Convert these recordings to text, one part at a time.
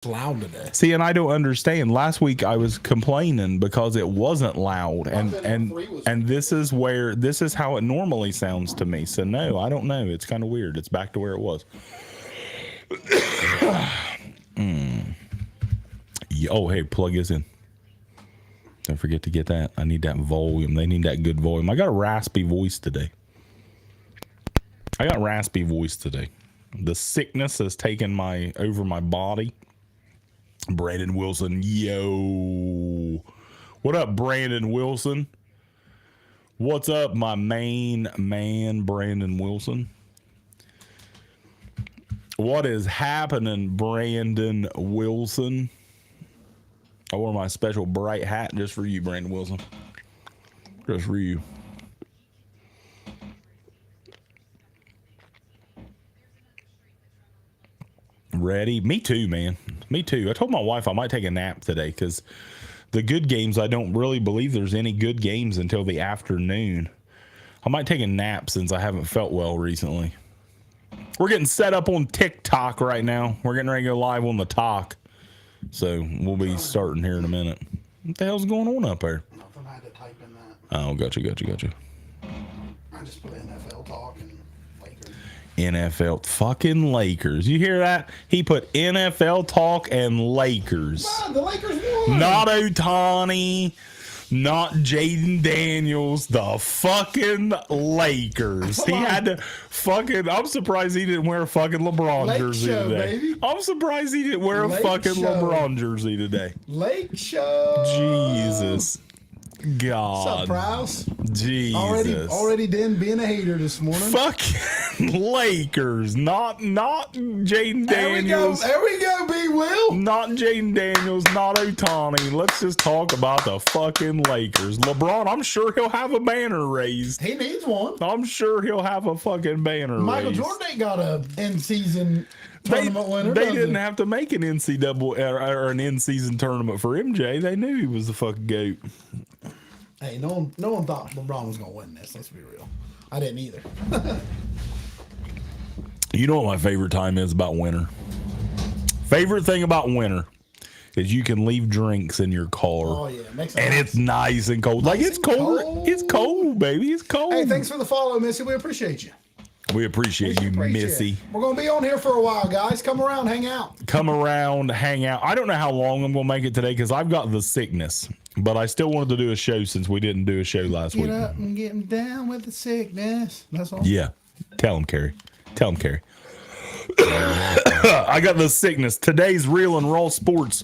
loud today. See, and I don't understand. Last week I was complaining because it wasn't loud, and this is how it normally sounds to me. So no, I don't know. It's kind of weird. It's back to where it was. Oh, hey, plug this in. Don't forget to get that. I need that volume. They need that good volume. I got a raspy voice today. The sickness has taken over my body. Brandon Wilson, yo. What up, Brandon Wilson? What's up, my main man, Brandon Wilson? What is happening, Brandon Wilson? I wore my special bright hat just for you, Brandon Wilson. Just for you. Ready? Me too, man. Me too. I told my wife I might take a nap today because the good games, I don't really believe there's any good games until the afternoon. I might take a nap since I haven't felt well recently. We're getting set up on TikTok right now. We're getting ready to go live on the talk. So we'll be starting here in a minute. What the hell's going on up there? Nothing. I had to type in that. Oh, gotcha. I just put NFL talk and Lakers. NFL fucking Lakers. You hear that? He put NFL talk and Lakers. Man, the Lakers won. Not Ohtani. Not Jaden Daniels, the fucking Lakers. He had to fucking. I'm surprised he didn't wear a fucking LeBron Lake jersey show, today. baby. I'm surprised he didn't wear a Lake fucking show. LeBron jersey today. Lake Show. Jesus. God. What's up, Prowse? Jesus. Already done being a hater this morning. Fucking Lakers. Not Jaden Daniels. There we go, B. Will. Not Jaden Daniels, not Ohtani. Let's just talk about the fucking Lakers. LeBron, I'm sure he'll have a banner raised. He needs one. I'm sure he'll have a fucking banner Michael raised. Jordan ain't got a in-season tournament winner. They didn't have to make an NCAA or an in-season tournament for MJ. They knew he was the fucking GOAT. Hey, no one thought LeBron was going to win this. Let's be real. I didn't either. You know what my favorite time is about winter? Favorite thing about winter is you can leave drinks in your car. Oh, yeah. Makes and nice. It's nice and cold. Like, it's cold. It's cold, baby. It's cold. Hey, thanks for the follow, Missy. We appreciate you. We appreciate you, Missy. We're going to be on here for a while, guys. Come around, hang out. Come around, hang out. I don't know how long I'm going to make it today because I've got the sickness. But I still wanted to do a show since we didn't do a show last week. Get up and get down with the sickness. That's all. Yeah. Tell him, Carrie. I got the sickness. Today's Real and Raw Sports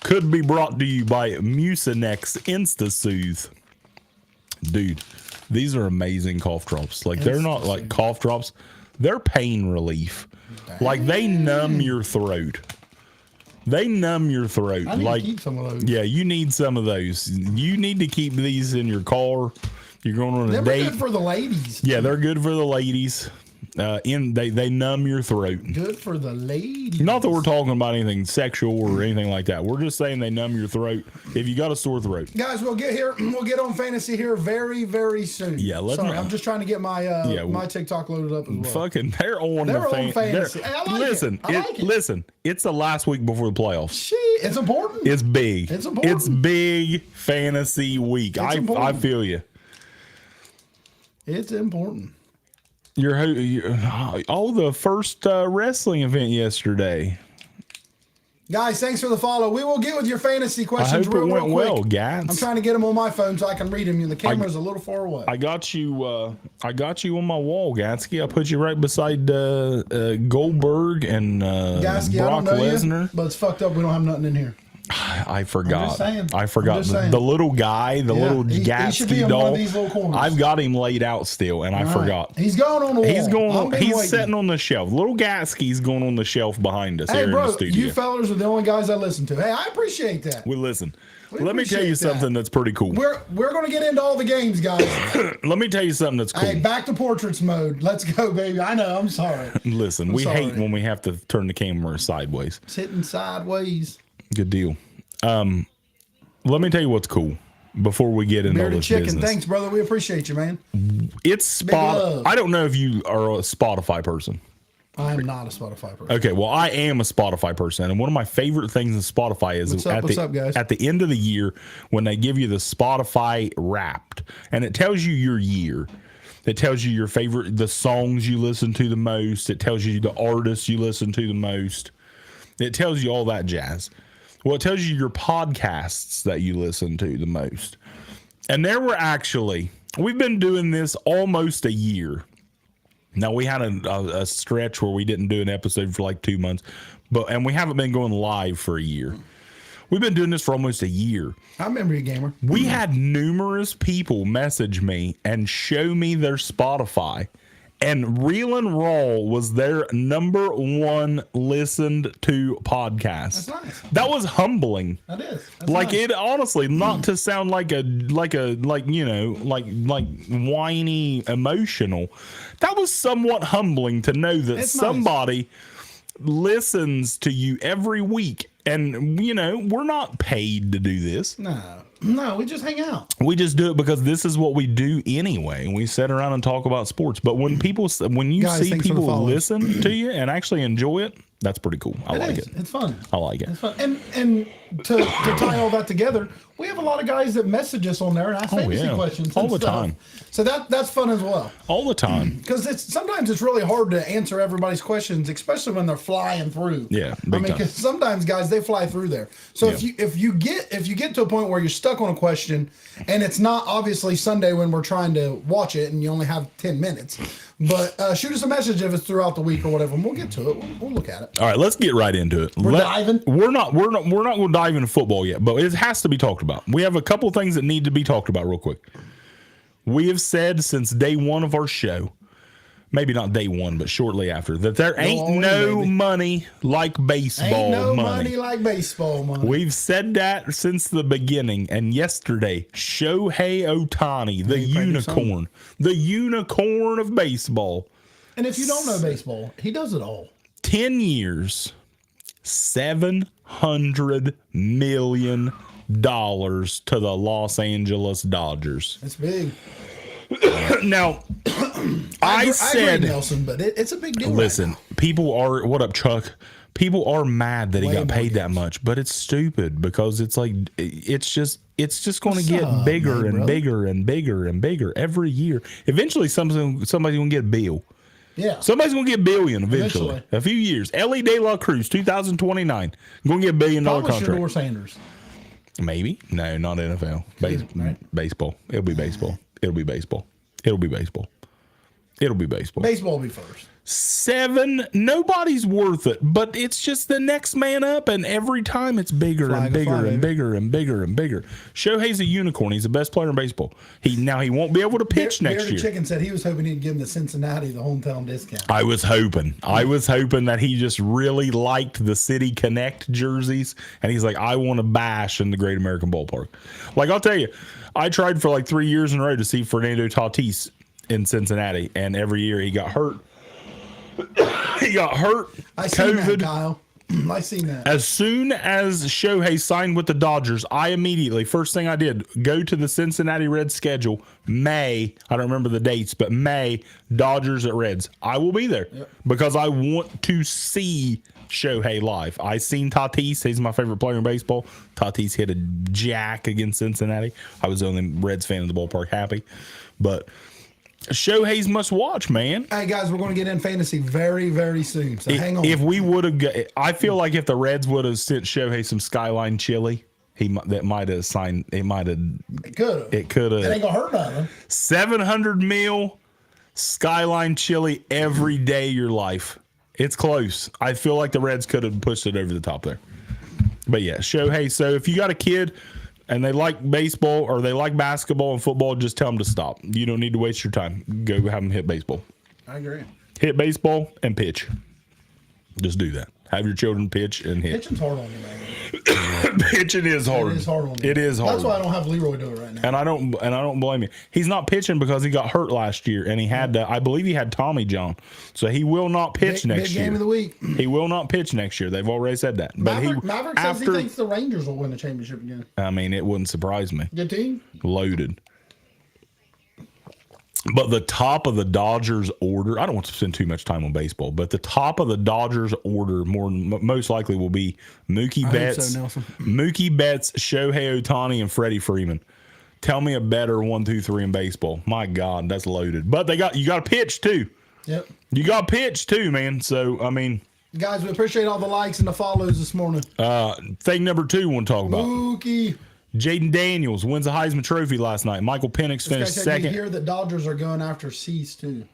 could be brought to you by Mucinex InstaSoothe. Dude, these are amazing cough drops. Like, they're not like cough drops. They're pain relief. Like, they numb your throat. They numb your throat. I need like, to keep some of those. Yeah, you need some of those. You need to keep these in your car. You're going on a date. They're good for the ladies. Yeah, they're good for the ladies. They numb your throat. Good for the ladies. Not that we're talking about anything sexual or anything like that. We're just saying they numb your throat if you got a sore throat. Guys, we'll get here. We'll get on fantasy here very, very soon. Yeah, I'm just trying to get my my TikTok loaded up as well. Fucking, they're on fantasy. Hey, I like listen, it. Listen. It's the last week before the playoffs. Shit, it's important. It's big. It's important. It's big fantasy week. I feel you. It's important. The first wrestling event yesterday. Guys, thanks for the follow. We will get with your fantasy questions I hope it went real well, quick. Gats. I'm trying to get them on my phone so I can read them. The camera's a little far away. I got you on my wall, Gatsky. I put you right beside Goldberg and Gatsky, Brock I don't know Lesnar. you, but it's fucked up. We don't have nothing in here. I forgot. I'm just saying. The little guy, the little Gatsky he should be in doll. one of these little corners. I've got him laid out still, and I forgot. He's going on the wall. He's sitting on the shelf. Little Gatsky's going on the shelf behind us here in the studio. You fellas are the only guys I listen to. Hey, I appreciate that. We listen. Let me tell you something that's pretty cool. We're going to get into all the games, guys. Let me tell you something that's cool. Hey, back to portraits mode. Let's go, baby. I know. I'm sorry. Listen, we hate when we have to turn the camera sideways. It's hitting sideways. Good deal. Let me tell you what's cool before we get into all this chicken. business. Thanks, brother. We appreciate you, man. It's Spot. I don't know if you are a Spotify person. I am not a Spotify person. Okay, well, I am a Spotify person, and one of my favorite things in Spotify is What's up, guys? at the end of the year when they give you the Spotify Wrapped, and it tells you your year. It tells you your favorite, the songs you listen to the most. It tells you the artists you listen to the most. It tells you all that jazz. Well, it tells you your podcasts that you listen to the most. And we've been doing this almost a year. Now, we had a stretch where we didn't do an episode for like 2 months, and we haven't been going live for a year. We've been doing this for almost a year. I remember you, gamer. We had numerous people message me and show me their Spotify, and Real and Raw was their #1 listened to podcast. That's nice. That was humbling. That is. That's Like nice. it honestly, not to sound like whiny emotional. That was somewhat humbling to know that It's somebody listens to you every week. And we're not paid to do this. No, we just hang out. We just do it because this is what we do anyway. We sit around and talk about sports. But when you Guys, see thanks for the people follow. listen to you and actually enjoy it, that's pretty cool. I like it. It's fun. I like it. It's fun. And to tie all that together, we have a lot of guys that message us on there and ask fantasy questions all and the stuff. time. So that's fun as well. All the time. Because sometimes it's really hard to answer everybody's questions, especially when they're flying through. Yeah, I big mean, time. because sometimes guys they fly through there. So Yeah. if you get to a point where you're stuck on a question, and it's not obviously Sunday when we're trying to watch it, and you only have 10 minutes, but shoot us a message if it's throughout the week or whatever, and we'll get to it. We'll look at it. All right, let's get right into it. We're diving? We're not going to dive into football yet, but it has to be talked about. We have a couple things that need to be talked about real quick. We have said since day one of our show, maybe not day one, but shortly after, that there ain't no money like baseball Ain't no money. money like baseball money. We've said that since the beginning. And yesterday, Shohei Ohtani, the unicorn of baseball, And if you don't know baseball, he does it all. 10 years, $700 million to the Los Angeles Dodgers. It's big. Now, I agree, said, Nelson, but it's a big deal. listen, people are, what up, Chuck? People are mad that he Way got more paid that games. much, but it's stupid because it's like, it's just going to What's get up, bigger man, and bro? bigger and bigger and bigger every year. Eventually, somebody's going to get a bill. Yeah. Somebody's going to get a billion eventually. Eventually. A few years. Ellie De La Cruz, 2029. Going to get $1 billion Probably contract. Shador Sanders. Maybe. No, not NFL. Right. Baseball. It'll be baseball. It'll be baseball. It'll be baseball. It'll be baseball. Baseball will be first. 7. Nobody's worth it, but it's just the next man up, and every time it's bigger Flag and of bigger fire, and baby. bigger and bigger and bigger. Shohei's a unicorn. He's the best player in baseball. He won't be able to pitch next Bear the year. Chicken said he was hoping he'd give him the Cincinnati the hometown discount. I was hoping that he just really liked the City Connect jerseys, and he's like, I want to bash in the Great American Ballpark. Like, I'll tell you, I tried for like 3 years in a row to see Fernando Tatis in Cincinnati, and every year he got hurt. He got hurt. I seen that, COVID. Kyle. I seen that. As soon as Shohei signed with the Dodgers, I immediately, first thing I did, go to the Cincinnati Reds schedule. May, I don't remember the dates, but May, Dodgers at Reds. I will be there because I want to see Shohei live. I seen Tatis. He's my favorite player in baseball. Tatis hit a jack against Cincinnati. I was the only Reds fan in the ballpark happy. But Shohei's must watch, man. Hey, guys, we're going to get in fantasy very, very soon. So hang on. If we would have, I feel like if the Reds would have sent Shohei some Skyline chili, that might have signed. It might have. it could have. It It ain't going to hurt nothing. 700 mil Skyline chili every day of your life. It's close. I feel like the Reds could have pushed it over the top there. But yeah, Shohei. So if you got a kid and they like baseball or they like basketball and football, just tell them to stop. You don't need to waste your time. Go have them hit baseball. I agree. Hit baseball and pitch. Just do that. Have your children pitch and hit. Pitching's hard on you, man. Pitching is hard. It is hard on you. It is hard. That's why I don't have Leroy do it right now. And I don't blame him. He's not pitching because he got hurt last year, and he had I believe he had Tommy John, so he will not pitch Big next year. game of the week. He will not pitch next year. They've already said that. But Maverick says he thinks the Rangers will win the championship again. I mean, it wouldn't surprise me. Good team. Loaded. But the top of the Dodgers order, I don't want to spend too much time on baseball, but the top of the Dodgers order most likely will be Mookie Betts, Mookie Betts, Shohei Ohtani, and Freddie Freeman. Tell me a better 1, 2, 3 in baseball. My God, that's loaded. But you got to pitch too. Yep. You got to pitch too, man. So I mean, guys, we appreciate all the likes and the follows this morning. Thing number 2 we want to talk about. Mookie. Jaden Daniels wins the Heisman Trophy last night. Michael Penix finished second. You hear that Dodgers are going after Cease too.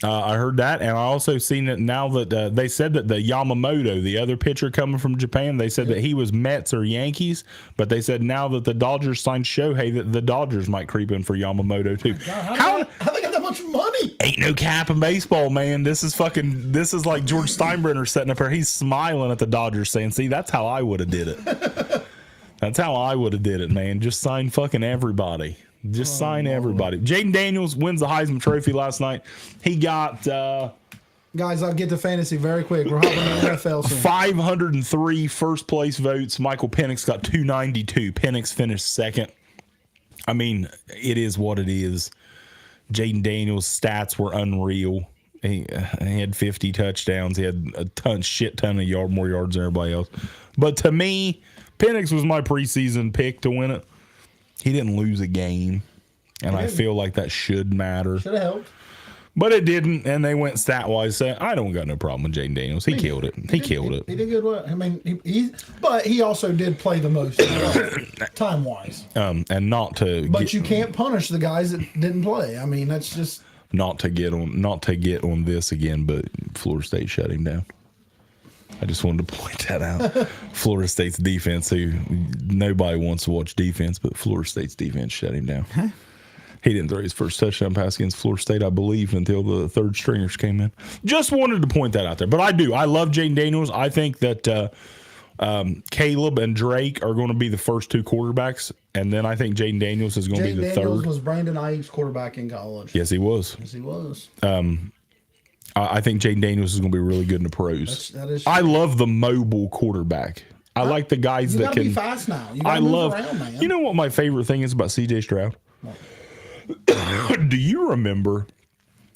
I heard that, and I also seen that now that they said that the Yamamoto, the other pitcher coming from Japan, they said that he was Mets or Yankees, but they said now that the Dodgers signed Shohei that the Dodgers might creep in for Yamamoto too. How they got that much money? Ain't no cap in baseball, man. This is like George Steinbrenner sitting up there. He's smiling at the Dodgers saying, see, that's how I would have did it. That's how I would have did it, man. Just sign fucking everybody. Just sign everybody. Jaden Daniels wins the Heisman Trophy last night. He got guys, I'll get to fantasy very quick. We're hopping on NFL soon. 503 first place votes. Michael Penix got 292. Penix finished second. I mean, it is what it is. Jaden Daniels' stats were unreal. He had 50 touchdowns. He had a shit ton of more yards than everybody else. But to me, Penix was my preseason pick to win it. He didn't lose a game, and I feel like that should matter. Should have helped. But it didn't, and they went stat-wise saying, I don't got no problem with Jaden Daniels. He killed it. He killed it. He did good work. I mean, but he also did play the most time-wise. And not to But you can't punish the guys that didn't play. I mean, that's just... Not to get on this again, but Florida State shut him down. I just wanted to point that out. Florida State's defense, who nobody wants to watch defense, but Florida State's defense shut him down. Huh? He didn't throw his first touchdown pass against Florida State, I believe, until the third stringers came in. Just wanted to point that out there. But I do. I love Jaden Daniels. I think that Caleb and Drake are going to be the first 2 quarterbacks, and then I think Jaden Daniels is going to be the Daniels third. Was Brandon Ayuk's quarterback in college. Yes, he was. Yes, he was. I think Jaden Daniels is going to be really good in the pros. That is true. I love the mobile quarterback. I like the guys that can be fast now. You gotta move around, man. You know what my favorite thing is about CJ Stroud? Do you remember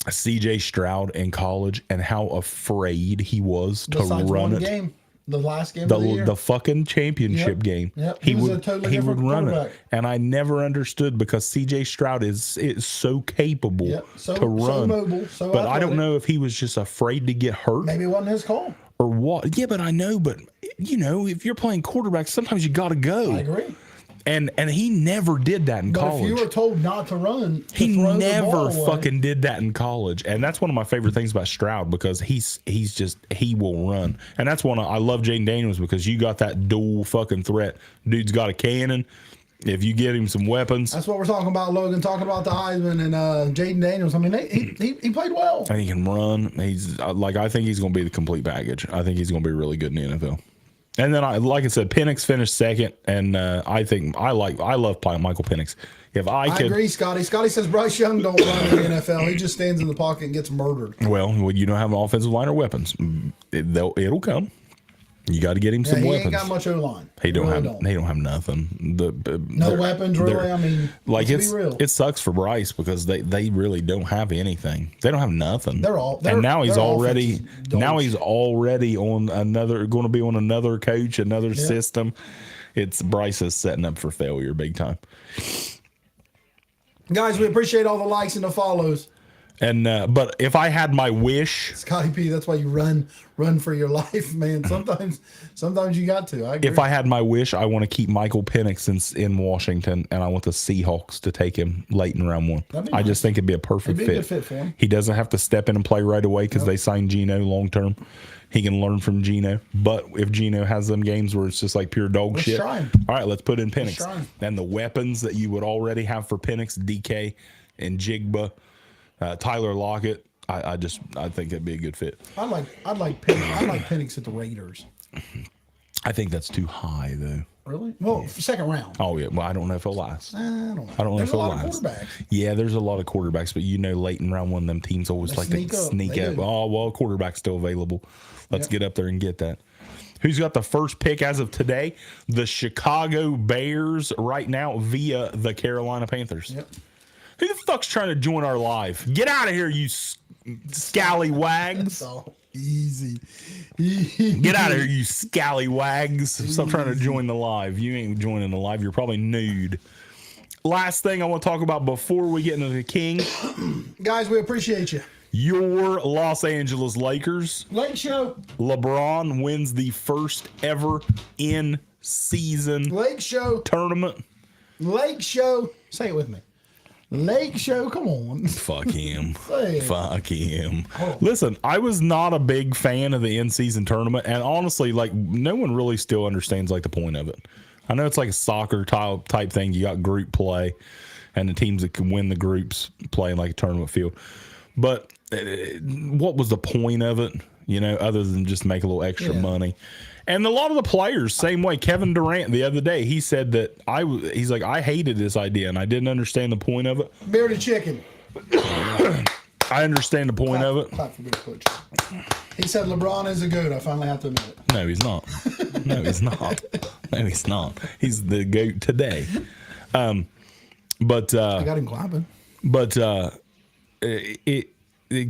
CJ Stroud in college and how afraid he was to run it? Game. The last game of the year. The fucking championship game. Yep. He was would a totally different run quarterback. it. And I never understood because CJ Stroud is so capable to run. So mobile, so but athletic. I don't know if he was just afraid to get hurt. Maybe it wasn't his call. Or what? Yeah, but I know. But, if you're playing quarterback, sometimes you got to go. I agree. And he never did that in college. If you were told not to run, he never fucking did that in college. And that's one of my favorite things about Stroud because he will run. And that's one I love Jaden Daniels because you got that dual fucking threat. Dude's got a cannon. If you get him some weapons. That's what we're talking about, Logan, talking about the Heisman and Jaden Daniels. I mean, he played well. And he can run. I think he's going to be the complete package. I think he's going to be really good in the NFL. And then, like I said, Penix finished second, and I love Michael Penix. If I agree, Scotty. Scotty says Bryce Young don't run in the NFL. He just stands in the pocket and gets murdered. Well, you don't have an offensive line or weapons. It'll come. You got to get him some weapons. He ain't got much O-line. He don't have nothing. No weapons, really. I mean, let's be real. It sucks for Bryce because they really don't have anything. They don't have nothing. And now he's already on going to be on another coach, another system. Bryce is setting up for failure big time. Guys, we appreciate all the likes and the follows. And but if I had my wish, Scotty P, that's why you run for your life, man. Sometimes you got to. I agree. If I had my wish, I want to keep Michael Penix in Washington, and I want the Seahawks to take him late in round 1. I just think it'd be a perfect fit. A good fit for him. He doesn't have to step in and play right away because they signed Geno long term. He can learn from Geno. But if Geno has them games where it's just like pure dog shit, all right, let's put in Penix. And the weapons that you would already have for Penix, DK and Jigba. Tyler Lockett, I think it'd be a good fit. I like Penix at the Raiders. I think that's too high though. Really? Well, second round. Oh yeah. Well, I don't know if it'll last. I don't know. I don't know if it'll last. There's a lot of quarterbacks. Yeah, there's a lot of quarterbacks, but late in round 1, them teams always like to sneak up. Oh well, quarterback's still available. Let's get up there and get that. Who's got the first pick as of today? The Chicago Bears right now via the Carolina Panthers. Yep. Who the fuck's trying to join our live? Get out of here, you scallywags. So easy. Get out of here, you scallywags. Stop trying to join the live. You ain't joining the live. You're probably nude. Last thing I want to talk about before we get into the king. Guys, we appreciate you. Your Los Angeles Lakers. Late show. LeBron wins the first ever in-season Lake show. tournament. Lake show. Say it with me. Lake show. Come on. Fuck him. Say it. Fuck him. Oh. Listen, I was not a big fan of the in-season tournament, and honestly, like, no one really still understands like the point of it. I know it's like a soccer type thing. You got group play, and the teams that can win the groups play in like a tournament field. But what was the point of it? You know, other than just make a little extra money. And a lot of the players, same way. Kevin Durant the other day, he said that he's like, I hated this idea and I didn't understand the point of it. Bearded chicken. I understand the point of it. Clap for Bearded Chicken. He said LeBron is a goat. I finally have to admit it. No, he's not. No, he's not. No, he's not. He's the GOAT today. I got him clapping. But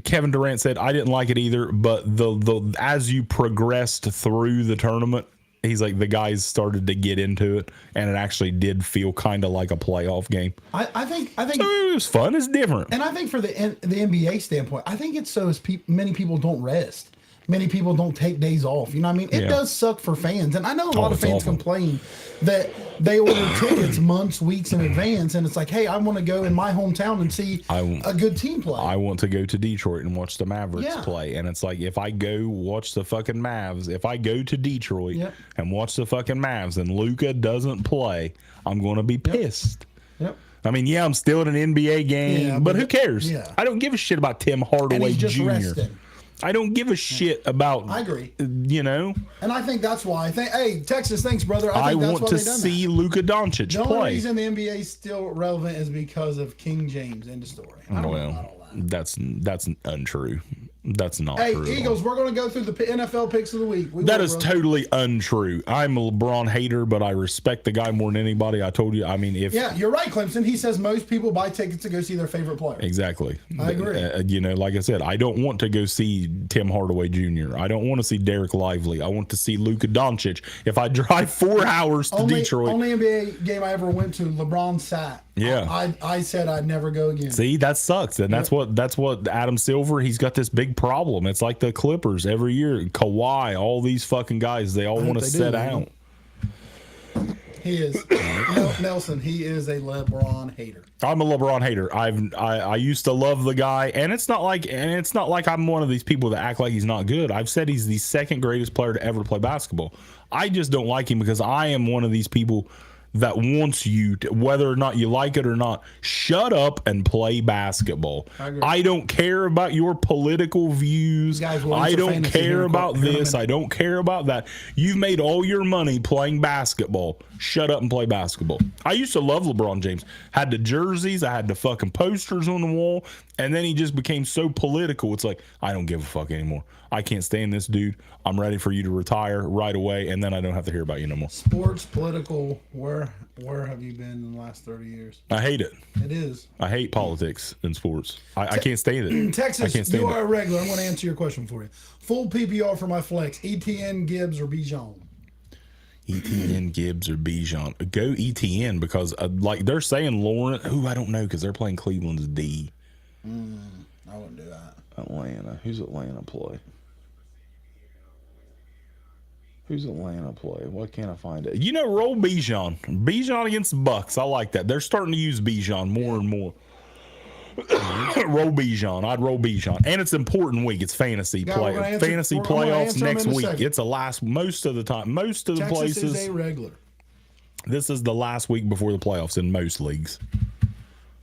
Kevin Durant said, I didn't like it either, but the as you progressed through the tournament, he's like, the guys started to get into it, and it actually did feel kind of like a playoff game. I think So it was fun. It's different. and I think for the NBA standpoint, I think it's so as many people don't rest. Many people don't take days off. You know what I mean? It does suck for fans. And I know a lot of it's fans awful. complain that they order tickets months, weeks in advance. And it's like, hey, I want to go in my hometown and see a good team play. I want to go to Detroit and watch the Mavericks Yeah. play. And it's like, if I go watch the fucking Mavs, if I go to Detroit and watch the fucking Mavs and Luka doesn't play, I'm going to be pissed. Yep. I mean, yeah, I'm still at an NBA game, Yeah, but but who cares? yeah. I don't give a shit about Tim And Hardaway he's just Jr. resting. I don't give a shit about. I agree. You know, And I think that's why. Hey, Texas, thanks, brother. I think that's want why to they done see that. Luka Doncic The only play. reason the NBA is still relevant is because of King James. End of story. I don't know about all that. That's untrue. That's not Hey, true. at all. Eagles, we're going to go through the NFL picks of the week. That is totally untrue. I'm a LeBron hater, but I respect the guy more than anybody. I told you. I mean, if Yeah, you're right, Clemson. He says most people buy tickets to go see their favorite player. exactly, I agree. You know, like I said, I don't want to go see Tim Hardaway Jr. I don't want to see Derek Lively. I want to see Luka Doncic. If I drive 4 hours to Detroit, Only NBA game I ever went to, LeBron sat. Yeah. I said I'd never go again. see, that sucks, and that's what Adam Silver. He's got this big problem. It's like the Clippers every year. Kawhi, all these fucking guys, they all want to they do, sit man. out. He is. Nelson, he is a LeBron hater. I'm a LeBron hater. I used to love the guy, and it's not like I'm one of these people that act like he's not good. I've said he's the second greatest player to ever play basketball. I just don't like him because I am one of these people that wants you to, whether or not you like it or not, shut up and play basketball. I don't care about your political views. Guys, well, I it's a don't fantasy care here, about here in a this. minute. I don't care about that. You've made all your money playing basketball. Shut up and play basketball. I used to love LeBron James. Had the jerseys. I had the fucking posters on the wall. And then he just became so political. It's like, I don't give a fuck anymore. I can't stand this dude. I'm ready for you to retire right away, and then I don't have to hear about you no more. Sports, political, where have you been in the last 30 years? I hate it. It is. I hate politics in sports. I can't stand it. I can't Texas, stand you are it. a regular. I'm going to answer your question for you. Full PPR for my flex. ETN, Gibbs, or Bijan? ETN, Gibbs, or Bijan. Go ETN because, like, they're saying Lawrence. Who I don't know because they're playing Cleveland's D. I wouldn't do that. Atlanta. Who's Atlanta play? Who's Atlanta play? Why can't I find it? You know, roll Bijan. Bijan against the Bucks. I like that. They're starting to use Bijan more and more. Roll Bijan. I'd roll Bijan. And it's an important week. It's fantasy Yeah, we're gonna play. answer- Fantasy we're gonna playoffs answer them next in a week. second. It's the last most of the time. Most of the Texas places. is a regular. This is the last week before the playoffs in most leagues.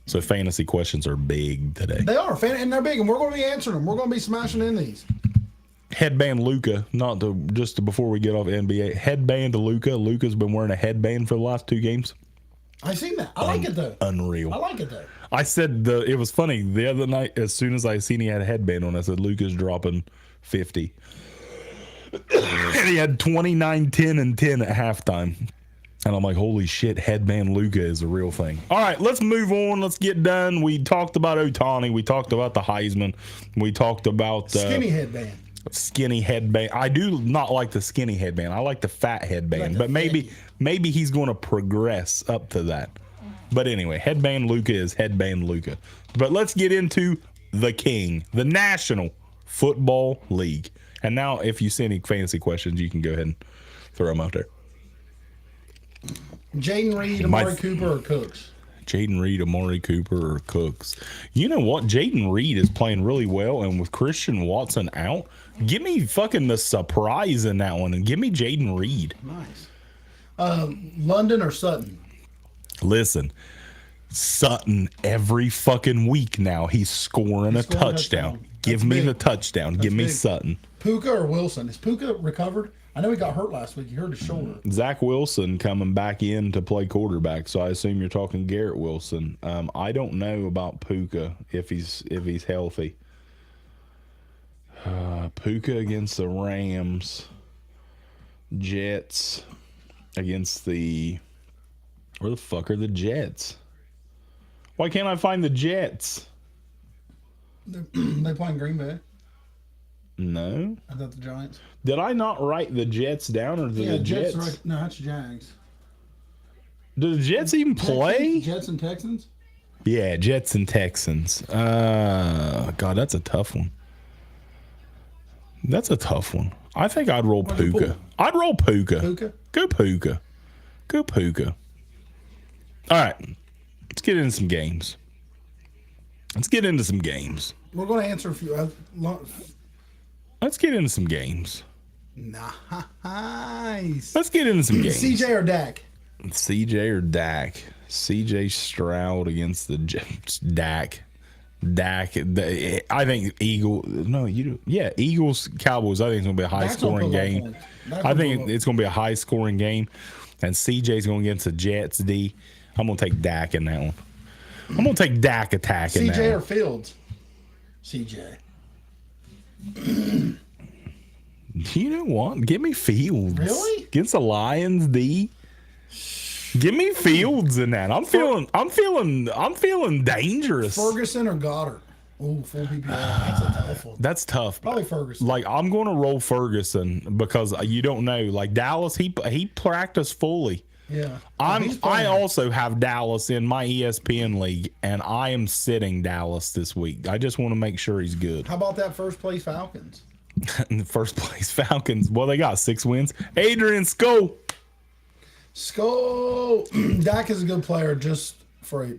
So fantasy questions are big today. They are, and they're big, and we're going to be answering them. We're going to be smashing in these. Headband Luka, before we get off NBA. Headband to Luka. Luka's been wearing a headband for the last 2 games. I seen that. I like it though. Unreal. I like it though. I said it was funny the other night. As soon as I seen he had a headband on, I said Luka's dropping 50, and he had 29, 10, and 10 at halftime. And I'm like, holy shit, Headband Luka is a real thing. All right, let's move on. Let's get done. We talked about Ohtani. We talked about the Heisman. We talked about Skinny headband. Skinny headband. I do not like the skinny headband. I like the fat headband. Like But maybe he's going to progress up to that. But anyway, Headband Luka is Headband Luka. But let's get into the king, the National Football League. And now, if you see any fantasy questions, you can go ahead and throw them out there. Jaden Reed, Amari Cooper, or Cooks? Jaden Reed, Amari Cooper, or Cooks. You know what? Jaden Reed is playing really well, and with Christian Watson out, give me fucking the surprise in that one, and give me Jaden Reed. Nice. London or Sutton? Listen, Sutton every fucking week now, he's scoring a touchdown. Give me the touchdown. Give me Sutton. Puka or Wilson? Is Puka recovered? I know he got hurt last week. He hurt his shoulder. Zach Wilson coming back in to play quarterback, so I assume you're talking Garrett Wilson. I don't know about Puka if he's healthy. Puka against the Rams, Jets against the. Where the fuck are the Jets? Why can't I find the Jets? They playing Green Bay. No. I thought the Giants. Did I not write the Jets down, or the Jets? Right. No, that's Jags. Do the Jets even play? Jets and Texans? Yeah, Jets and Texans. God, that's a tough one. That's a tough one. I think I'd roll Puka. I'd roll Puka. Puka? Go Puka. Go Puka. All right. Let's get into some games. We're going to answer a few. Let's get into some games. Nice. Let's get into some games. CJ or Dak? CJ or Dak? CJ Stroud against the Jets. Dak. I think Eagles. No, you do. Yeah, Eagles, Cowboys. I think it's going to be a high-scoring game. I think it's going to be a high-scoring game. And CJ's going against the Jets D. I'm going to take Dak in that one. I'm going to take Dak attacking that one. CJ or Fields? CJ. You know what? Give me Fields. Really? Against the Lions D. Give me Fields in that. I'm feeling dangerous. Ferguson or Goddard? Oh, full PPR. That's a tough one. That's tough. Probably Ferguson. Like, I'm going to roll Ferguson because you don't know. Like Dallas, he practiced fully. Yeah. I also have Dallas in my ESPN league, and I am sitting Dallas this week. I just want to make sure he's good. How about that first place Falcons? In the first place Falcons. Well, they got 6 wins. Adrian Skull. Dak is a good player, just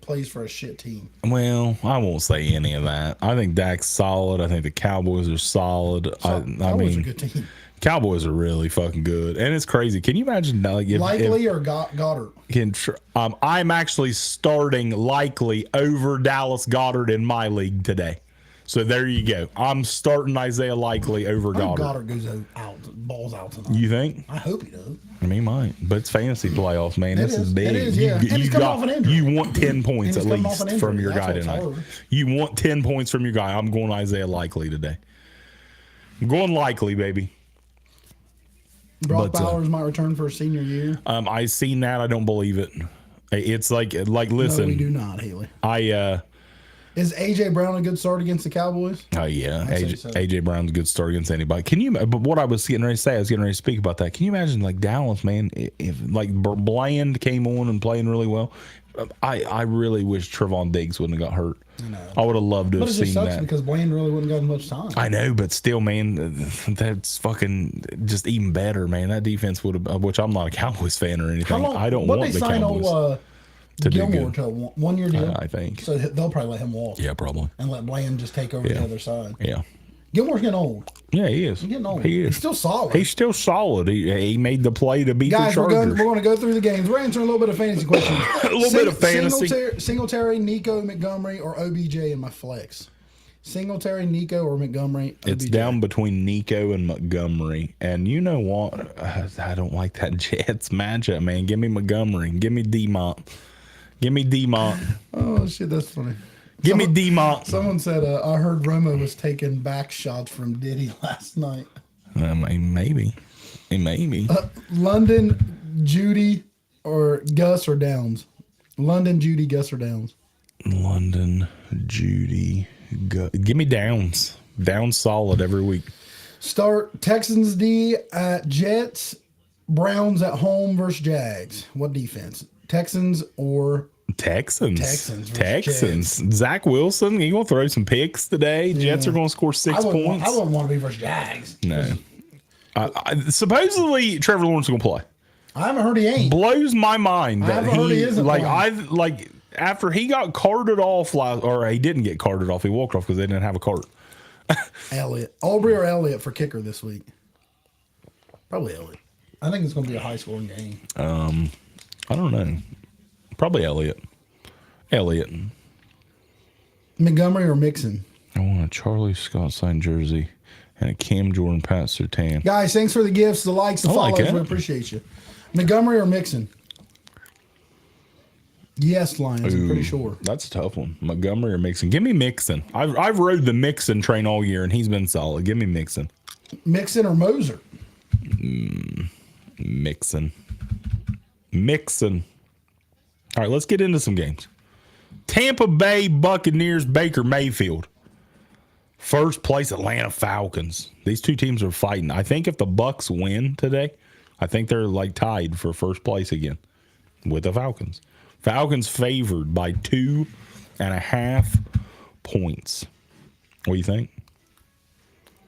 plays for a shit team. Well, I won't say any of that. I think Dak's solid. I think the Cowboys are solid. Cowboys are a good team. Cowboys are really fucking good, and it's crazy. Can you imagine? Like, Likely or Goddard? I'm actually starting Likely over Dallas Goddard in my league today. So there you go. I'm starting Isaiah Likely over Goddard. Goddard goes out, balls out tonight. You think? I hope he does. I mean, he might, but it's fantasy playoffs, man. This is big. It is, yeah. You want 10 points at least from your guy tonight. You want 10 points from your guy. I'm going Isaiah Likely today. I'm going Likely, baby. Brock Bowers might return for a senior year. I seen that. I don't believe it. It's like listen. No, we do not, Haley. Is AJ Brown a good start against the Cowboys? Oh yeah, AJ Brown's a good start against anybody. Can you? But what I was getting ready to say, I was getting ready to speak about that. Can you imagine like Dallas, man? If like Bland came on and playing really well, I really wish Trevon Diggs wouldn't have got hurt. I would have loved to have seen that. Because Bland really wouldn't have gotten much time. I know, but still, man, that's fucking just even better, man. That defense would have. Which I'm not a Cowboys fan or anything. I don't want the Cowboys. Gilmore to a 1 year deal. I think. So they'll probably let him walk. Yeah, probably. And let Bland just take over the other side. Yeah. Gilmore's getting old. Yeah, he is. He's getting old. He is. He's still solid. He's still solid. He made the play to beat Guys, the Chargers. we're going to go through the games. We're answering a little bit of fantasy questions. A little bit of fantasy. Singletary, Nico, Montgomery, or OBJ in my flex. Singletary, Nico, or Montgomery. OBJ. It's down between Nico and Montgomery. And you know what? I don't like that Jets matchup, man. Give me Montgomery. Give me D-Mont. Give me D-Mont. Oh, shit, that's funny. Give me D-Mont. Someone said, I heard Romo was taking back shots from Diddy last night. Maybe. Maybe. London, Judy, or Gus or Downs? London, Judy, Gus or Downs? London, Judy, give me Downs. Downs solid every week. Start Texans D at Jets, Browns at home versus Jags. What defense? Texans or Texans. Texans. Texans. Zach Wilson, he gonna throw some picks today. Jets are gonna score 6 points. I wouldn't want to be versus Jags. No. Supposedly Trevor Lawrence is gonna play. I haven't heard he ain't. Blows my mind that haven't heard he isn't like after he got carted off or he didn't get carted off, he walked off because they didn't have a cart. Elliott. Aubrey or Elliott for kicker this week? Probably Elliott. I think it's going to be a high scoring game. I don't know. Probably Elliott. Montgomery or Mixon? I want a Charlie Scott signed jersey and a Cam Jordan Pat Surtain. Guys, thanks for the gifts, the likes, the follows. We appreciate you. Montgomery or Mixon? Yes, Lions. I'm pretty sure. That's a tough one. Montgomery or Mixon? Give me Mixon. I've rode the Mixon train all year, and he's been solid. Give me Mixon. Mixon or Moser? Mixon. All right, let's get into some games. Tampa Bay Buccaneers, Baker Mayfield. First place Atlanta Falcons. These two teams are fighting. I think if the Bucs win today, I think they're like tied for first place again with the Falcons. Falcons favored by 2.5 points. What do you think?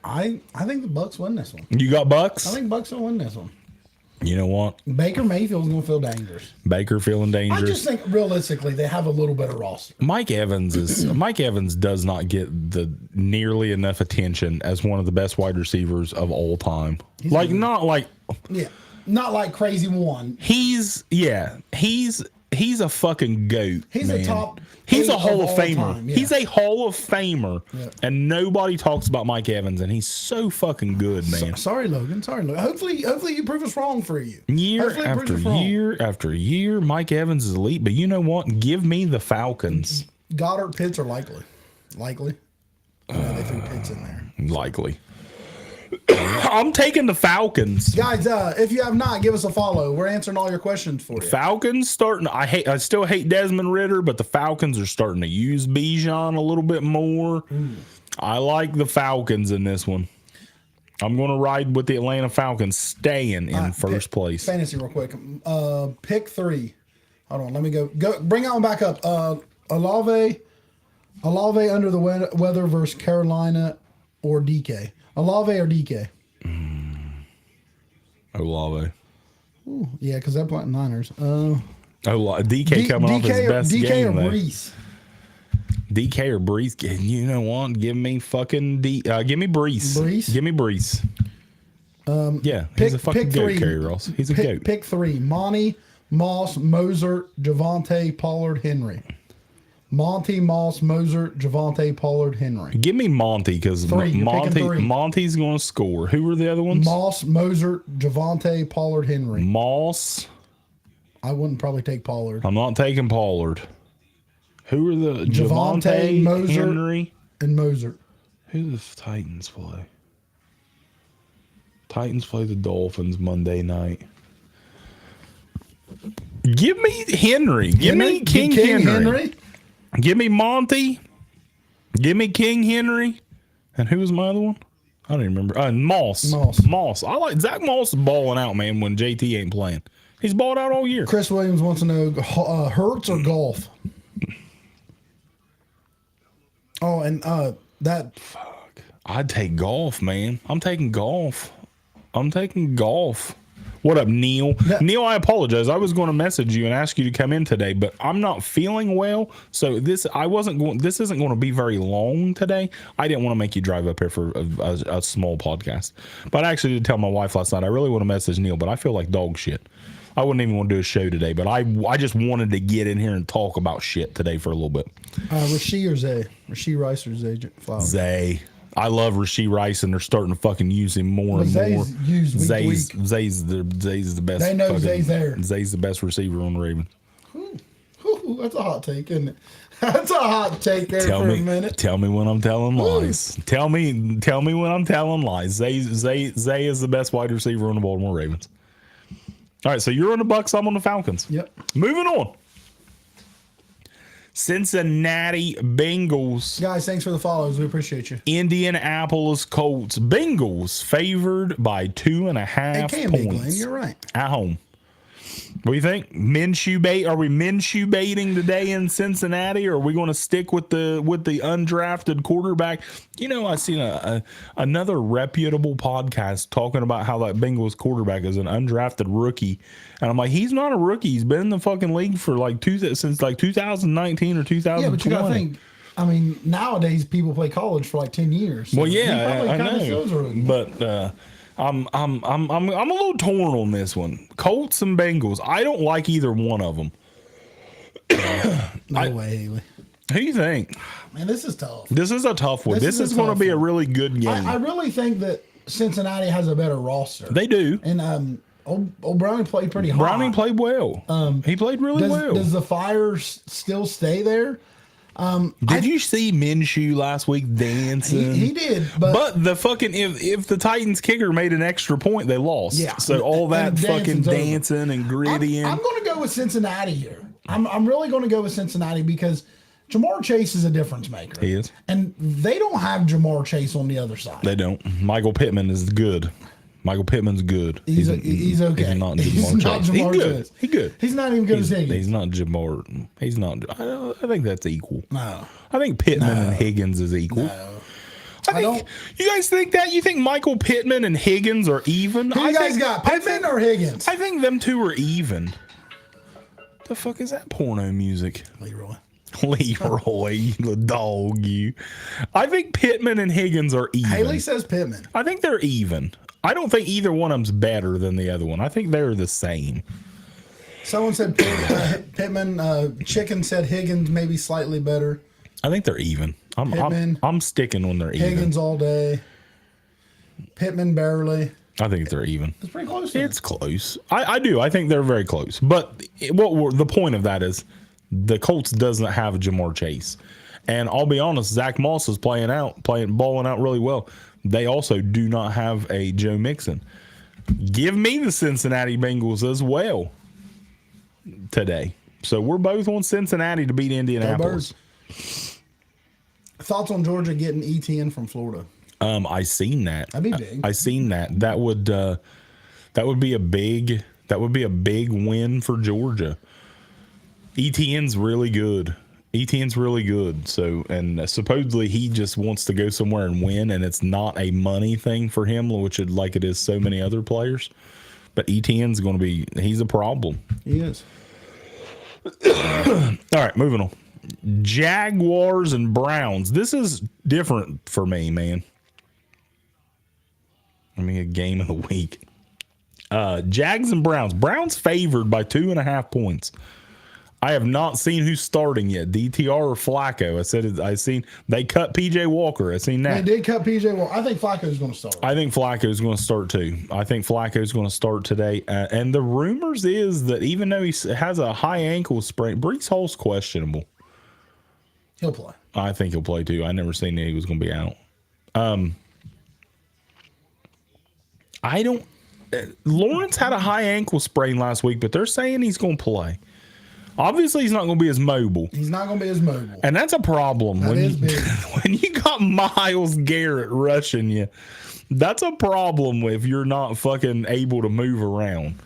I think the Bucs win this one. You got Bucs? I think Bucs will win this one. You know what? Baker Mayfield's going to feel dangerous. Baker feeling dangerous. I just think realistically they have a little better roster. Mike Evans does not get the nearly enough attention as one of the best wide receivers of all time. Not like crazy one. He's a fucking goat. He's man. a top. He's a Hall of Famer. Time, yeah. He's a Hall of Famer, yeah. And nobody talks about Mike Evans, and he's so fucking good, man. Sorry, Logan. Hopefully you prove us wrong for you. Year after year, Mike Evans is elite. But you know what? Give me the Falcons. Goddard, Pitts are likely. They threw Pitts in there. Likely. I'm taking the Falcons. Guys, if you have not, give us a follow. We're answering all your questions for you. Falcons starting. I still hate Desmond Ridder, but the Falcons are starting to use Bijan a little bit more. I like the Falcons in this one. I'm going to ride with the Atlanta Falcons staying in first place. Fantasy real quick. Pick 3. Hold on, let me go. Bring that one back up. Olave under the weather versus Carolina or DK. Olave or DK? Olave. Ooh, yeah, because they're playing Niners. DK coming off his best DK game. DK or Brees? DK or Brees? You know what? Give me fucking give me Brees. Brees? Give me Brees. Yeah, he's a fucking goat, Kerry Ross. He's a goat. Pick 3. Monty, Moss, Moser, Javonte, Pollard, Henry. Monty, Moss, Moser, Javonte, Pollard, Henry. Give me Monty because Monty's going to score. Who were the other ones? Moss, Moser, Javonte, Pollard, Henry. Moss. I wouldn't probably take Pollard. I'm not taking Pollard. Who are the Javonte, Moser, Henry, and Moser? Who do the Titans play? Titans play the Dolphins Monday night. Give me Henry. Give me King Henry. Give me Monty. Give me King Henry. And who was my other one? I don't even remember. Moss. I like Zach Moss balling out, man, when JT ain't playing. He's balled out all year. Chris Williams wants to know Hurts or golf? Oh, and that. Fuck. I'd take golf, man. I'm taking golf. What up, Neil? Neil, I apologize. I was going to message you and ask you to come in today, but I'm not feeling well. So this isn't going to be very long today. I didn't want to make you drive up here for a small podcast. But I actually did tell my wife last night I really want to message Neil, but I feel like dog shit. I wouldn't even want to do a show today, but I just wanted to get in here and talk about shit today for a little bit. Rasheed or Zay? Rasheed Rice or Zay Flowers? Zay. I love Rasheed Rice, and they're starting to fucking use him more and more. Used week Zay's the best. They know Zay's there. Zay's the best receiver on the Ravens. That's a hot take, isn't it? That's a hot take there for a minute. Tell me when I'm telling lies. Tell me when I'm telling lies. Zay is the best wide receiver on the Baltimore Ravens. All right, so you're on the Bucks. I'm on the Falcons. Yep. Moving on. Cincinnati Bengals. Guys, thanks for the follows. We appreciate you. Indianapolis Colts. Bengals favored by 2.5 It can be, Glenn. points You're right. at home. What do you think? Minshew bait? Are we Minshew baiting today in Cincinnati, or are we going to stick with the undrafted quarterback? You know, I seen another reputable podcast talking about how that Bengals quarterback is an undrafted rookie, and I'm like, he's not a rookie. He's been in the fucking league for since 2019 or 2020. Yeah, but you got to think. I mean, nowadays people play college for like 10 years. So well, he yeah, probably I kinda know, still is a rookie. but. I'm a little torn on this one. Colts and Bengals. I don't like either one of them. No way, Haley. Who do you think? Man, this is tough. This is a tough one. This is going to be a really good game. I really think that Cincinnati has a better roster. They do. And old Browning played pretty hard. Browning played well. He played really well. Does the fire still stay there? Did you see Minshew last week dancing? He did, but the fucking if the Titans kicker made an extra point, they lost. Yeah. So all that And fucking dancing's over. dancing and grittying. I'm going to go with Cincinnati here. I'm really going to go with Cincinnati because Jamar Chase is a difference maker. He is. And they don't have Jamar Chase on the other side. They don't. Michael Pittman is good. Michael Pittman's good. He's okay. He's not He's not Jamar Chase. He's Jamar good. Chase. He's good. He's not even good as Higgins. He's not Jamar. He's not. I think that's equal. No. I think Pittman and Higgins is equal. No. I don't- think you guys think that? You think Michael Pittman and Higgins are even? Who you guys got, I Pittman think, or Higgins? I think them two are even. The fuck is that porno music? Leroy. Leroy, the dog, you. I think Pittman and Higgins are even. Haley says Pittman. I think they're even. I don't think either one of them's better than the other one. I think they're the same. Someone said Pittman. Chicken said Higgins maybe slightly better. I think they're even. Pittman. I'm sticking when they're even. Higgins all day. Pittman barely. I think they're even. It's pretty close. then. It's close. I do. I think they're very close. But the point of that is the Colts doesn't have Jamar Chase. And I'll be honest, Zach Moss is balling out really well. They also do not have a Joe Mixon. Give me the Cincinnati Bengals as well today. So we're both on Cincinnati to beat Indianapolis. Thoughts on Georgia getting ETN from Florida? I seen that. That'd be big. I seen that. That would be a big win for Georgia. ETN's really good. ETN's really good. So, and supposedly he just wants to go somewhere and win, and it's not a money thing for him, which is like it is so many other players. But ETN's going to be, he's a problem. He is. All right, moving on. Jaguars and Browns. This is different for me, man. I mean, a game of the week. Jags and Browns. Browns favored by 2.5 points. I have not seen who's starting yet, DTR or Flacco. I seen they cut PJ Walker. I seen that. They did cut PJ Walker. I think Flacco's going to start. I think Flacco's going to start too. I think Flacco's going to start today. And the rumors is that even though he has a high ankle sprain, Breece Hall's questionable. He'll play. I think he'll play too. I never seen that he was going to be out. I don't. Lawrence had a high ankle sprain last week, but they're saying he's going to play. Obviously, he's not going to be as mobile. He's not going to be as mobile. And that's a problem That is big. when you got Myles Garrett rushing you. That's a problem if you're not fucking able to move around.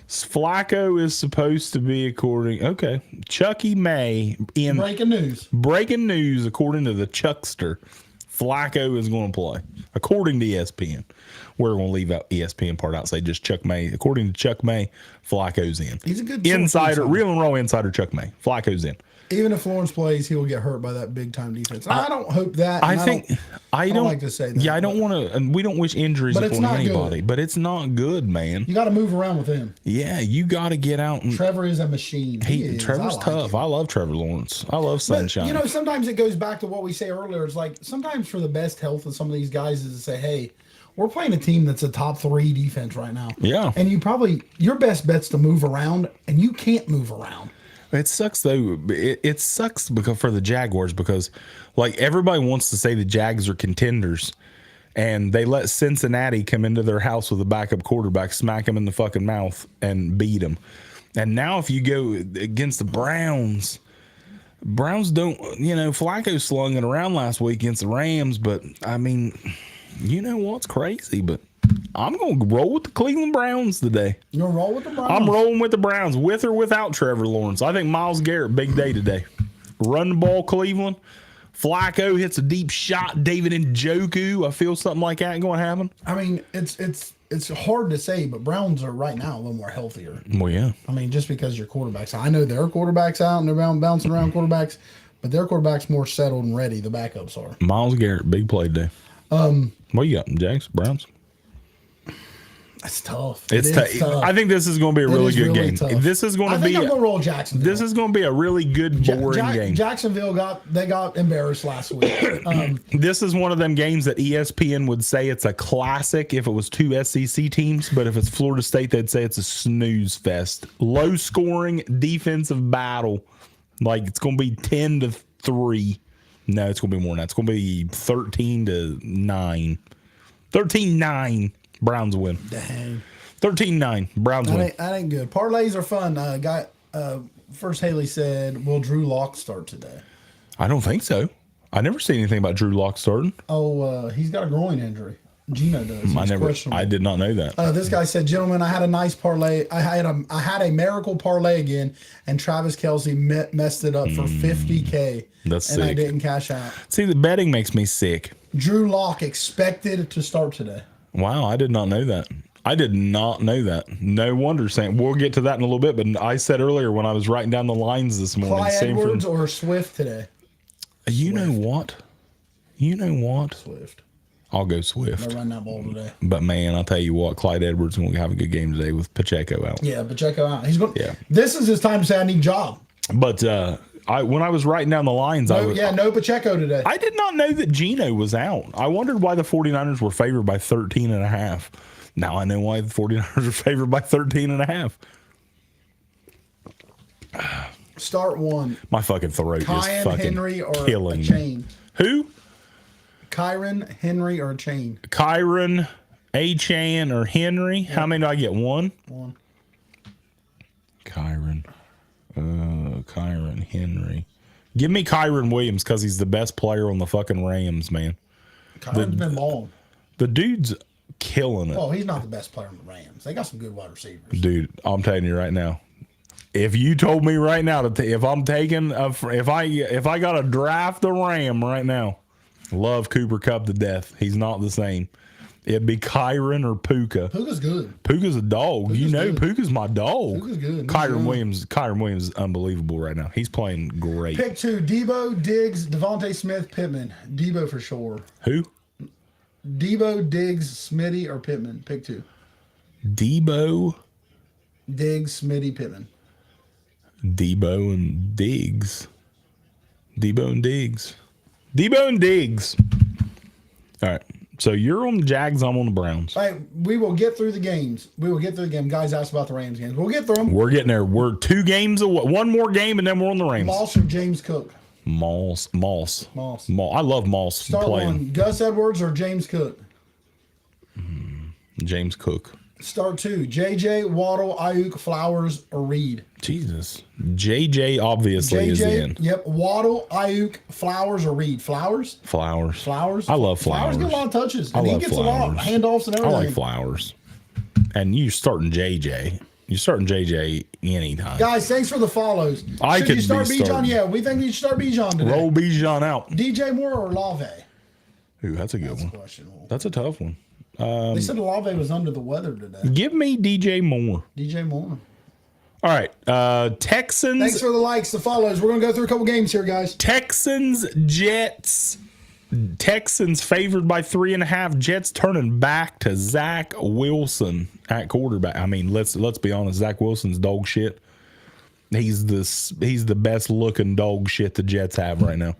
Flacco is supposed to be Chucky May in breaking news according to the Chuckster. Flacco is going to play according to ESPN. We're going to leave out ESPN part out. Say just Chuck May. According to Chuck May, Flacco's in. He's a good insider, real and raw insider. Chuck May, Flacco's in. Even if Lawrence plays, he will get hurt by that big time defense. I don't hope that. I don't like to say that. Yeah, I don't want to, and we don't wish injuries upon anybody. But it's not good, man. You got to move around with him. Yeah, you got to get out. And Trevor is a machine. Trevor's tough. I love Trevor Lawrence. I love Sunshine. But, sometimes it goes back to what we say earlier. It's like sometimes for the best health of some of these guys is to say, hey, we're playing a team that's a top 3 defense right now. Yeah. And your best bet's to move around, and you can't move around. It sucks though. It sucks because for the Jaguars because like everybody wants to say the Jags are contenders, and they let Cincinnati come into their house with a backup quarterback, smack him in the fucking mouth, and beat him. And now if you go against the Browns don't, Flacco slung it around last week against the Rams, but I mean, you know what's crazy, but I'm going to roll with the Cleveland Browns today. You're going to roll with the Browns? I'm rolling with the Browns, with or without Trevor Lawrence. I think Myles Garrett, big day today. Run the ball, Cleveland. Flacco hits a deep shot. David Njoku. I feel something like that going to happen. I mean, it's hard to say, but Browns are right now a little more healthier. Well, yeah. I mean, just because your quarterback's out. I know their quarterback's out and they're bouncing around quarterbacks, but their quarterback's more settled and ready. The backups are. Myles Garrett, big play today. What you got, Jags, Browns? That's tough. It's tough. I think this is going to be a really good game. Tough. This is going to be. I'm going to roll Jacksonville. This is going to be a really good, boring game. Jacksonville got embarrassed last week. This is one of them games that ESPN would say it's a classic if it was two SEC teams, but if it's Florida State, they'd say it's a snooze fest. Low scoring defensive battle. Like it's going to be 10-3. No, it's going to be more than that. It's going to be 13-9. 13-9. Browns win. Dang. 13-9. Browns win. That ain't good. Parlays are fun. First Haley said, will Drew Lock start today? I don't think so. I never see anything about Drew Lock starting. Oh, he's got a groin injury. Gino does. I did not know that. This guy said, gentlemen, I had a nice parlay. I had a miracle parlay again, and Travis Kelce messed it up for $50K. That's and sick. I didn't cash out. See, the betting makes me sick. Drew Lock expected to start today. Wow, I did not know that. I did not know that. No wonder. Saying we'll get to that in a little bit, but I said earlier when I was writing down the lines this morning, Clyde Edwards or Swift today? You know what? Swift. I'll go Swift. They'll run that ball today. But man, I'll tell you what, Clyde Edwards will have a good game today with Pacheco out. Yeah, Pacheco out. He's going. Yeah. This is his time to say I need a job. But when I was writing down the lines, no Pacheco today. I did not know that Geno was out. I wondered why the 49ers were favored by 13.5. Now I know why the 49ers are favored by 13.5. Start one. My fucking throat is fucking Henry or killing a chain. me. Who? Kyron, Henry, or a chain? Kyron, A-Chain, or Henry. Yep. How many do I get? One? One. Kyron, Henry. Give me Kyron Williams because he's the best player on the fucking Rams, man. Kyron's been balling. The dude's killing it. Oh, he's not the best player on the Rams. They got some good wide receivers. Dude, I'm telling you right now. If you told me right now if I'm taking if I got to draft a Ram right now, love Cooper Kupp to death. He's not the same. It'd be Kyron or Puka. Puka's good. Puka's a dog. Good. Puka's my dog. Puka's good. Kyron Williams is unbelievable right now. He's playing great. Pick two: Debo, Diggs, Devontae Smith, Pittman. Debo for sure. Who? Debo, Diggs, Smitty, or Pittman. Pick two. Debo, Diggs, Smitty, Pittman. Debo and Diggs. Debo and Diggs. All right. So you're on the Jags, I'm on the Browns. All right, we will get through the games. Guys asked about the Rams games. We'll get through them. We're getting there. We're 2 games away. One more game, and then we're on the Rams. Moss or James Cook? Moss. I love Moss Start playing. one. Gus Edwards or James Cook? James Cook. Start two. JJ, Waddle, Ayuk, Flowers, or Reed? Jesus. JJ obviously is in. Yep. Waddle, Ayuk, Flowers, or Reed? Flowers? Flowers. I love Flowers. Flowers get a lot of touches. And he gets Flowers. a lot of handoffs and everything. I like Flowers. And you're starting JJ. You're starting JJ anytime. Guys, thanks for the follows. Should you start Bijan? Yeah, we think you should start Bijan today. Roll Bijan out. DJ Moore or Olave? Ooh, that's a good one. Questionable. That's a tough one. They said Olave was under the weather today. Give me DJ Moore. DJ Moore. All right. Texans. Thanks for the likes, the follows. We're going to go through a couple games here, guys. Texans, Jets. Texans favored by 3.5. Jets turning back to Zach Wilson at quarterback. I mean, let's be honest. Zach Wilson's dog shit. He's the best looking dog shit the Jets have right now.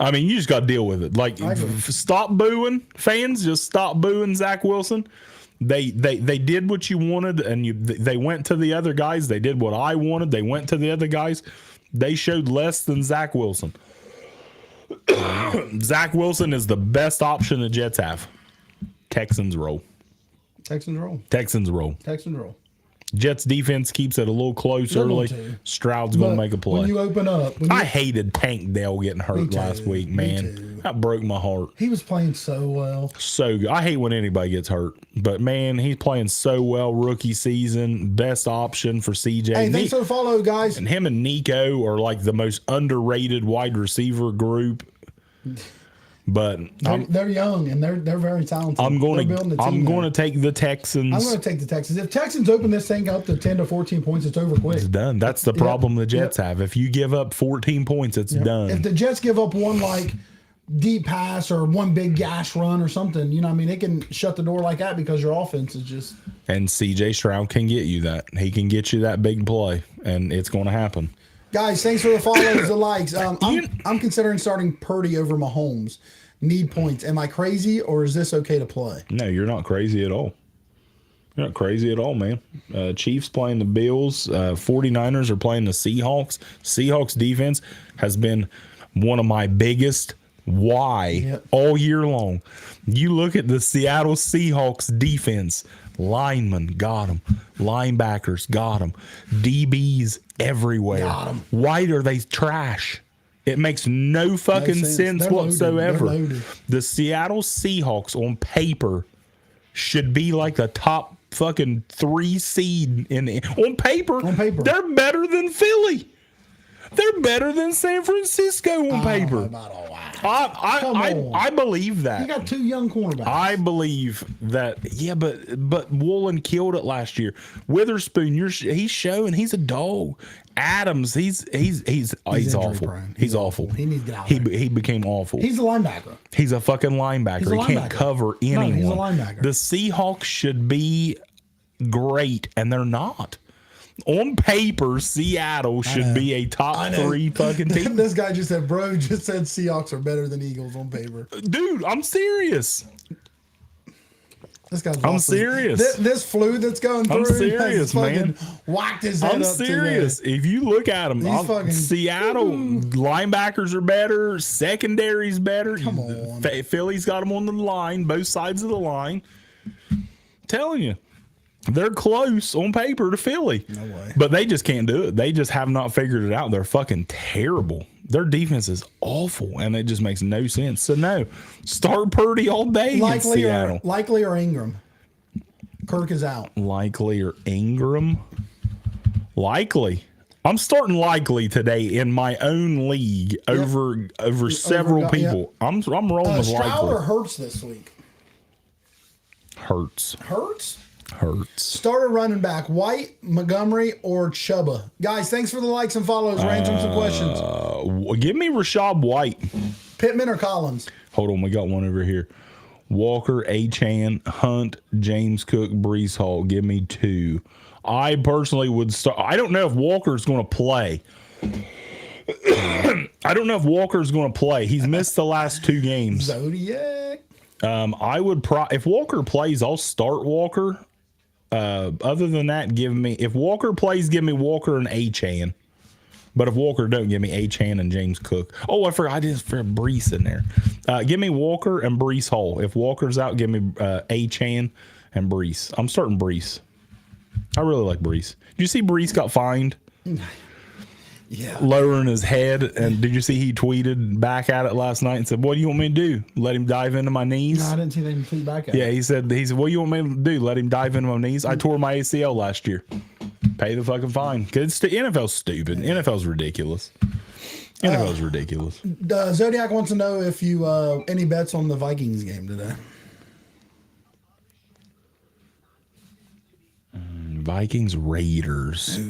I mean, you just got to deal with it. Like, stop booing, fans. Just stop booing Zach Wilson. They did what you wanted, and they went to the other guys. They did what I wanted. They went to the other guys. They showed less than Zach Wilson. Zach Wilson is the best option the Jets have. Texans roll. Texans roll. Texans roll. Texans roll. Jets defense keeps it a little close They're early. going to. Stroud's going to But make a play. when you open up, I hated Tank Dell getting hurt too, last week, me man. too. That broke my heart. he was playing so well. So good. I hate when anybody gets hurt, but man, he's playing so well. Rookie season, best option for CJ. Hey, thanks for the follow, guys. And him and Nico are like the most underrated wide receiver group. But They're young and they're very talented. I'm going They're building a to team there. take the Texans. I'm going to take the Texans. If Texans open this thing up to 10 to 14 points, it's over quick. It's done. That's the problem the Jets have. If you give up 14 points, it's done. If the Jets give up one like deep pass or one big gash run or something, you know, what I mean, they can shut the door like that because your offense is just. And CJ Stroud can get you that. He can get you that big play, and it's going to happen. Guys, thanks for the follows, the likes. I'm considering starting Purdy over Mahomes. Need points. Am I crazy or is this okay to play? No, you're not crazy at all. You're not crazy at all, man. Chiefs playing the Bills. 49ers are playing the Seahawks. Seahawks defense has been one of my biggest all year long. You look at the Seattle Seahawks defense. Linemen got them. Linebackers got them. DBs everywhere. Got 'em. Why are they trash? It makes no fucking sense They're loaded. whatsoever. They're loaded. The Seattle Seahawks on paper should be like the top fucking 3 seed on paper. On paper. They're better than Philly. They're better than San Francisco on I don't know paper. about all that. Come on. I believe that. You got 2 young cornerbacks. I believe that. Yeah, but Woolen killed it last year. Witherspoon, he's showing he's a dog. Adams, he's awful. prone. He's awful. He needs to get out He there. he became awful. He's a linebacker. He's a fucking linebacker. He's a He can't linebacker. cover anyone. No, he's a linebacker. The Seahawks should be great, and they're not. On paper, Seattle should be a top 3 fucking team. This guy just said, bro, just said Seahawks are better than Eagles on paper. Dude, I'm serious. This guy's I'm lost his- serious. This flu that's going through. I'm serious, has fucking man. Whacked his head I'm up serious. today. If you look at them, He's fucking- Seattle linebackers are better. Secondary's better. Come on. Philly's got them on the line, both sides of the line. Telling you. They're close on paper to Philly. No way. But they just can't do it. They just have not figured it out. They're fucking terrible. Their defense is awful, and it just makes no sense. So, no, start Purdy all day against Seattle. Likely or Ingram. Kirk is out. Likely or Ingram? Likely. I'm starting Likely today in my own league over several people. yeah. I'm rolling with Stroud or Likely. Hurts this week? Hurts. Hurts? Hurts. Starter running back, White, Montgomery, or Chuba? Guys, thanks for the likes and follows. We're answering some questions. Give me Rashad White. Pittman or Collins? Hold on, we got one over here. Walker, Achane, Hunt, James Cook, Brees Hall. Give me 2. I personally would start. I don't know if Walker's going to play. I don't know if Walker's going to play. He's missed the last 2 games. Zodiac. I would if Walker plays, I'll start Walker. Other than that, if Walker plays, give me Walker and Achane. But if Walker don't, give me Achane and James Cook. Oh, I forgot. I didn't for Brees in there. Give me Walker and Brees Hall. If Walker's out, give me Achane and Brees. I'm starting Brees. I really like Brees. Did you see Brees got fined? Yeah. Lowering his head, and did you see he tweeted back at it last night and said, "What do you want me to do? Let him dive into my knees?" No, I didn't see them tweet back at Yeah, it. he said, "What do you want me to do? Let him dive into my knees?" I tore my ACL last year. Pay the fucking fine. Cause NFL's stupid. NFL's ridiculous. NFL's ridiculous. Zodiac wants to know if you any bets on the Vikings game today. Vikings Raiders.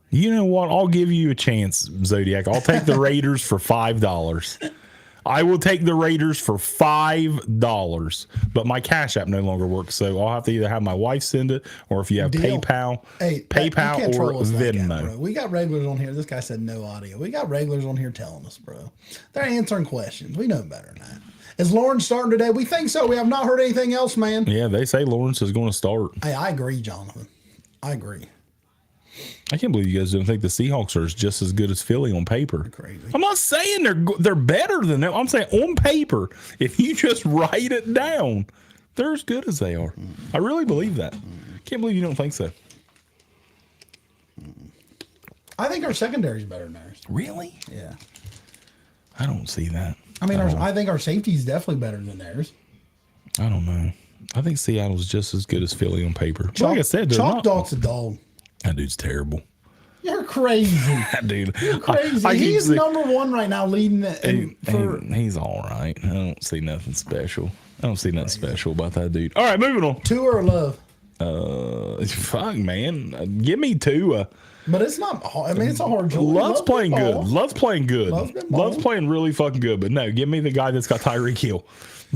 You know what? I'll give you a chance, Zodiac. I'll take the Raiders for $5. I will take the Raiders for $5, but my Cash App no longer works, so I'll have to either have my wife send it, or if you have Deal. PayPal, Hey, you can't PayPal or troll us like that, Venmo. bro. We got regulars on here. This guy said no audio. We got regulars on here telling us, bro. They're answering questions. We know better than that. Is Lauren starting today? We think so. We have not heard anything else, man. Yeah, they say Lawrence is going to start. Hey, I agree, Jonathan. I agree. I can't believe you guys don't think the Seahawks are just as good as Philly on paper. Crazy. I'm not saying they're better than them. I'm saying on paper, if you just write it down, they're as good as they are. I really believe that. Can't believe you don't think so. I think our secondary is better than theirs. Really? Yeah. I don't see that. I mean, I think our safety is definitely better than theirs. I don't know. I think Seattle's just as good as Philly on paper. Like I said, they're Chalk not. Dog's a dog. That dude's terrible. You're crazy. That dude. You're crazy. He's number one right now, leading the. He's all right. I don't see nothing special. I don't see nothing special about that dude. All right, moving on. Tua or Love? Fuck, man. Give me Tua. But it's not. I mean, it's a hard choice. Love's playing good. Love's playing good. Love's playing really fucking good. But no, give me the guy that's got Tyreek Hill.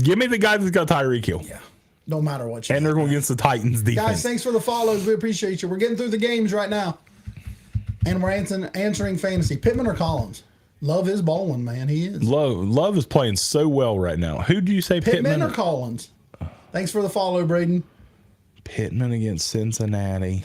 Give me the guy that's got Tyreek Hill. Yeah. No matter what. And they're going against the Titans defense. Guys, thanks for the follows. We appreciate you. We're getting through the games right now. And we're answering fantasy. Pittman or Collins? Love is balling, man. He is. Love is playing so well right now. Who do you say, Pittman or Collins? Thanks for the follow, Braden. Pittman against Cincinnati.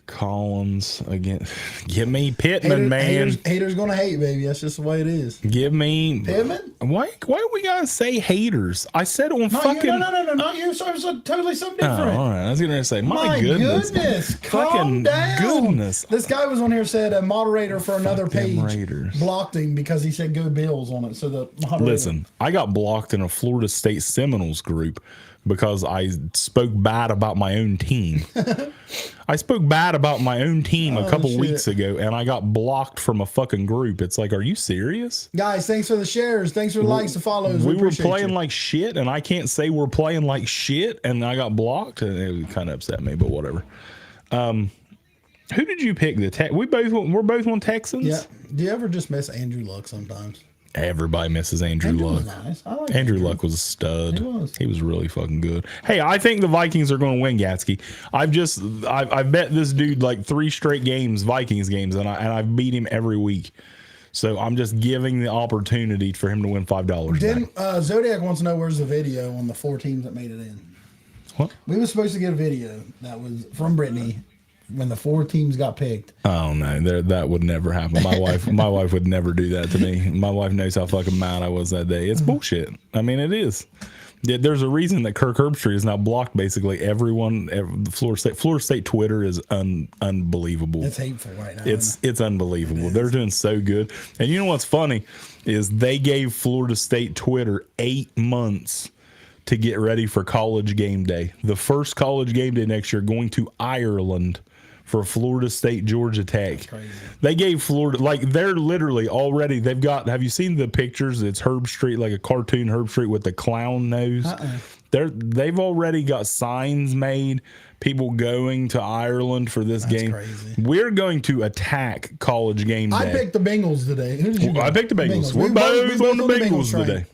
Collins against. Give me Pittman, man. Haters gonna hate, baby. That's just the way it is. Give me Pittman. Why do we gotta say haters? I said on fucking. No, not you. So it's totally something different. All right, I was gonna say, my goodness, calm down. Goodness. This guy was on here said a moderator for another page Raiders blocked him because he said "Go Bills" on it. So the moderator. Listen, I got blocked in a Florida State Seminoles group because I spoke bad about my own team. I spoke bad about my own team a couple weeks ago, and I got blocked from a fucking group. It's like, are you serious? Guys, thanks for the shares. Thanks for the likes, the follows. We were playing like shit, and I can't say we're playing like shit, and I got blocked, and it kind of upset me, but whatever. Who did you pick? We're both on Texans? Yeah. Do you ever just miss Andrew Luck sometimes? Everybody misses Andrew Luck. Nice. I like Andrew Luck was a stud. He was really fucking good. Hey, I think the Vikings are going to win, Gatsky. I've bet this dude like 3 straight games, Vikings games, and I've beat him every week. So I'm just giving the opportunity for him to win $5. Zodiac wants to know where's the video on the 4 teams that made it in. What? We were supposed to get a video that was from Brittany when the 4 teams got picked. Oh no, that would never happen. My wife would never do that to me. My wife knows how fucking mad I was that day. It's bullshit. I mean, it is. There's a reason that Kirk Herbstreit is now blocked. Basically, everyone. Florida State Twitter is unbelievable. It's hateful right now. It's unbelievable. They're doing so good. And you know what's funny is they gave Florida State Twitter 8 months to get ready for College Game Day. The first College Game Day next year going to Ireland for Florida State, Georgia Tech. They gave Florida, like, they're literally already, they've got, have you seen the pictures? It's Herbstreit, like a cartoon Herbstreit with the clown nose. They've already got signs made, people going to Ireland for this game. Crazy. We're going to attack College Game Day. I picked the Bengals today. Who did you I picked the Bengals. We're both on the Bengals today.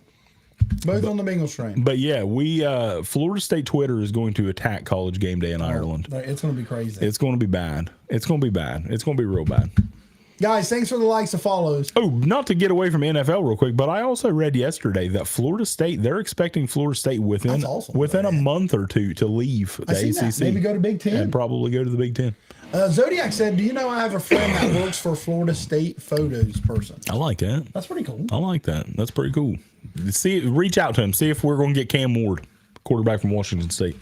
Both on the Bengals train. But yeah, Florida State Twitter is going to attack College Game Day in Ireland. It's going to be crazy. It's going to be bad. It's going to be bad. It's going to be real bad. Guys, thanks for the likes and follows. Oh, not to get away from NFL real quick, but I also read yesterday that Florida State, they're expecting Florida State within a month or two to leave the ACC. Maybe go to Big Ten. And probably go to the Big Ten. Zodiac said, do you know I have a friend that works for Florida State photos person? I like that. That's pretty cool. I like that. That's pretty cool. Reach out to him. See if we're going to get Cam Ward, quarterback from Washington State.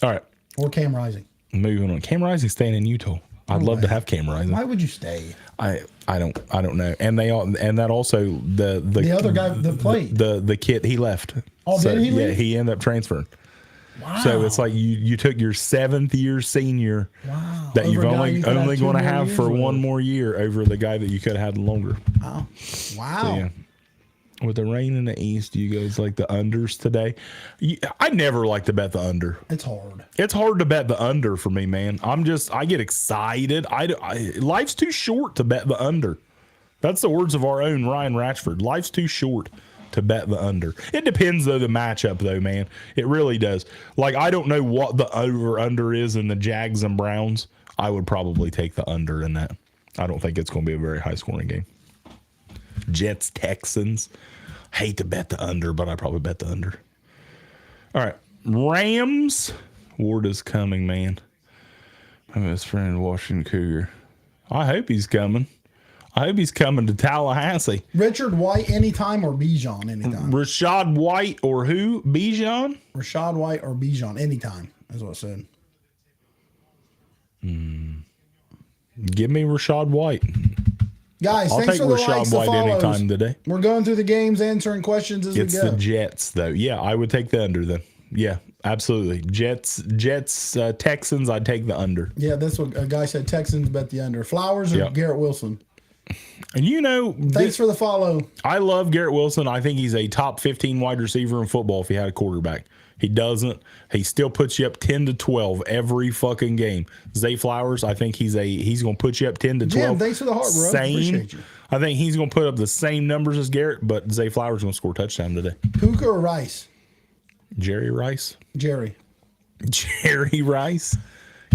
All right. Or Cam Rising. Moving on. Cam Rising staying in Utah. I'd love to have Cam Rising. Why would you stay? I don't know. And that also the other guy that played the kid, he left. Oh, so, did he leave? Yeah, he ended up transferring. Wow. So it's like you took your 7th year senior that you've only going to have for one more year over the guy that you could have had longer. Wow. So, yeah. With the rain in the east, you guys like the unders today. I never like to bet the under. It's hard. It's hard to bet the under for me, man. I get excited. Life's too short to bet the under. That's the words of our own Ryan Ratchford. Life's too short to bet the under. It depends, though, the matchup, though, man. It really does. Like, I don't know what the over-under is in the Jags and Browns. I would probably take the under in that. I don't think it's going to be a very high-scoring game. Jets, Texans. Hate to bet the under, but I probably bet the under. All right. Rams. Ward is coming, man. My best friend, Washington Cougar. I hope he's coming. I hope he's coming to Tallahassee. Richard White anytime or Bijan anytime? Rashad White or who? Bijan? Rashad White or Bijan anytime, is what I said. Give me Rashad White. Guys, I'll thanks take for the Rashad likes, the White follows. anytime today. We're going through the games, answering questions as It's we go. the Jets, though. Yeah, I would take the under then. Yeah, absolutely. Jets, Texans, I'd take the under. Yeah, that's what a guy said. Texans bet the under. Flowers or Yep. Garrett Wilson? And Thanks for the follow. I love Garrett Wilson. I think he's a top 15 wide receiver in football if he had a quarterback. He doesn't. He still puts you up 10 to 12 every fucking game. Zay Flowers, I think he's going to put you up 10 to 12. Jim, thanks for the heart, bro. Appreciate you. I think he's going to put up the same numbers as Garrett, but Zay Flowers is going to score a touchdown today. Puka or Rice? Jerry Rice? Jerry. Jerry Rice?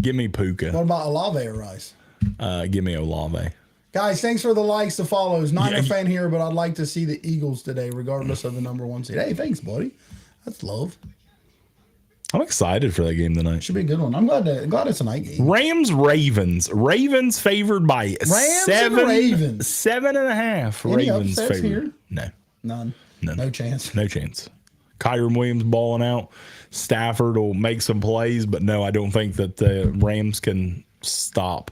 Give me Puka. What about Olave or Rice? Give me Olave. Guys, thanks for the likes, the follows. Niner Yeah. fan here, but I'd like to see the Eagles today, regardless of the number 1 seed. Hey, thanks, buddy. That's love. I'm excited for that game tonight. Should be a good one. I'm glad it's a night game. Rams Ravens. Ravens favored by Rams and Ravens. 7.5. Any Ravens upsets favored. here? No. None. No. No chance. No chance. Kyron Williams balling out. Stafford will make some plays, but no, I don't think that the Rams can stop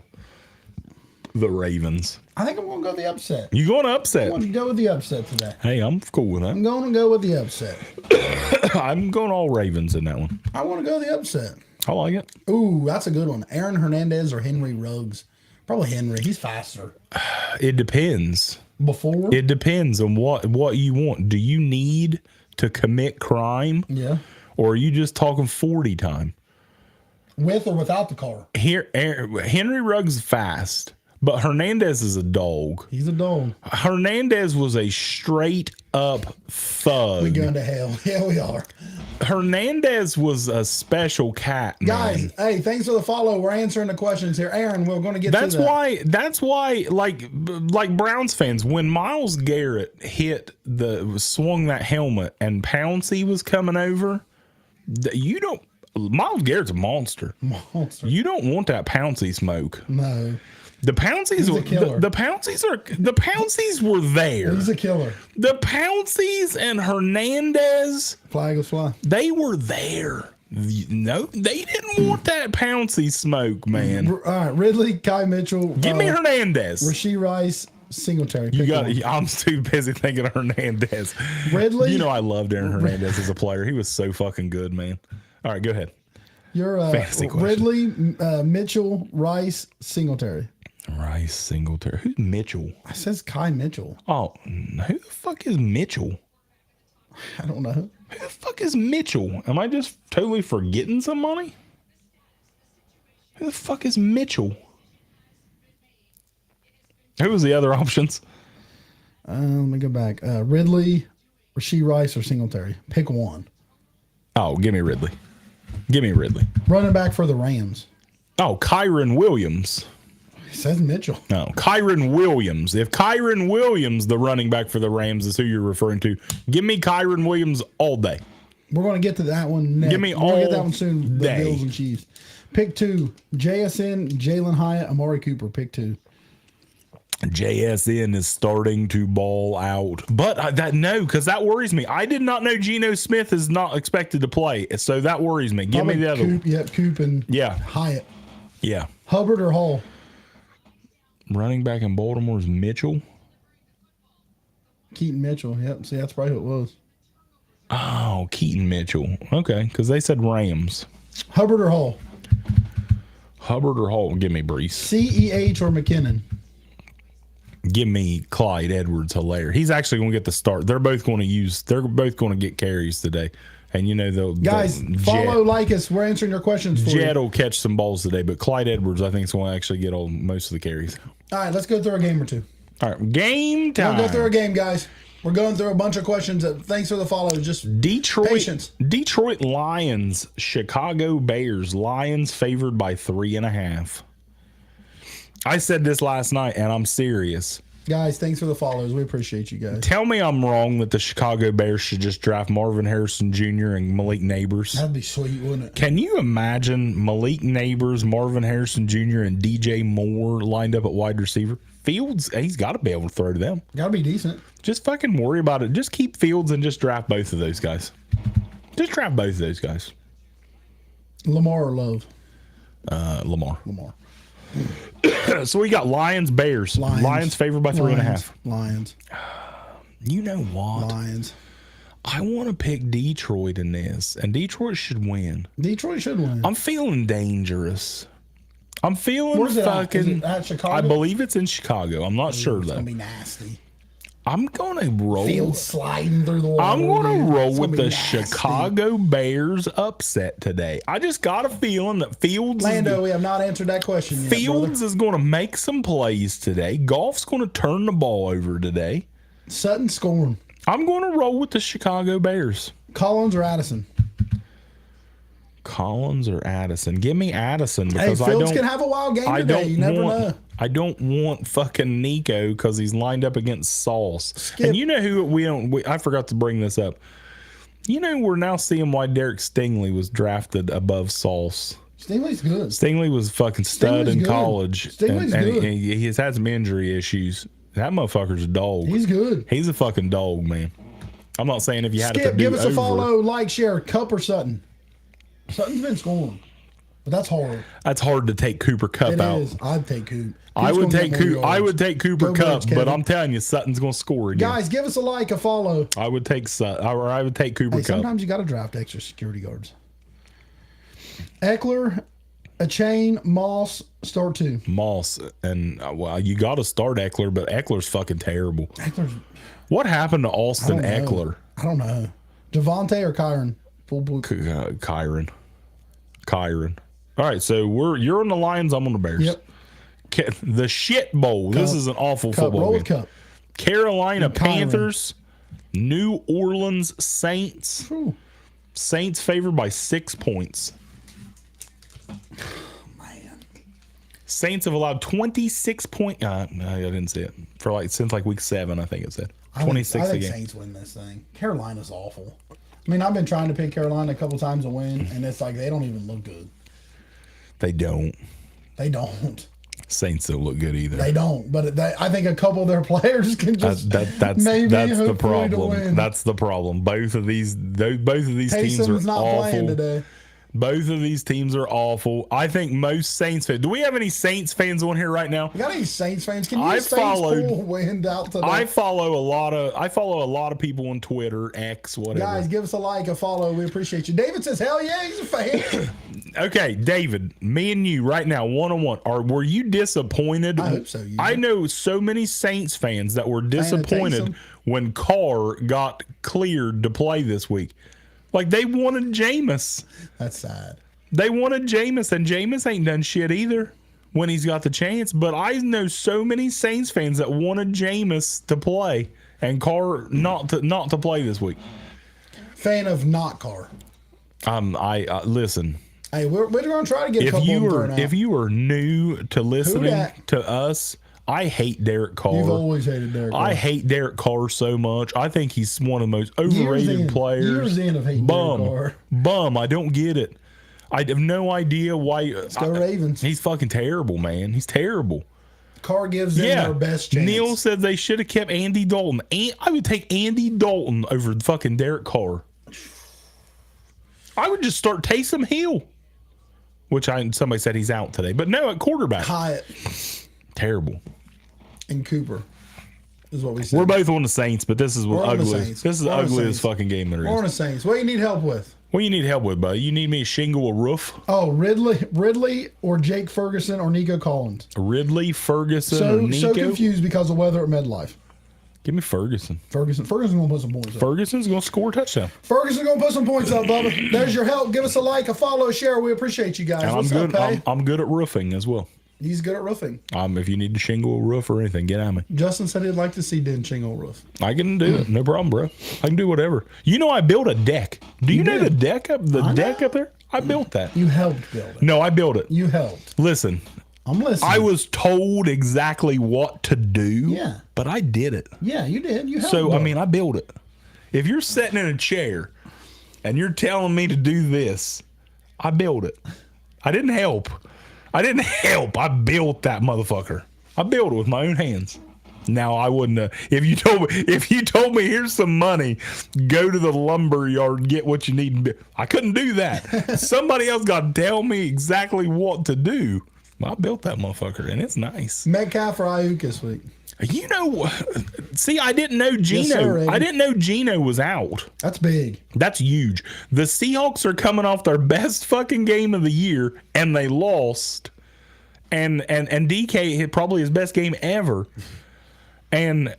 the Ravens. I think I'm going to go the upset. You going I'm upset? going to go with the upset today. Hey, I'm cool with I'm that. going to go with the upset. I'm going all Ravens in that one. I want to go the upset. I like it. Ooh, that's a good one. Aaron Hernandez or Henry Ruggs? Probably Henry. He's faster. It depends. Before? It depends on what you want. Do you need to commit crime, Yeah. or are you just talking 40 time? With or without the car? Here, Henry Ruggs is fast, but Hernandez is a dog. He's a dog. Hernandez was a straight up thug. We going to hell. Yeah, we are. Hernandez was a special cat, man. Guys, hey, thanks for the follow. We're answering the questions here. Aaron, we're going to get That's to that. why. That's why. Like Browns fans, when Myles Garrett swung that helmet and Pouncey was coming over, you don't. Myles Garrett's a monster. Monster. You don't want that Pouncey smoke. No. The Pounceys, a killer. the Pounceys were there. He's a killer. The Pounceys and Hernandez, Flag was fly. they were there. No, they didn't want that Pouncey smoke, man. All right, Ridley, Kai Mitchell. Give me Hernandez. Rasheed Rice, Singletary. You Pick got. one. I'm too busy thinking of Hernandez. Ridley. You know I loved Aaron Hernandez as a player. He was so fucking good, man. All right, go ahead. You're Fantasy question. Ridley, Mitchell, Rice, Singletary. Rice Singletary. Who's Mitchell? It says Kai Mitchell. Oh, who the fuck is Mitchell? I don't know. Who the fuck is Mitchell? Am I just totally forgetting somebody? Who the fuck is Mitchell? Who was the other options? Let me go back. Ridley, Rasheed Rice, or Singletary. Pick one. Oh, give me Ridley. Give me Ridley. Running back for the Rams. Oh, Kyron Williams. It says Mitchell. No, Kyron Williams. If Kyron Williams, the running back for the Rams, is who you're referring to, give me Kyron Williams all day. We're going to get to that one next. Give me We're going to get all that one soon. The day. Bills and Chiefs. Pick two. JSN, Jalen Hyatt, Amari Cooper. Pick two. JSN is starting to ball out, but because that worries me. I did not know Geno Smith is not expected to play, so that worries me. Give me the other one. Coop, yep, Coop and Yeah. Hyatt. Yeah, Hubbard or Hall? running back in Baltimore is Mitchell. Keaton Mitchell. Yep. See, that's probably who it was. Oh, Keaton Mitchell. Okay, because they said Rams. Hubbard or Hall? Hubbard or Hall? Give me Brees. CEH or McKinnon? Give me Clyde Edwards-Helaire. He's actually going to get the start. They're both going to get carries today. And you know, Guys, follow, like us. We're answering your questions for Jed you. will catch some balls today, but Clyde Edwards, I think, is going to actually get most of the carries. All right, let's go through a game or two. All right, game time. We'll go through a game, guys. We're going through a bunch of questions. Thanks for the follow. Just patience. Detroit Lions, Chicago Bears. Lions favored by 3.5. I said this last night, and I'm serious. Guys, thanks for the follows. We appreciate you guys. Tell me I'm wrong that the Chicago Bears should just draft Marvin Harrison Jr. and Malik Neighbors. That'd be sweet, wouldn't it? Can you imagine Malik Neighbors, Marvin Harrison Jr., and DJ Moore lined up at wide receiver? Fields, he's got to be able to throw to them. Gotta be decent. Just fucking worry about it. Just keep Fields and just draft both of those guys. Just draft both of those guys. Lamar or Love? Lamar. Lamar. So we got Lions, Bears. Lions favored by 3.5. Lions. You know what? Lions. I want to pick Detroit in this, and Detroit should win. Detroit should win. I'm feeling dangerous. I'm feeling Where's it at? fucking. Is it at Chicago? I believe it's in Chicago. I'm not sure It's though. gonna be nasty. I'm gonna roll. Field sliding through the wall. I'm gonna roll It's with gonna the be nasty. Chicago Bears upset today. I just got a feeling that Fields. Lando, we have not answered that question yet. Fields brother. is going to make some plays today. Golf's going to turn the ball over today. Sutton scoring. I'm going to roll with the Chicago Bears. Collins or Addison? Collins or Addison? Give me Addison Hey, because Fields can have a wild game today. You never know. I don't want fucking Nico because he's lined up against Sauce. Skip. And you know who we don't? I forgot to bring this up. You know we're now seeing why Derek Stingley was drafted above Sauce. Stingley's good. Stingley was fucking stud Stingley's in good. college. Stingley's good. He's had some injury issues. That motherfucker's a dog. He's good. He's a fucking dog, man. I'm not saying if you had it to Skip, do give us a over. follow, like, share. Cup or Sutton? Sutton's been scoring, but that's hard. That's hard to take Cooper Cup It out. is. I'd take Coop. I He's would gonna take get more Cooper. I yards. would take Cooper Go Cup, Birds, but Kevin. I'm telling you, Sutton's gonna score again. Guys, give us a like, a follow. I would take or I would take Cooper Hey, Cup. sometimes you got to draft extra security guards. Eckler, a chain, Moss, start two. Moss and well, you got to start Eckler, but Eckler's fucking terrible. Eckler's, What happened to Austin I don't know. Eckler? I don't know. Devontae or Kyron? Full blue. Kyron. All right, so you're on the Lions. I'm on the Bears. Yep. The shit bowl. This is an awful Cup. football Roll game. with Cup. Carolina And Kyron. Panthers, New Orleans Saints. Ooh. Saints favored by 6 points. Man. Saints have allowed 26 point. No, I didn't see it for since week 7. I think it said I think 26 again. Saints win this thing. Carolina's awful. I mean, I've been trying to pick Carolina a couple times to win, and it's like they don't even look good. They don't. They don't. Saints don't look good either. They don't. But I think a couple of their players can just That's maybe the hopefully to problem. win. That's the problem. Both of these teams Taysom's are not playing awful. today. Both of these teams are awful. I think most Saints fans. Do we have any Saints fans on here right now? You got any Saints fans? Can you I Saints followed- pull wind out today? I follow a lot of people on Twitter, X, whatever. Guys, give us a like, a follow. We appreciate you. David says, "Hell yeah, he's a fan." Okay, David, me and you right now, one-on-one. Were you disappointed? I hope so, you I know. know so many Saints fans that were of disappointed Taysom. when Carr got cleared to play this week. Like they wanted Jameis. That's sad. They wanted Jameis, and Jameis ain't done shit either when he's got the chance. But I know so many Saints fans that wanted Jameis to play and Carr not to play this week. Fan of not Carr. I listen. Hey, we're going to try to get a couple of them thrown out. If you are new to listening dat? to us, I hate Derek Carr. You've always hated Derek Carr. I hate Derek Carr so much. I think he's one of the most overrated players. Years in of hating Bum. Derek Carr. Bum. I don't get it. I have no idea why. Let's go Ravens. He's fucking terrible, man. He's terrible. Carr gives them their best chance. Neil said they should have kept Andy Dalton. I would take Andy Dalton over fucking Derek Carr. I would just start Taysom Hill, which somebody said he's out today. But no, at quarterback. Hyatt Terrible. and Cooper is what we said. We're both on the Saints, but this is We're on the ugly. Saints. This is the We're on the ugliest Saints. fucking game there We're on is. the Saints. What do you need help with? What you need help with, bud? You need me to shingle a roof? Oh, Ridley or Jake Ferguson or Nico Collins. Ridley, Ferguson, or So Nico? confused because of weather at MedLife. Give me Ferguson. Ferguson's gonna put some points up. Ferguson's going to score a touchdown. Ferguson's gonna put some points up, Bubba. There's your help. Give us a like, a follow, a share. We appreciate you guys. And What's I'm good. up, Pay? I'm good at roofing as well. He's good at roofing. If you need to shingle a roof or anything, get at me. Justin said he'd like to see Den Shingle roof. I can do it. No problem, bro. I can do whatever. You know, I built a deck. Do you know the deck up? The deck up there? I built that. You helped build it. No, I built it. You helped. Listen, I'm listening. I was told exactly what to do. Yeah. But I did it. Yeah, you did. You helped. So, I them. mean, I built it. If you're sitting in a chair and you're telling me to do this, I built it. I didn't help. I built that motherfucker. I built it with my own hands. Now I wouldn't if you told me here's some money, go to the lumber yard and get what you need. I couldn't do that. Somebody else got to tell me exactly what to do. I built that motherfucker and it's nice. Metcalf or Ayuk this week? You know, see, I didn't know Geno. Yes, sir, Eddie. I didn't know Geno was out. That's big. That's huge. The Seahawks are coming off their best fucking game of the year and they lost. And DK hit probably his best game ever. And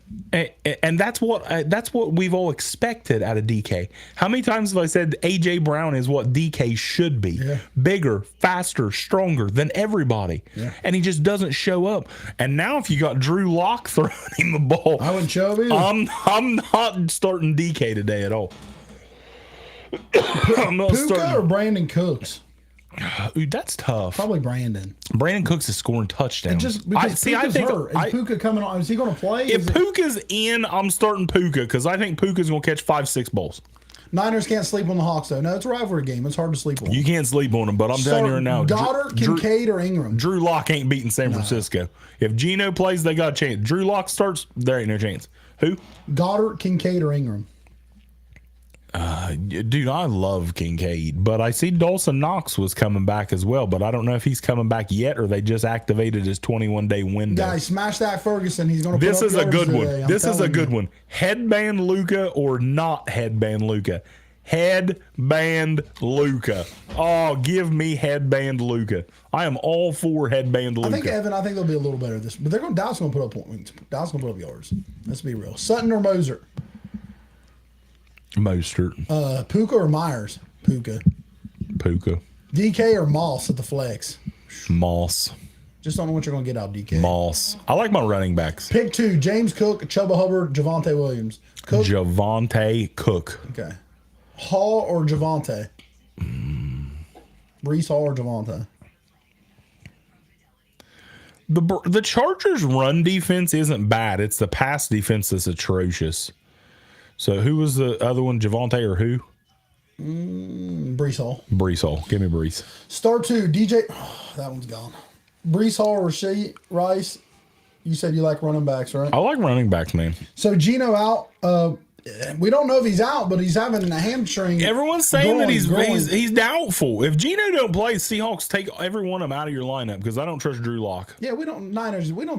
that's what we've all expected out of DK. How many times have I said AJ Brown is what DK should be? Yeah. Bigger, faster, stronger than everybody. Yeah. And he just doesn't show up. And now if you got Drew Lock throwing him the ball, I wouldn't show up either. I'm not starting DK today at all. I'm not Puka or Brandon Cooks? Ooh, that's tough. Probably Brandon. Brandon Cooks is scoring touchdowns. Just because Puka's hurt. Is Puka coming on? Is he going to play? If Puka's in, I'm starting Puka because I think Puka's going to catch 5-6 balls. Niners can't sleep on the Hawks, though. No, it's a rivalry game. It's hard to sleep on. You can't sleep on them, but I'm telling you right now. Goddard, Kincaid, or Ingram? Drew Lock ain't beating San Francisco. If Geno plays, they got a chance. Drew Lock starts, there ain't no chance. Who? Goddard, Kincaid, or Ingram? Dude, I love Kincaid, but I see Dawson Knox was coming back as well, but I don't know if he's coming back yet or they just activated his 21-day window. Guys, smash that Ferguson. He's going to. This is a good one. Today, This is a good one. Headband Luka or not headband Luka? Headband Luka. Oh, give me headband Luka. I am all for headband Luka. I think they'll be a little better this, but Dallas going to put up points. Dallas going to put up yards. Let's be real. Sutton or Moser? Mostert. Puka or Myers? Puka. DK or Moss at the flex? Moss. Just don't know what you're going to get out of DK. Moss. I like my running backs. Pick two: James Cook, Chuba Hubbard, Javonte Williams. Cook. Javonte Cook. Okay. Hall or Javonte? Brees Hall or Javonte? The Chargers' run defense isn't bad. It's the pass defense that's atrocious. So who was the other one? Javonte or who? Brees Hall. Brees Hall. Give me Brees. Star two, DJ. Oh, that one's gone. Brees Hall or Rasheed Rice. You said you like running backs, right? I like running backs, man. So Geno out. We don't know if he's out, but he's having a hamstring. Everyone's saying that he's doubtful. If Geno don't play, Seahawks take every one of them out of your lineup because I don't trust Drew Lock. Yeah, we don't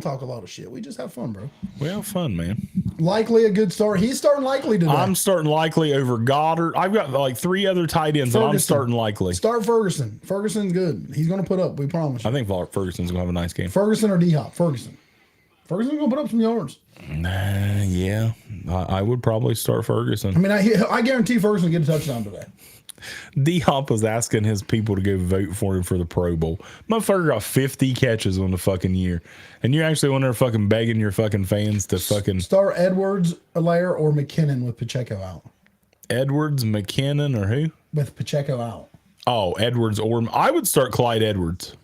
talk a lot of shit. We just have fun, bro. We have fun, man. Likely a good start. He's starting Likely today. I'm starting Likely over Goddard. I've got like 3 other tight ends that I'm starting Likely. Start Ferguson. Ferguson's good. He's going to put up. We promise you. I think Ferguson's going to have a nice game. Ferguson or D-Hop? Ferguson. Ferguson's going to put up some yards. Yeah, I would probably start Ferguson. I mean, I guarantee Ferguson will get a touchdown today. D-Hop was asking his people to go vote for him for the Pro Bowl. Motherfucker got 50 catches on the fucking year. And you're actually on there fucking begging your fucking fans to fucking... Start Edwards, Alaire, or McKinnon with Pacheco out. Edwards, McKinnon, or who? With Pacheco out. Oh, Edwards or... I would start Clyde Edwards.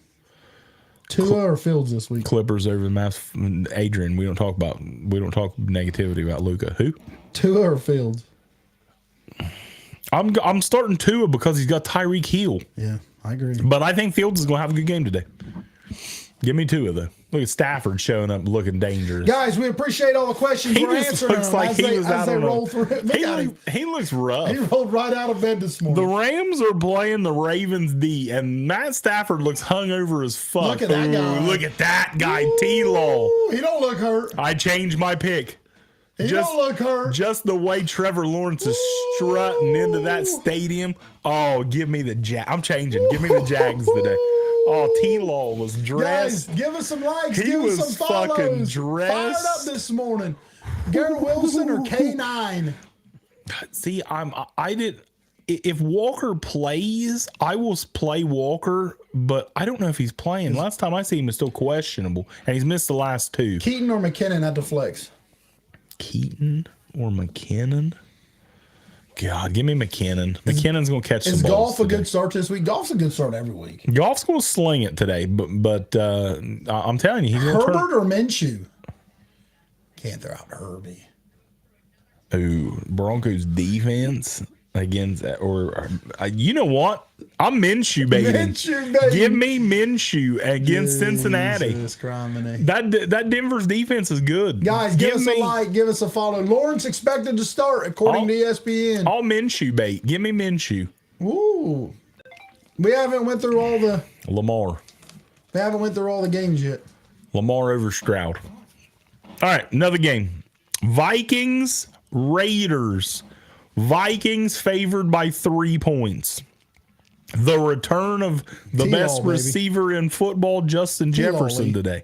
Tua or Fields this week? Clippers over the mass. Adrian, we don't talk negativity about Luka. Who? Tua or Fields? I'm starting Tua because he's got Tyreek Hill. Yeah, I agree. But I think Fields is going to have a good game today. Give me Tua, though. Look at Stafford showing up looking dangerous. Guys, we appreciate all the questions we're answering them like as they roll through. He looks rough. He rolled right out of bed this morning. The Rams are playing the Ravens D, and Matt Stafford looks hungover as fuck. Look at that guy. Look at that guy, T-Law. He don't look hurt. I changed my pick. He don't look hurt. Just the way Trevor Lawrence is strutting into that stadium. Oh, give me the Jag. I'm changing. Give me the Jags today. Oh, T-Law was dressed. Guys, give us some likes. He give was us some follows. fucking dressed. Fired up this morning. Garrett Wilson or K9? See, if Walker plays, I will play Walker, but I don't know if he's playing. Last time I see him is still questionable, and he's missed the last 2. Keaton or McKinnon at the flex? Keaton or McKinnon? God, give me McKinnon. McKinnon's going to catch Is some balls golf a today. good start this week? Golf's a good start every week. Golf's going to sling it today, but I'm telling you, he's going to turn. Herbert or Minshew? Can't throw out Herbie. Ooh, Broncos defense against, or you know what? I'm Minshew, baby. Minshew, baby. Give me Minshew against Cincinnati. Jesus Christ. That Denver's defense is good. Guys, give us a like, give us a follow. Lawrence expected to start according to ESPN. All Minshew bait. Give me Minshew. Ooh. We haven't went through all the games yet. Lamar over Stroud. All right, another game. Vikings, Raiders. Vikings favored by 3 points. The return of the T-Law, best baby. receiver in football, Justin T-Law, Jefferson, Lee. today.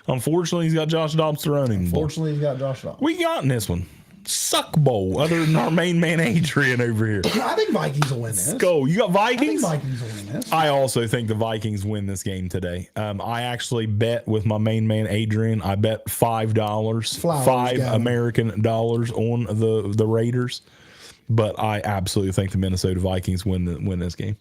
Unfortunately, he's got Josh Dobbs throwing him. Fortunately, he's got Josh Allen. We got in this one. Suck bowl, other than our main man Adrian over here. I think Vikings will win this. Go. You got I think Vikings? Vikings will win this. I also think the Vikings win this game today. I actually bet with my main man Adrian. I bet $5, Flowers, $5 got him. American dollars on the Raiders. But I absolutely think the Minnesota Vikings win this game.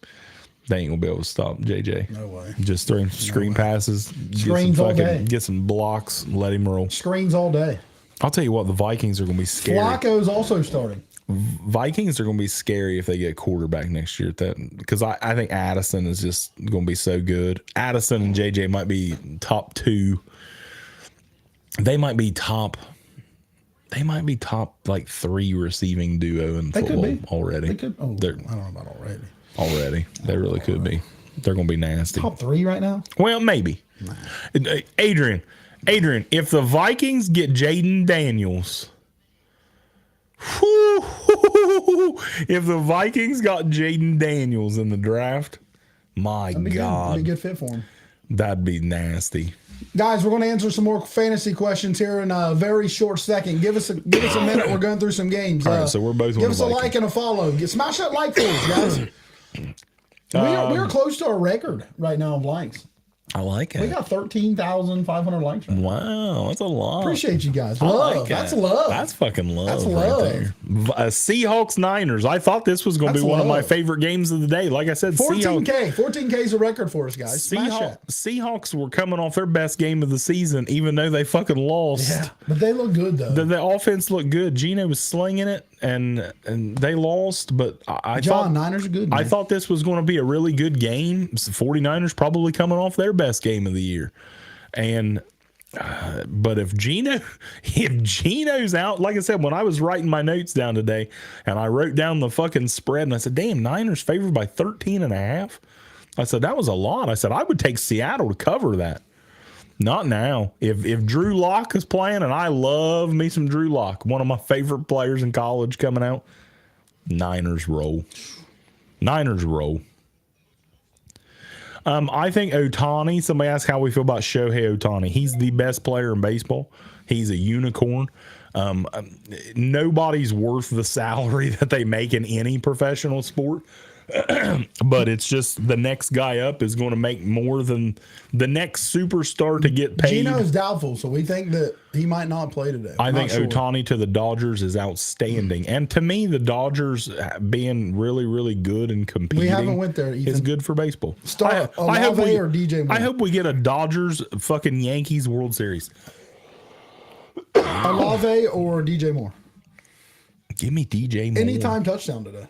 They ain't gonna be able to stop JJ. No way. Just throwing screen passes, Screens all day. get some blocks, let him roll. Screens all day. I'll tell you what, the Vikings are gonna be scary. Flacco's also starting. Vikings are going to be scary if they get quarterback next year. Because I think Addison is just going to be so good. Addison and JJ might be top 2. They might be top like 3 receiving duo in football already. They could. Oh, I They're don't know about already. already. They really could be. They're going to be nasty. Top 3 right now. Well, maybe. Adrian, if the Vikings get Jaden Daniels. If the Vikings got Jaden Daniels in the draft, my God, Be a good fit for him. that'd be nasty. Guys, we're going to answer some more fantasy questions here in a very short second. Give us a minute. We're going through some games. All right, so we're both on give the us a Vikings. like and a follow. Smash that like for us, guys. We are close to our record right now of likes. I like it. We got 13,500 likes. Right now. Wow, that's a lot. Appreciate you guys. I Love. like That's it. love. That's fucking love. That's right love. there. Seahawks Niners. I thought this was going to That's be one of my love. favorite games of the day. Like I said, 14K. 14K is a record for us, guys. Smash that. Seahawks were coming off their best game of the season, even though they fucking lost. Yeah, but they look good, though. The offense looked good. Gino was slinging it, and they lost. But I John, thought Niners are good, I man. thought this was going to be a really good game. 49ers probably coming off their best game of the year, and but if Gino's out, like I said, when I was writing my notes down today, and I wrote down the fucking spread, and I said, "Damn, Niners favored by 13.5." I said that was a lot. I said I would take Seattle to cover that. Not now. If Drew Lock is playing, and I love me some Drew Lock, one of my favorite players in college coming out, Niners roll. Niners roll. I think Ohtani, somebody asked how we feel about Shohei Ohtani. He's the best player in baseball. He's a unicorn. Nobody's worth the salary that they make in any professional sport. But it's just the next guy up is going to make more than the next superstar to get paid. Gino's doubtful, so we think that he might not play today. I think Not sure. Ohtani to the Dodgers is outstanding. And to me, the Dodgers being really, really good and competing We haven't went there, is Ethan. good for baseball. Start I hope Olave we, or DJ Moore? I hope we get a Dodgers fucking Yankees World Series. Olave or DJ Moore. Give me DJ Moore. Anytime touchdown today.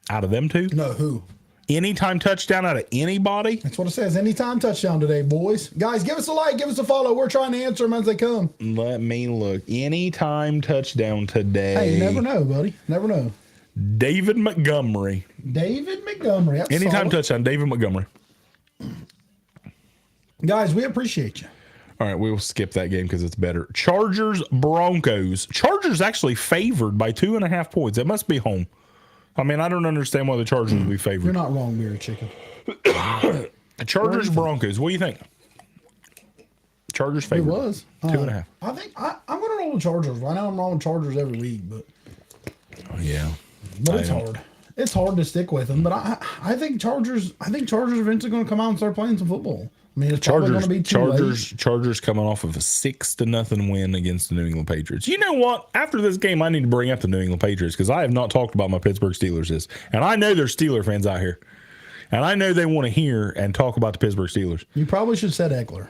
Out of them two? No, who? Anytime touchdown out of anybody? That's what it says. Anytime touchdown today, boys. Guys, give us a like, give us a follow. We're trying to answer them as they come. Let me look. Anytime touchdown today. Hey, you never know, buddy. Never know. David Montgomery. David Montgomery. That's Anytime solid. touchdown, David Montgomery. Guys, we appreciate you. All right, we'll skip that game because it's better. Chargers, Broncos. Chargers actually favored by 2.5 points. It must be home. I mean, I don't understand why the Chargers would be You're favored. not wrong, Mirror Chicken. Chargers, Broncos. What do you think? Chargers It favored. was. 2.5. I think I'm going to roll with Chargers. I know I'm rolling Chargers every week, but Yeah. it's hard. It's hard to stick with them, but I think Chargers. I think Chargers are eventually going to come out and start playing some football. I mean, it's probably going to be too late. Chargers coming off of a 6-0 win against the New England Patriots. You know what? After this game, I need to bring up the New England Patriots because I have not talked about my Pittsburgh Steelers. And I know there's Steeler fans out here. And I know they want to hear and talk about the Pittsburgh Steelers. You probably should set Eckler.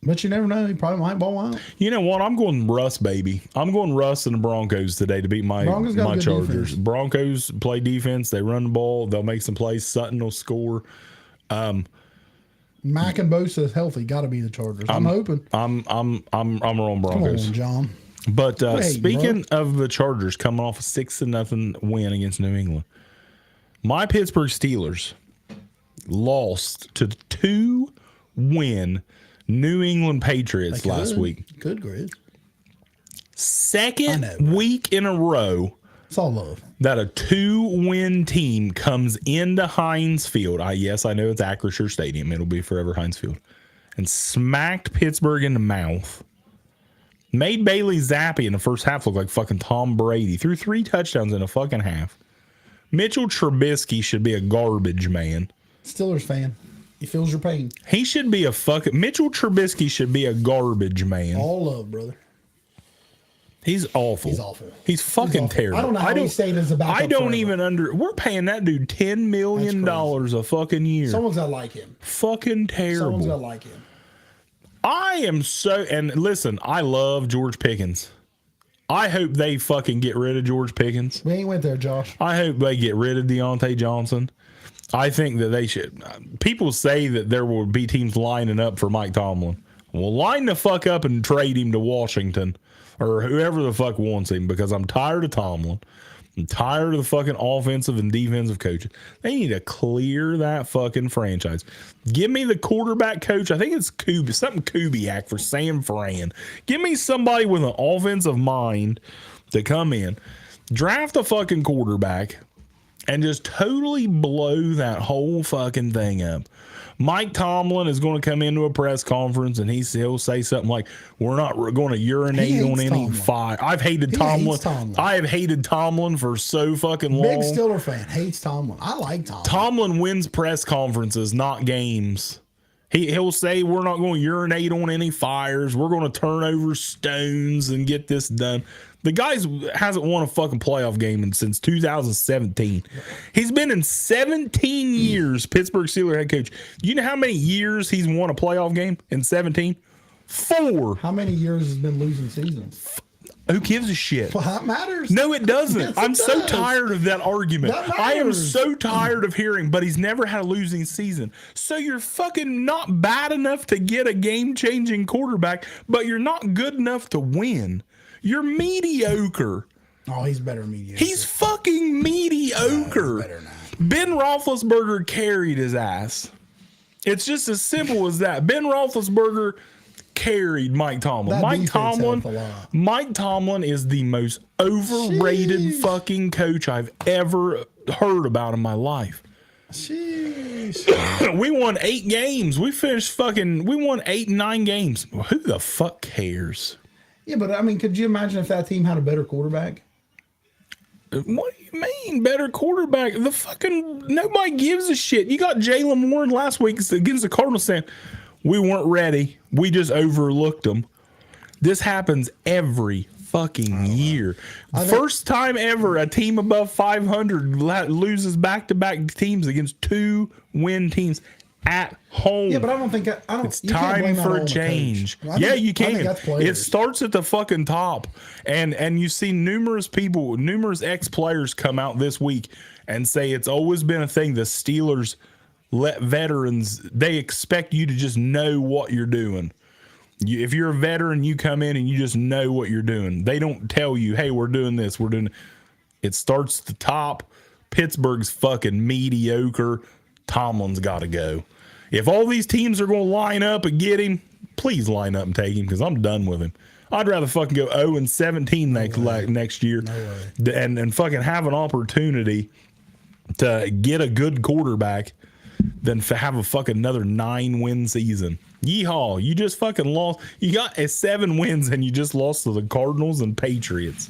But you never know. He probably might ball out. You know what? I'm going Russ, baby. I'm going Russ and the Broncos today to beat my Chargers. Defense. Broncos play defense. They run the ball. They'll make some plays. Sutton will score. Mack and Bosa is healthy. Got to be the Chargers. I'm hoping. I'm on Broncos. Come on, John. But speaking of the Chargers coming off a 6-0 win against New England, my Pittsburgh Steelers lost to the 2-win New England Patriots last week. Good grid. Second week in a row. It's all love. That a 2-win team comes into Heinz Field. Yes, I know it's Acrisure Stadium. It'll be forever Heinz Field. And smacked Pittsburgh in the mouth. Made Bailey Zappi in the first half look like fucking Tom Brady. Threw 3 touchdowns in a fucking half. Mitchell Trubisky should be a garbage man. Steelers fan. He feels your pain. He should be a fucking... Mitchell Trubisky should be a garbage man. All love, brother. He's awful. He's awful. He's fucking terrible. I don't know how he stayed as a backup. I don't even We're paying that dude $10 million a fucking year. Someone's got to like him. Fucking terrible. Someone's got to like him. I am so... And listen, I love George Pickens. I hope they fucking get rid of George Pickens. We ain't went there, Josh. I hope they get rid of Deontay Johnson. I think that they should. People say that there will be teams lining up for Mike Tomlin. Well, line the fuck up and trade him to Washington or whoever the fuck wants him because I'm tired of Tomlin. I'm tired of the fucking offensive and defensive coaches. They need to clear that fucking franchise. Give me the quarterback coach. I think it's Kubiak for San Fran. Give me somebody with an offensive mind to come in, draft a fucking quarterback, and just totally blow that whole fucking thing up. Mike Tomlin is going to come into a press conference and he'll say something like, we're not going to urinate on any fire. I've hated Tomlin. I have hated Tomlin for so fucking long. Big Steeler fan. Hates Tomlin. I like Tomlin. Tomlin wins press conferences, not games. He'll say we're not going to urinate on any fires. We're going to turn over stones and get this done. The guy hasn't won a fucking playoff game since 2017. He's been in 17 years, Pittsburgh Steelers head coach. You know how many years he's won a playoff game in 17? 4. How many years has been losing seasons? Who gives a shit? Well, that matters. No, it doesn't. Yes, I'm does. so tired of that argument. That I am matters. so tired of hearing, but he's never had a losing season. So you're fucking not bad enough to get a game-changing quarterback, but you're not good enough to win. You're mediocre. Oh, he's better than mediocre. He's fucking mediocre. Better than that. Ben Roethlisberger carried his ass. It's just as simple as that. Ben Roethlisberger carried Mike Tomlin. Mike Tomlin is the most overrated fucking coach I've ever heard about in my life. Sheesh. We won 8 games. We won 8 and 9 games. Who the fuck cares? Yeah, but I mean, could you imagine if that team had a better quarterback? What do you mean, better quarterback? The fucking nobody gives a shit. You got Jalen Warren last week against the Cardinals saying we weren't ready. We just overlooked them. This happens every fucking year. First time ever a team above 500 loses back-to-back teams against 2-win teams at home. Yeah, but I don't think it's time for a change. Yeah, you can. It starts at the fucking top, and you see numerous ex-players come out this week and say it's always been a thing. The Steelers let veterans. They expect you to just know what you're doing. If you're a veteran, you come in and you just know what you're doing. They don't tell you, hey, we're doing this. We're doing. It starts at the top. Pittsburgh's fucking mediocre. Tomlin's got to go. If all these teams are going to line up and get him, please line up and take him because I'm done with him. I'd rather fucking go 0-17 next year and fucking have an opportunity to get a good quarterback than have a fucking another 9-win season. Yeehaw. You just fucking lost. You got 7 wins and you just lost to the Cardinals and Patriots.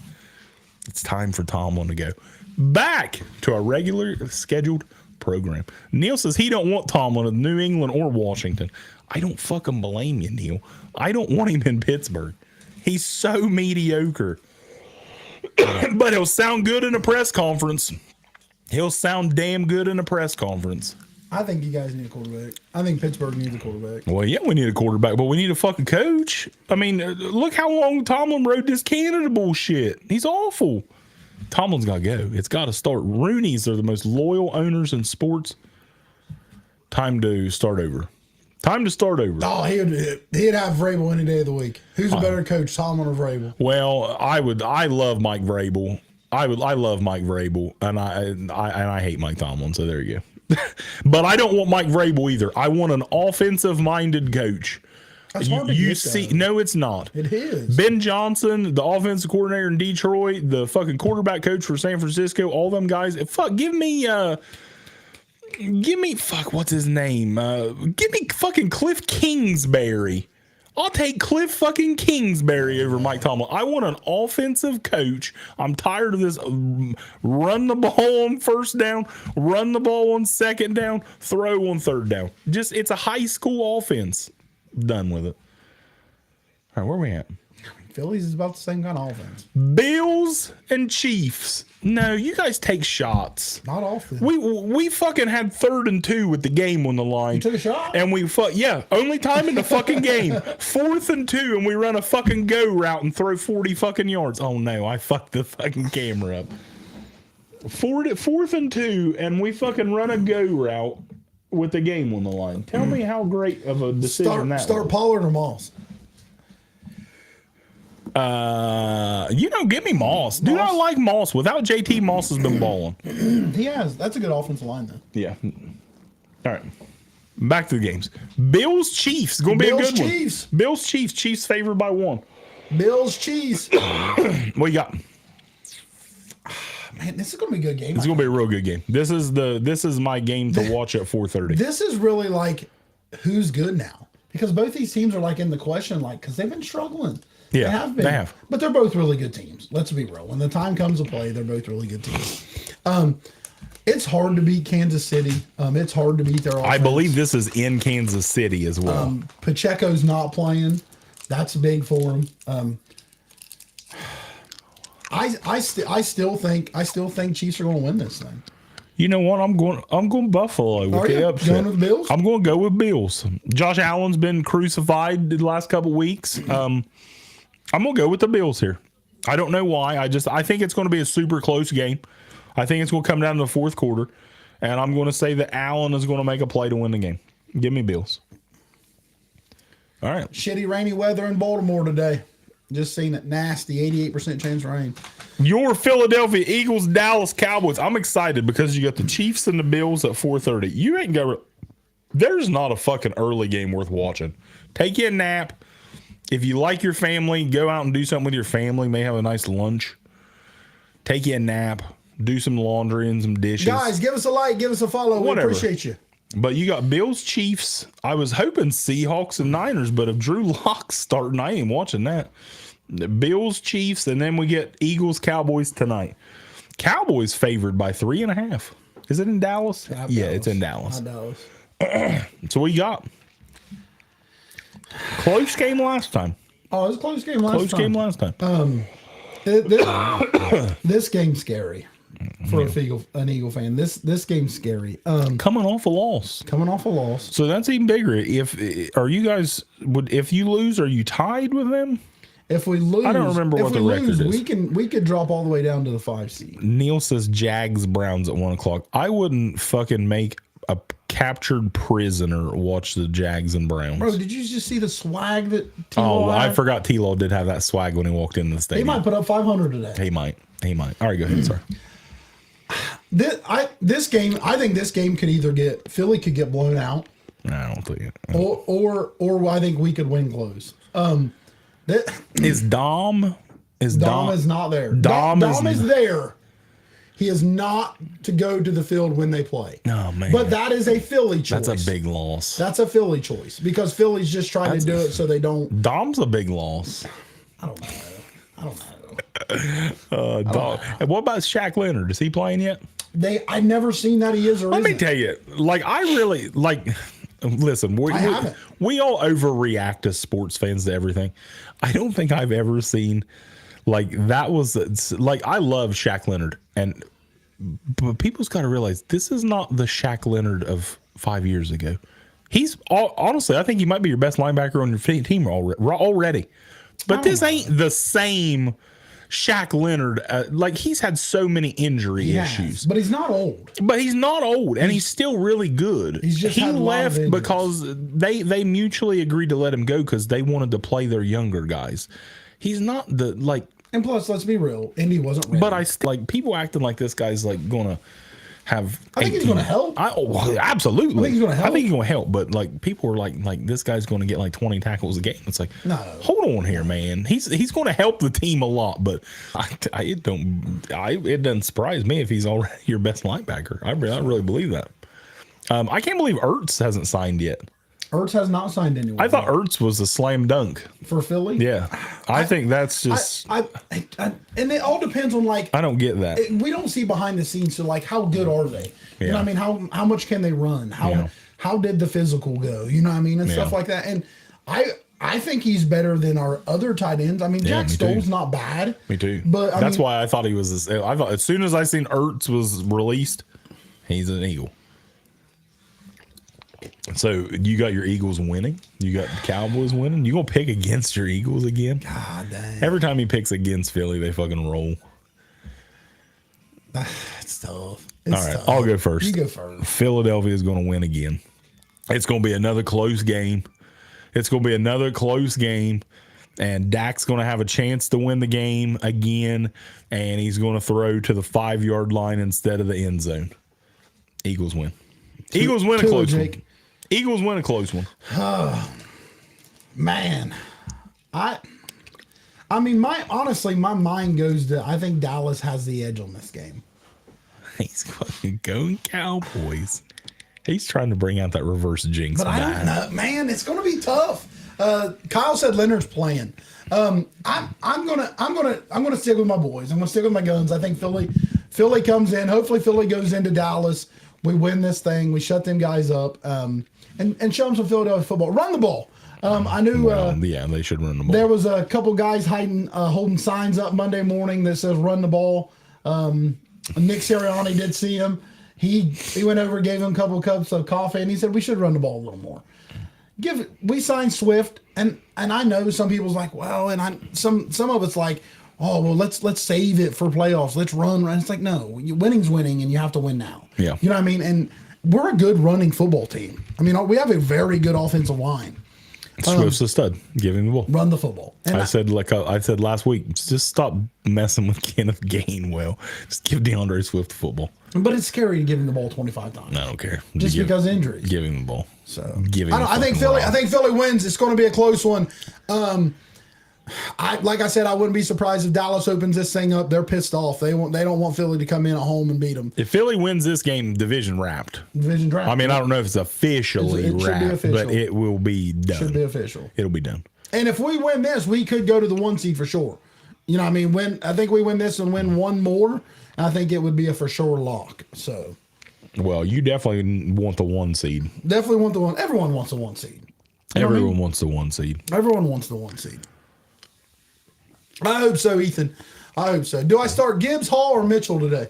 It's time for Tomlin to go. Back to our regular scheduled program. Neil says he don't want Tomlin in New England or Washington. I don't fucking blame you, Neil. I don't want him in Pittsburgh. He's so mediocre. But he'll sound good in a press conference. He'll sound damn good in a press conference. I think you guys need a quarterback. I think Pittsburgh needs a quarterback. Well, yeah, we need a quarterback, but we need a fucking coach. I mean, look how long Tomlin rode this Canada bullshit. He's awful. Tomlin's got to go. It's got to start. Rooney's are the most loyal owners in sports. Time to start over. Time to start over. Oh, he'd have Vrabel any day of the week. Who's a better coach, Tomlin or Vrabel? Well, I love Mike Vrabel. I love Mike Vrabel, and I hate Mike Tomlin. So there you go. But I don't want Mike Vrabel either. I want an offensive-minded coach. That's hard to get, though. No, it's not. It is. Ben Johnson, the offensive coordinator in Detroit, the fucking quarterback coach for San Francisco, all them guys. Fuck, give me fuck, what's his name? Give me fucking Cliff Kingsbury. I'll take Cliff fucking Kingsbury over Mike Tomlin. I want an offensive coach. I'm tired of this run the ball on first down, run the ball on second down, throw on third down. Just, it's a high school offense. Done with it. All right, where are we at? Phillies is about the same kind of offense. Bills and Chiefs. No, you guys take shots. Not often. We fucking had 3rd and 2 with the game on the line. You took a shot? And only time in the fucking game. 4th and 2, and we run a fucking go route and throw 40 fucking yards. Oh no, I fucked the fucking camera up. 4th and 2, and we fucking run a go route with the game on the line. Tell me how great of a decision that was. Start Pollard or Moss? Give me Moss. Do not like Moss. Without JT, Moss has been balling. He has. That's a good offensive line, though. Yeah. All right. Back to the games. Bills Chiefs. Going to be a good Chiefs. one. Bills Chiefs. Chiefs favored by 1. Bills Chiefs. What you got? Man, this is going to be a good game. It's going to be a real good game. This is my game to watch at 4:30. This is really like who's good now, because both these teams are like in the question, like, because they've been struggling. Yeah, they have been. They have. But they're both really good teams. Let's be real. When the time comes to play, they're both really good teams. It's hard to beat Kansas City. It's hard to beat their offense. I believe this is in Kansas City as well. Pacheco's not playing. That's big for him. I still think Chiefs are going to win this thing. You know what? I'm going Buffalo with the upset. Going with Bills? I'm going to go with Bills. Josh Allen's been crucified the last couple weeks. I'm going to go with the Bills here. I don't know why. I think it's going to be a super close game. I think it's going to come down to the 4th quarter. And I'm going to say that Allen is going to make a play to win the game. Give me Bills. All right. Shitty rainy weather in Baltimore today. Just seen it. Nasty. 88% chance of rain. Your Philadelphia Eagles, Dallas Cowboys. I'm excited because you got the Chiefs and the Bills at 4:30. You ain't got. There's not a fucking early game worth watching. Take you a nap. If you like your family, go out and do something with your family. May have a nice lunch. Take you a nap. Do some laundry and some dishes. Guys, give us a like. Give us a follow. Whatever. We appreciate you. But you got Bills, Chiefs. I was hoping Seahawks and Niners, but if Drew Lock's starting, I ain't watching that. The Bills, Chiefs, and then we get Eagles, Cowboys tonight. Cowboys favored by 3.5. Is it in Dallas? Yeah, it's in Dallas. Dallas. So what you got? Close game last time. Oh, it was a close game last time. Close game last time. This game's scary for an Eagle fan. This game's scary. Coming off a loss. So that's even bigger. If you lose, are you tied with them? If we lose, I don't remember what the record is. We could drop all the way down to the 5 seed. Neil says Jags Browns at 1:00. I wouldn't fucking make a captured prisoner watch the Jags and Browns. Bro, did you just see the swag that T-Law had? I forgot T-Law did have that swag when he walked in the stadium. He might put up 500 today. He might. All right, go ahead. Sorry. This game, I think this game could either Philly could get blown out. No, I don't think it. Or I think we could win close. Is Dom is not there. Dom is there. He is not to go to the field when they play. Oh, man. But that is a Philly choice. That's a big loss. That's a Philly choice because Philly's just trying to do it so they don't. Dom's a big loss. I don't know. Dom. What about Shaq Leonard? Is he playing yet? I never seen that he is or Let me isn't. tell you, like I really like. Listen, haven't. we all overreact as sports fans to everything. I don't think I've ever seen like that was like I love Shaq Leonard, but people's got to realize this is not the Shaq Leonard of 5 years ago. He's honestly, I think he might be your best linebacker on your team already. But this ain't the same Shaq Leonard. Like he's had so many injury issues, but he's not old. But he's not old, and he's still really good. He left because they mutually agreed to let him go because they wanted to play their younger guys. He's not the like. And plus, let's be real, Indy wasn't ready. But I like people acting like this guy's like gonna have. I think he's going to help. Absolutely. I think he's going to help. I think he's going to help. But like people are like this guy's going to get like 20 tackles a game. It's like no. Hold on here, man. He's going to help the team a lot. But it doesn't surprise me if he's already your best linebacker. I really believe that. I can't believe Ertz hasn't signed yet. Ertz has not signed anyone. I thought Ertz was a slam dunk for Philly. Yeah, I think that's just. And it all depends on like. I don't get that. We don't see behind the scenes. So like, how good are they? Yeah. You know what I mean? How much can they run? How did the physical go? You know what I mean? And stuff like that. And I think he's better than our other tight ends. I mean, Jack Stoll's not bad. Me too. But that's why I thought he was. I thought as soon as I seen Ertz was released, he's an Eagle. So you got your Eagles winning. You got the Cowboys winning. You gonna pick against your Eagles again? God dang. Every time he picks against Philly, they fucking roll. It's tough. All right, I'll go first. You go first. Philadelphia is gonna win again. It's gonna be another close game. And Dak's gonna have a chance to win the game again, and he's gonna throw to the 5-yard line instead of the end zone. Eagles win. Eagles win a close one. Eagles win a close one. Man, I mean, honestly, my mind goes to I think Dallas has the edge on this game. He's fucking going Cowboys. He's trying to bring out that reverse jinx. But I don't know, man. It's going to be tough. Kyle said Leonard's playing. I'm gonna stick with my boys. I'm gonna stick with my guns. I think Philly comes in. Hopefully, Philly goes into Dallas. We win this thing. We shut them guys up. And show them some Philadelphia football. Run the ball. I knew. Yeah, they should run the ball. There was a couple guys holding signs up Monday morning that says "Run the ball." Nick Sirianni did see him. He went over, gave him a couple of cups of coffee, and he said we should run the ball a little more. We signed Swift, and I know some people's like, well, and some of it's like, oh well, let's save it for playoffs. Let's run. It's like no, winning's winning, and you have to win now. Yeah, you know what I mean. And we're a good running football team. I mean, we have a very good offensive line. Swift's a stud. Give him the ball. Run the football. And I said last week, just stop messing with Kenneth Gainwell. Just give DeAndre Swift the football. But it's scary to give him the ball 25 times. I don't care. Just because injuries. Give him the ball. So I think Philly wins. It's going to be a close one. Like I said, I wouldn't be surprised if Dallas opens this thing up. They're pissed off. They don't want Philly to come in at home and beat them. If Philly wins this game, division wrapped. Division draft. I mean, I don't know if it's officially wrapped, but it will be done. Should be official. It'll be done. And if we win this, we could go to the 1 seed for sure. You know, what I mean, I think we win this and win one more, I think it would be a for sure lock. So. Well, you definitely want the 1 seed. Definitely want the one. Everyone wants the 1 seed. Everyone wants the 1 seed. Everyone wants the 1 seed. I hope so, Ethan. I hope so. Do I start Gibbs, Hall, or Mitchell today?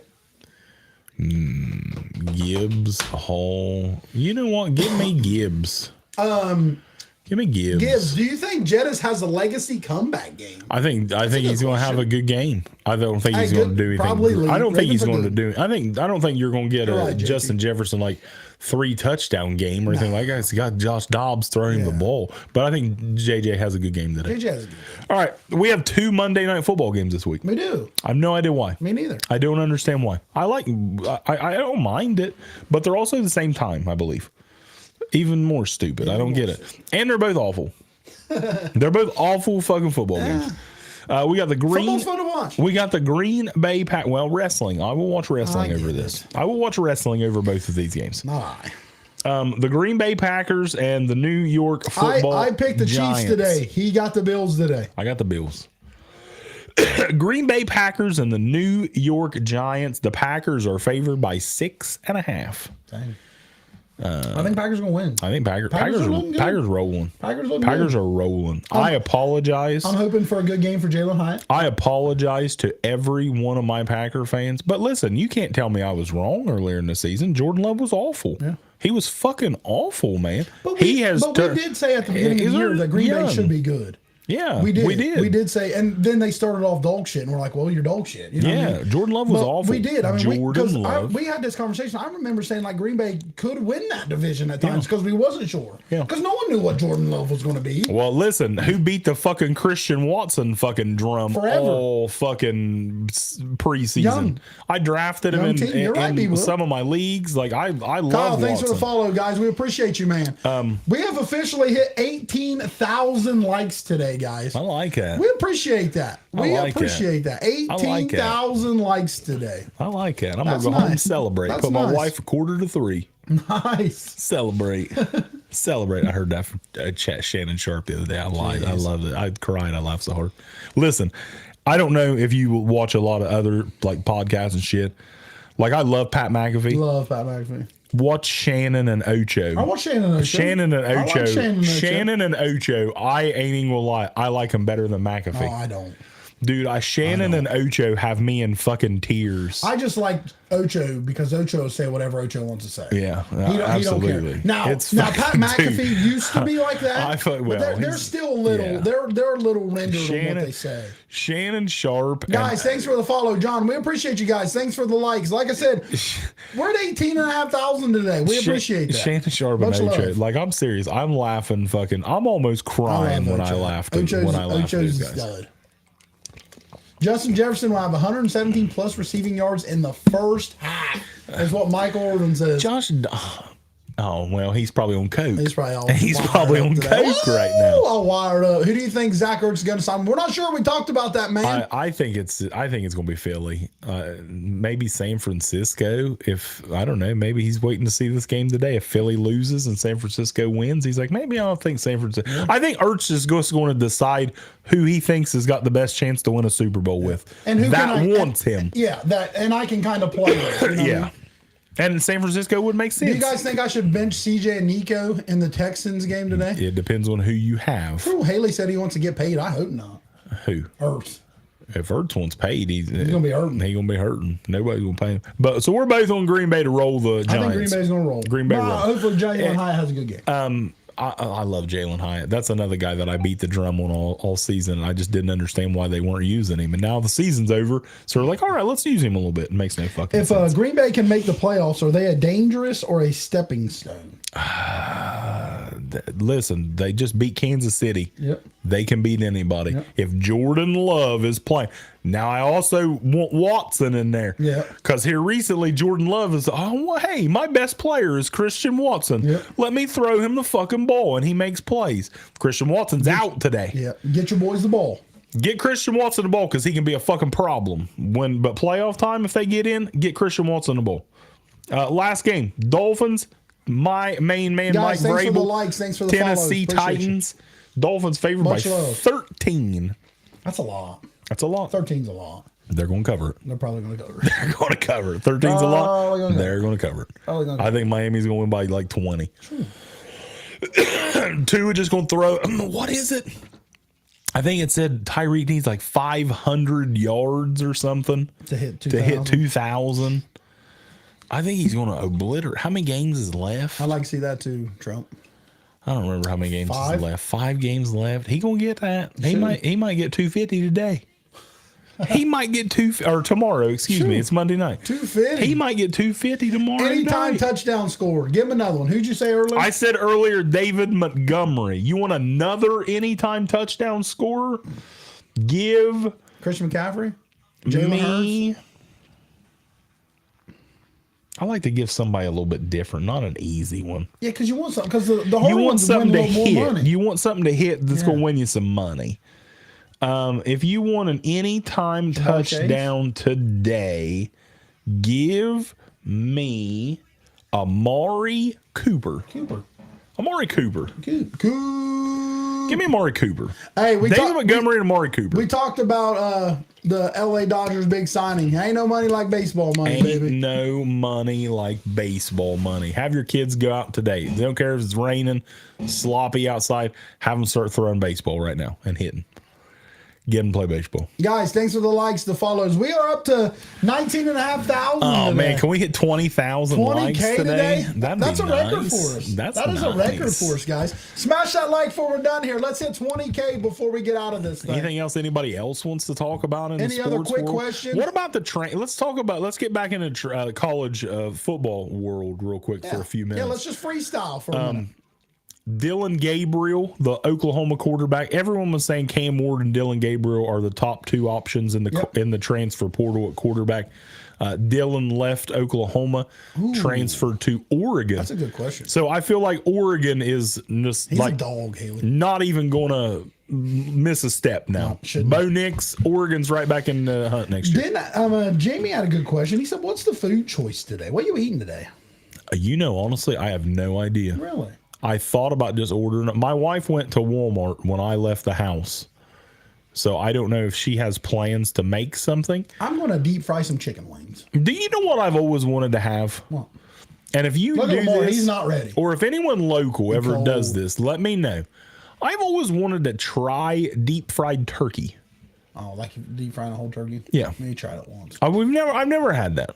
Gibbs, Hall. You know what? Give me Gibbs. Give me Gibbs. Gibbs. Do you think Jettis has a legacy comeback game? I think he's going to have a good game. I don't think he's going to do anything. Probably. I don't think he's going to do. I don't think you're going to get right, Justin Jefferson like 3 touchdown game or anything like that. It's got Josh Dobbs throwing the ball, but I think JJ has a good game today. JJ has a good game. All right, we have 2 Monday Night Football games this week. We do. I have no idea why. Me neither. I don't understand why. I don't mind it, but they're also the same time, I believe. Even more stupid. I don't get it. And they're both awful. They're both awful fucking football games. We got the green. Football's fun to watch. We got the Green Bay Pack. Well, wrestling. I will watch wrestling over this. I will watch wrestling over both of these games. Not The Green Bay Packers and the New York Football I picked the Giants. Chiefs today. He got the Bills today. I got the Bills. Green Bay Packers and the New York Giants. The Packers are favored by 6.5. Dang. I think Packers are going to win. I think Packers are looking good. Packers rolling. Packers are rolling. I apologize. I'm hoping for a good game for Jalen Hyatt. I apologize to every one of my Packer fans. But listen, you can't tell me I was wrong earlier in the season. Jordan Love was awful. Yeah. He was fucking awful, man. But we did say at the beginning of the year that Green Bay should be good. Yeah, we did say, and then they started off dog shit, and we're like, well, you're dog shit. You know what I mean? Jordan Love was awful. We did. I mean, Love. we had this conversation. I remember saying like Green Bay could win that division at times because we wasn't sure. Yeah. Because no one knew what Jordan Love was going to be. Well, listen, who beat the fucking Christian Watson fucking drum all fucking preseason? Young. I drafted him in some of my leagues. Like I love Kyle, thanks Watson. for the follow, guys. We appreciate you, man. We have officially hit 18,000 likes today, guys. I like that. We appreciate that. We appreciate that. 18,000 likes today. I like that. I'm gonna go home and celebrate. Put my wife a 2:45. Nice. Celebrate. Celebrate. I heard that from Shannon Sharp the other day. I lied. I loved it. I cried. I laughed so hard. Listen, I don't know if you watch a lot of other like podcasts and shit. Like I love Pat McAfee. Love Pat McAfee. Watch Shannon and Ocho. I watch Shannon and Ocho. Shannon and Ocho. I ain't even gonna lie. I like him better than McAfee. Oh, I don't. Dude, Shannon and Ocho have me in fucking tears. I just like Ocho because Ocho will say whatever Ocho wants to say. Yeah, absolutely. He don't care. Now Pat McAfee used to be like that. But they're still little. Yeah. They're a little rendered on what they say. Shannon Sharp. Guys, thanks for the follow, John. We appreciate you guys. Thanks for the likes. Like I said, we're at 18,500 today. We appreciate that. Shannon Sharp and Ocho. Like I'm serious. I'm laughing. I'm almost crying when I laughed. Ocho's a stud. Justin Jefferson will have 117 plus receiving yards in the first half. That's what Mike Orton says. Oh, well, he's probably on coke. He's probably on coke right now. All wired up. Who do you think Zach Ertz is going to sign? We're not sure. We talked about that, man. I think it's going to be Philly. Maybe San Francisco. I don't know, maybe he's waiting to see this game today. If Philly loses and San Francisco wins, he's like, maybe I don't think San Francisco. Yeah. I think Ertz is just going to decide who he thinks has got the best chance to win a Super Bowl with. And who wants him. Yeah, and I can kind of play it. You know yeah. And San Francisco would make sense. Do you guys think I should bench CJ and Nico in the Texans game today? It depends on who you have. Ooh, Haley said he wants to get paid. I hope not. Who? Ertz. If Ertz wants paid, he's gonna be hurting. He's gonna be hurting. Nobody's gonna pay him. But so we're both on Green Bay to roll the Giants. I think Green Bay's gonna roll. Green Bay roll. Hopefully Jalen Hyatt has a good game. I love Jalen Hyatt. That's another guy that I beat the drum on all season. And I just didn't understand why they weren't using him. And now the season's over, so we're like, all right, let's use him a little bit. It makes no fucking sense. If Green Bay can make the playoffs, are they a dangerous or a stepping stone? Listen, they just beat Kansas City. Yep. They can beat anybody. Yep. If Jordan Love is playing. Now, I also want Watson in there. Yeah. Because here recently, Jordan Love is, hey, my best player is Christian Watson. Yep. Let me throw him the fucking ball, and he makes plays. Christian Watson's out today. Yeah. Get your boys the ball. Get Christian Watson the ball because he can be a fucking problem. But playoff time, if they get in, get Christian Watson the ball. Last game, Dolphins. My main man, guys, Mike thanks Vrabel. For the likes. Thanks for the Tennessee Titans. Dolphins favored by 13. That's a lot. That's a lot. 13's a lot. They're going to cover it. They're probably going to cover it. They're going to cover it. 13's a lot. They're going to cover it. I think Miami's going to win by like 20. Tua just going to throw. What is it? I think it said Tyreek needs like 500 yards or something to hit 2,000. I think he's going to obliterate. How many games is left? I'd like to see that too, Trump. I don't remember how many games is left. 5 games left. He going to get that. He might get 250 today. He might get tomorrow. Excuse me. It's Monday night. 250. He might get 250 tomorrow. Anytime touchdown score. Give him another one. Who'd you say earlier? I said earlier David Montgomery. You want another anytime touchdown scorer? Give Christian McCaffrey. Jalen Hurts. I like to give somebody a little bit different, not an easy one. Yeah, because you want something. Because the hard ones win a little more money. You want something to hit that's going to win you some money. If you want an anytime touchdown today, give me Amari Cooper. Amari Cooper. Give Give me Amari Cooper. Hey, David Montgomery and Amari Cooper. We talked about the LA Dodgers big signing. Ain't no money like baseball money, Ain't baby. no money like baseball money. Have your kids go out today. They don't care if it's raining, sloppy outside. Have them start throwing baseball right now and hitting. Get them to play baseball. Guys, thanks for the likes, the follows. We are up to 19,500. Oh, man. Can we hit 20,000 likes 20K today? That's a record nice. for us. That is a record for us, guys. Smash that like before we're done here. Let's hit 20K before we get out of this thing. Anything else anybody else wants to talk about in Any the sports other quick world? questions? What about the train? Let's get back into college football world real quick for a few minutes. Yeah, let's just freestyle for a minute. Dillon Gabriel, the Oklahoma quarterback. Everyone was saying Cam Ward and Dillon Gabriel are the top two options in the transfer portal at quarterback. Dillon left Oklahoma, transferred to Oregon. That's a good question. So I feel like Oregon is just He's a dog, Haley. not even going to miss a step now. Bo Nix, Oregon's right back in the hunt next year. Jamie had a good question. He said, "What's the food choice today? What are you eating today?" Honestly, I have no idea. Really? I thought about just ordering it. My wife went to Walmart when I left the house. So I don't know if she has plans to make something. I'm going to deep fry some chicken wings. Do you know what I've always wanted to have? What? And if you Look do at Lamar, this, he's not ready. or if anyone local ever Cold. does this, let me know. I've always wanted to try deep fried turkey. Oh, like deep frying a whole turkey? Yeah. Me tried it once. I've never had that.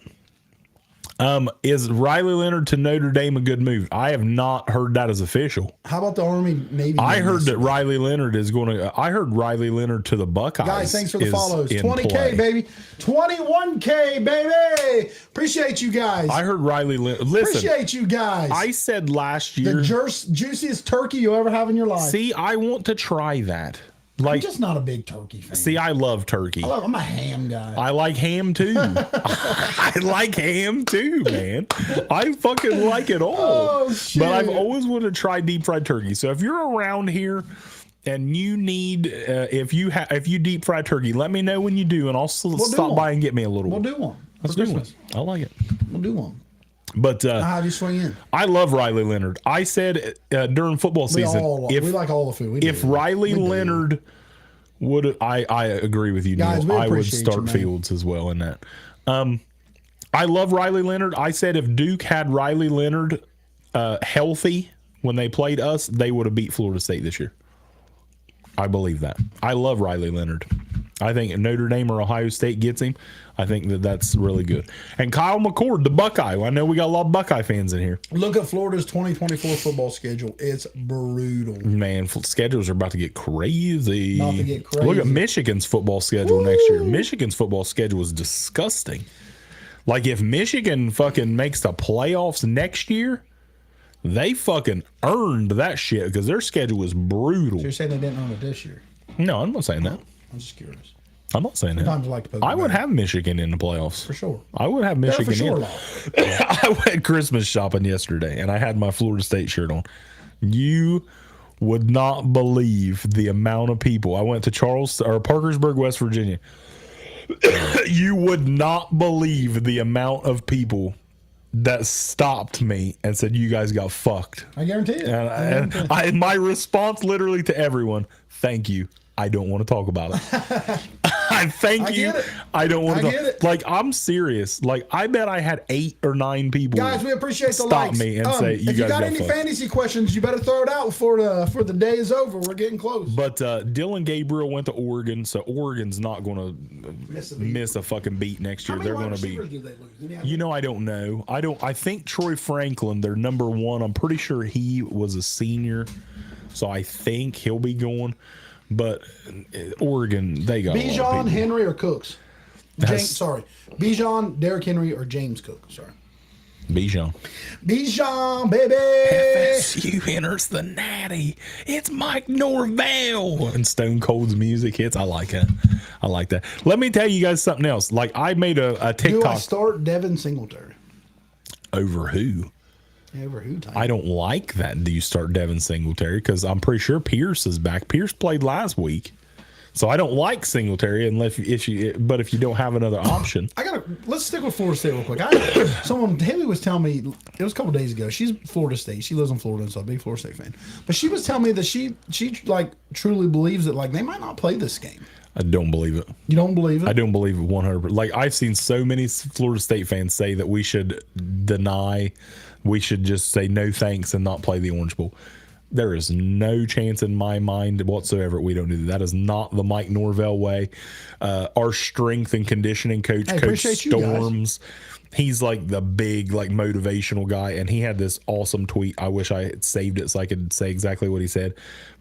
Is Riley Leonard to Notre Dame a good move? I have not heard that as official. How about the Army Navy? I heard that Riley Leonard is going to. I heard Riley Leonard to the Buckeyes. Guys, thanks for the follows. 20K, 20K, baby. 21K, baby. Appreciate you guys. I heard Riley Leonard. Listen, Appreciate you guys. I said last year. The juiciest turkey you'll ever have in your life. See, I want to try that. I'm just not a big turkey fan. See, I love turkey. I'm a ham guy. I like ham too. I like ham too, man. I fucking like it all. Oh, shit. But I've always wanted to try deep fried turkey. So if you're around here and you need, if you deep fry turkey, let me know when you do, and I'll stop by and get me a little. We'll do one. Let's do one. I like it. We'll do one. But How do you swing in? I love Riley Leonard. I said during football season, we like all the food. If Riley Leonard would, I agree with you, Guys, Neil. I would appreciate start you, man. Fields as well in that. I love Riley Leonard. I said if Duke had Riley Leonard healthy when they played us, they would have beat Florida State this year. I believe that. I love Riley Leonard. I think if Notre Dame or Ohio State gets him, I think that's really good. And Kyle McCord, the Buckeye. I know we got a lot of Buckeye fans in here. Look at Florida's 2024 football schedule. It's brutal. Man, schedules are about to get crazy. About to get crazy. Look at Michigan's football schedule next year. Michigan's football schedule is disgusting. Like, if Michigan fucking makes the playoffs next year, they fucking earned that shit because their schedule is brutal. So you're saying they didn't earn it this year? No, I'm not saying that. I'm just curious. I'm not saying Sometimes I that. like to poke I the would bear. have Michigan in the playoffs. For sure. I would have Michigan for sure, in. I went Christmas shopping yesterday, and I had my Florida State shirt on. You would not believe the amount of people. I went to Parkersburg, West Virginia. You would not believe the amount of people that stopped me and said, "You guys got fucked." I guarantee it. And my response literally to everyone, "Thank you. I don't want to talk about it." I thank you. get it. I don't want to I get it. Like, I'm serious. Like, I bet I had 8 or 9 people Guys, we appreciate the stop likes. me and say, "You if guys you got got any fucked." fantasy questions, you better throw it out before the day is over. We're getting close. But Dillon Gabriel went to Oregon, so Oregon's not going to miss a fucking beat next year. How many They're wide going to be. receivers did they lose? You know, I don't know. I think Troy Franklin, their number one. I'm pretty sure he was a senior, so I think he'll be going. But Oregon, they got a lot of Bijan, people. Henry, or Cooks? Bijan, Derrick Henry, or James Cook? Sorry. Bijan. Bijan, baby. FSU enters the Natty. It's Mike Norvell. And Stone Cold's music hits. I like it. I like that. Let me tell you guys something else. Like, I made a Do I TikTok start Devin Singletary? over who? Over who? Tyler? I don't like that. Do you start Devin Singletary? Because I'm pretty sure Pierce is back. Pierce played last week. So I don't like Singletary unless if you, but if you don't have another option, Let's stick with Florida State real quick. Haley was telling me, it was a couple days ago. She's Florida State. She lives in Florida, so a big Florida State fan. But she was telling me that she like truly believes that like they might not play this game. I don't believe it. You don't believe it? I don't believe it 100%. Like I've seen so many Florida State fans say that we should just say no thanks and not play the Orange Bowl. There is no chance in my mind whatsoever we don't do that. That is not the Mike Norvell way. Our strength and conditioning coach, Coach Storms, he's like the big like motivational guy, and he had this awesome tweet. I wish I had saved it so I could say exactly what he said.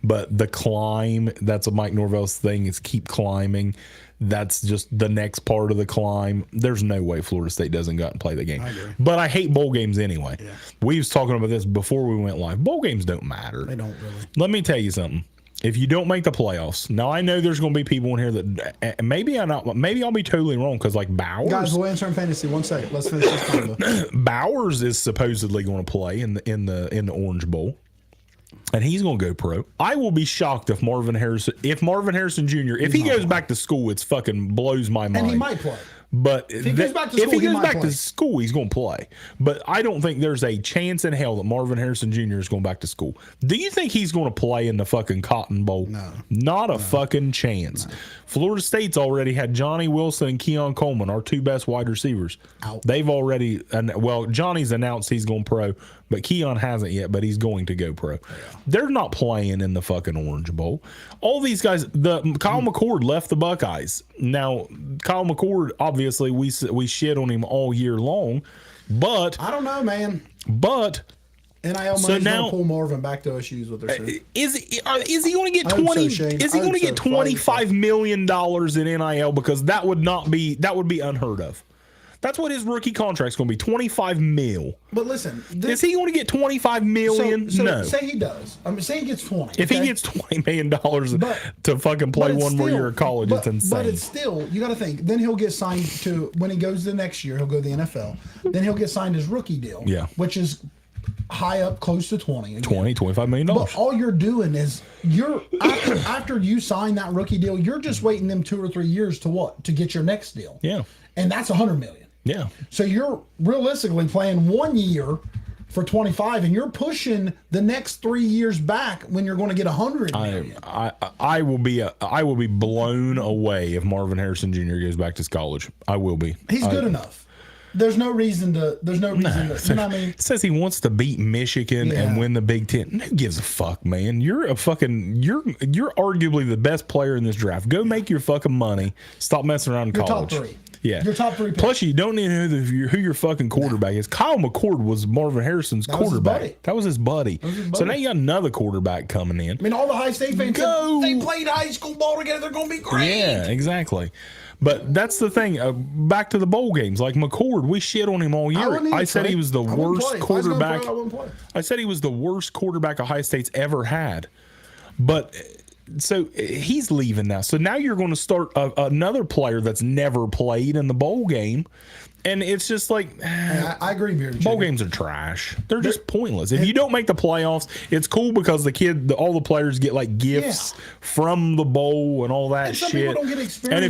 But the climb, that's a Mike Norvell's thing, is keep climbing. That's just the next part of the climb. There's no way Florida State doesn't go out and play the game. But I hate bowl games anyway. Yeah. We was talking about this before we went live. Bowl games don't matter. They don't really. Let me tell you something. If you don't make the playoffs, now I know there's going to be people in here that maybe I'll be totally wrong because like Bowers. Guys, we'll answer in fantasy. 1 second. Let's finish this combo. Bowers is supposedly going to play in the Orange Bowl. And he's going to go pro. I will be shocked if Marvin Harrison Jr., if he goes back to school, it's fucking blows my mind. And he might play. But if he goes back to school, he's going to play. But I don't think there's a chance in hell that Marvin Harrison Jr. is going back to school. Do you think he's going to play in the fucking Cotton Bowl? No. Not a fucking chance. No. Florida State's already had Johnny Wilson and Keon Coleman, our two best wide receivers. Out. They've already, Johnny's announced he's going pro, but Keon hasn't yet, but he's going to go pro. Yeah. They're not playing in the fucking Orange Bowl. All these guys, Kyle McCord left the Buckeyes. Now, Kyle McCord, obviously, we shit on him all year long, but I don't know, man. But NIL money's gonna pull Marvin back to OSU what they're saying. Is he going to get 20? Is he going to get $25 million in NIL? Because that would be unheard of. That's what his rookie contract's going to be, $25 million. But listen, is he going to get $25 million? So no. Say he does. I mean, say he gets 20. If he gets $20 million to fucking play one more year of college, it's insane. But it's still, you got to think. Then he'll get signed to, when he goes the next year, he'll go to the NFL. Then he'll get signed his rookie deal. Yeah. Which is high up, close to 20. Again. $25 million. But all you're doing is after you sign that rookie deal, you're just waiting them 2 or 3 years to get your next deal. Yeah. And that's $100 million. Yeah. So you're realistically playing 1 year for 25, and you're pushing the next 3 years back when you're going to get 100 million. I will be blown away if Marvin Harrison Jr. goes back to college. I will be. He's good enough. There's no reason to. You know what I mean? It says he wants to beat Michigan and win the Big Ten. Who gives a fuck, man? You're arguably the best player in this draft. Go make your fucking money. Stop messing around in college. Top 3. Yeah. Your top 3 picks. Plus, you don't need to know who your fucking quarterback is. Kyle McCord was Marvin Harrison's quarterback. That was his buddy. So now you got another quarterback coming in. I mean, all the high state fans said they played high school ball together. They're going to be great. Yeah, exactly. But that's the thing. Back to the bowl games. Like McCord, we shit on him all year. I said he was the worst quarterback. I said he was the worst quarterback Ohio State's ever had. But so he's leaving now. So now you're going to start another player that's never played in the bowl game. And it's just like, I agree, Beard. Bowl games are trash. They're just pointless. If you don't make the playoffs, it's cool because all the players get like gifts from the bowl and all that shit. Don't get experience. And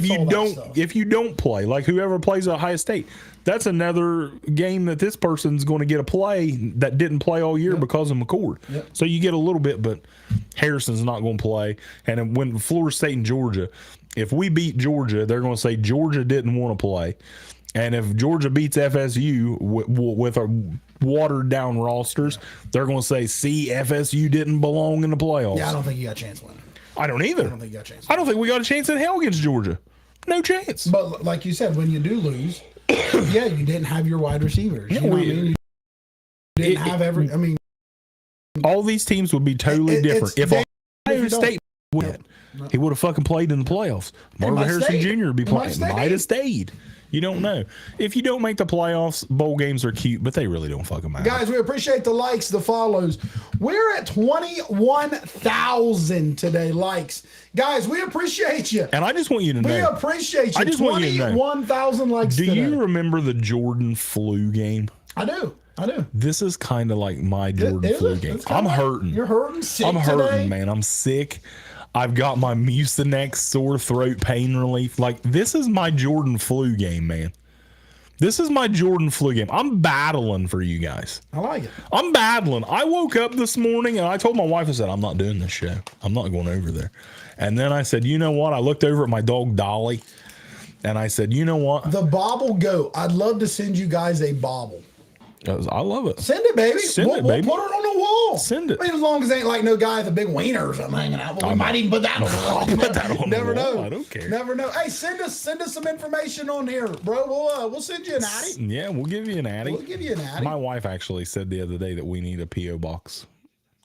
if you don't play, like whoever plays at Ohio State, that's another game that this person's going to get a play that didn't play all year because of McCord. Yep. So you get a little bit, but Harrison's not going to play. And when Florida State and Georgia, if we beat Georgia, they're going to say Georgia didn't want to play. And if Georgia beats FSU with our watered down rosters, they're going to say, see, FSU didn't belong in the playoffs. Yeah, I don't think you got a chance winning. I don't either. I don't think you got a chance. I don't think we got a chance in hell against Georgia. No chance. But like you said, when you do lose, you didn't have your wide receivers. You know what I mean? You didn't have every. I mean, all these teams would be totally different. If Ohio State went, he would have fucking played in the playoffs. Marvin Harrison Jr. would be playing. Might have stayed. You don't know. If you don't make the playoffs, bowl games are cute, but they really don't fucking matter. Guys, we appreciate the likes, the follows. We're at 21,000 today likes. Guys, we appreciate you. And I just want you to know. We appreciate you. I just want you to know. 21,000 likes today. Do you remember the Jordan flu game? I do. This is kind of like my Jordan flu game. I'm hurting. You're hurting? Sick I'm hurting, today? man. I'm sick. I've got my Mucinex sore throat pain relief. Like, this is my Jordan flu game, man. This is my Jordan flu game. I'm battling for you guys. I like it. I'm battling. I woke up this morning and I told my wife, I said, I'm not doing this show. I'm not going over there. And then I said, you know what? I looked over at my dog Dolly and I said, you know what? The bobble goat. I'd love to send you guys a bobble. I love it. Send it, baby. Send it, baby. We'll put it on the wall. Send it. I mean, as long as it ain't like no guy with a big wiener or something hanging out. But we might even put that on the wall. Put that on Never the wall. know. I don't care. Never know. Hey, send us some information on here, bro. We'll send you an addy. Yeah, we'll give you an addy. We'll give you an addy. My wife actually said the other day that we need a P.O. box.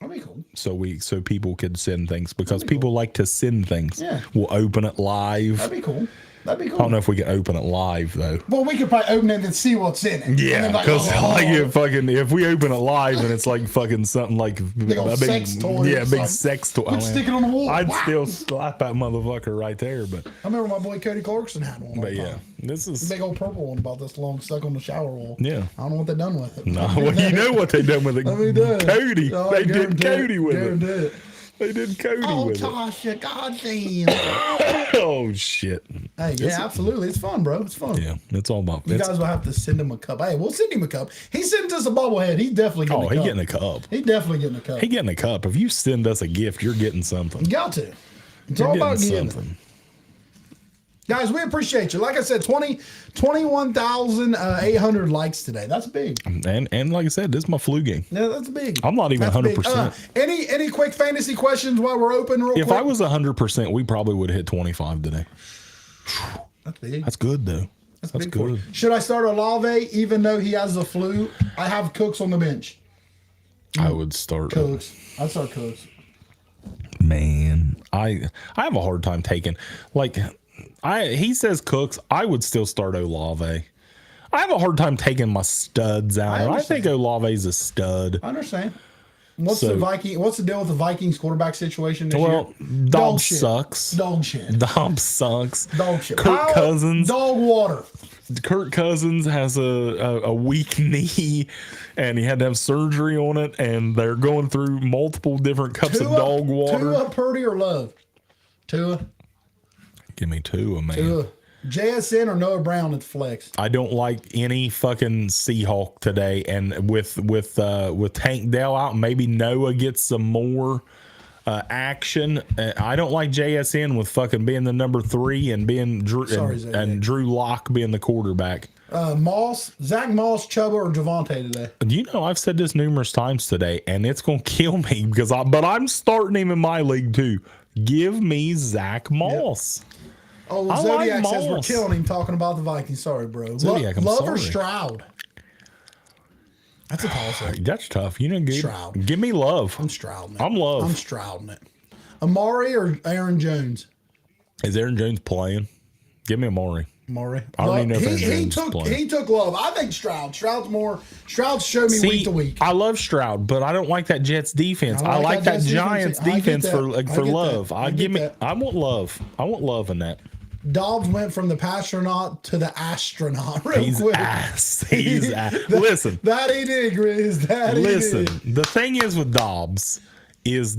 That'd be cool. So people could send things because people like to send things. Yeah. We'll open it live. That'd be cool. That'd be cool. I don't know if we can open it live though. Well, we could probably open it and see what's in it. Yeah, And then because oh, if we open it live and it's like fucking something like old sex toy or yeah, big something. sex toy. We'd stick it on the wall. I'd Wow. still slap that motherfucker right there, but I remember my boy Cody Clarkson had one. but yeah, this The is big old purple one about this long, stuck on the shower wall. Yeah. I don't know what they done with it. no. Well, you know what they done with it, Let me do it. Cody. Oh, They guarantee did Cody with guarantee it. They did Cody Oh, with it. Tasha, goddamn. Oh shit. Hey, yeah, absolutely. It's fun, bro. It's fun. Yeah, it's all about. You guys will have to send him a cup. Hey, we'll send him a cup. He sends us a bobblehead. He's definitely getting a cup. He getting a cup. He's definitely getting a cup. He getting a cup. If you send us a gift, you're getting something. You got to. It's You're all about getting getting. something. Guys, we appreciate you. Like I said, 21,800 likes today. That's big. And like I said, this is my flu game. Yeah, that's big. I'm not even That's big. 100%. Any quick fantasy questions while we're open real If quick? I was 100%, we probably would have hit 25 today. That's big. That's good though. That's big for good. you. Should I start Olave even though he has the flu? I have Cooks on the bench. I would start. Cooks. I'd start Cooks. Man, I have a hard time taking he says Cooks. I would still start Olave. I have a hard time taking my studs out. I think Olave's a stud. I understand. What's the deal with the Vikings quarterback situation this Well, year? Dobbs sucks. Dog shit. Dobbs sucks. Dog shit. Kirk Cousins. Dog water. Kirk Cousins has a weak knee, and he had to have surgery on it, and they're going through multiple different cups of dog water. Tua, Purdy, or Love? Tua. Give me Tua, man. Tua. JSN or Noah Brown at the flex? I don't like any fucking Seahawk today, and with Tank Dell out, maybe Noah gets some more action. I don't like JSN with fucking being the number 3 and being Drew and Drew Lock being the quarterback. Moss, Zach Moss, Chuba, or Javante today? You know, I've said this numerous times today, and it's gonna kill me because I'm starting him in my league too. Give me Zach Moss. Oh, I Zodiac like says we're Moss. killing him talking about the Vikings. Sorry, bro. Zodiac, I'm Love or sorry. Stroud? That's a toss up. That's tough. You know, good. Stroud. Give me Love. I'm Strouding it. I'm Love. I'm Strouding it. Amari or Aaron Jones? Is Aaron Jones playing? Give me Amari. Amari. I don't even know if Aaron he Jones is playing. He took Love. I think Stroud. Stroud showed me week to week. I love Stroud, but I don't like that Jets defense. I like that Jets Giants defense. I get defense for that. Love. I get that. I want Love. I want Love in that. Dobbs went from the pastronaut to the astronaut real He's quick. ass. He's ass. Listen. That he did, Grizz. That he Listen, did. the thing is with Dobbs is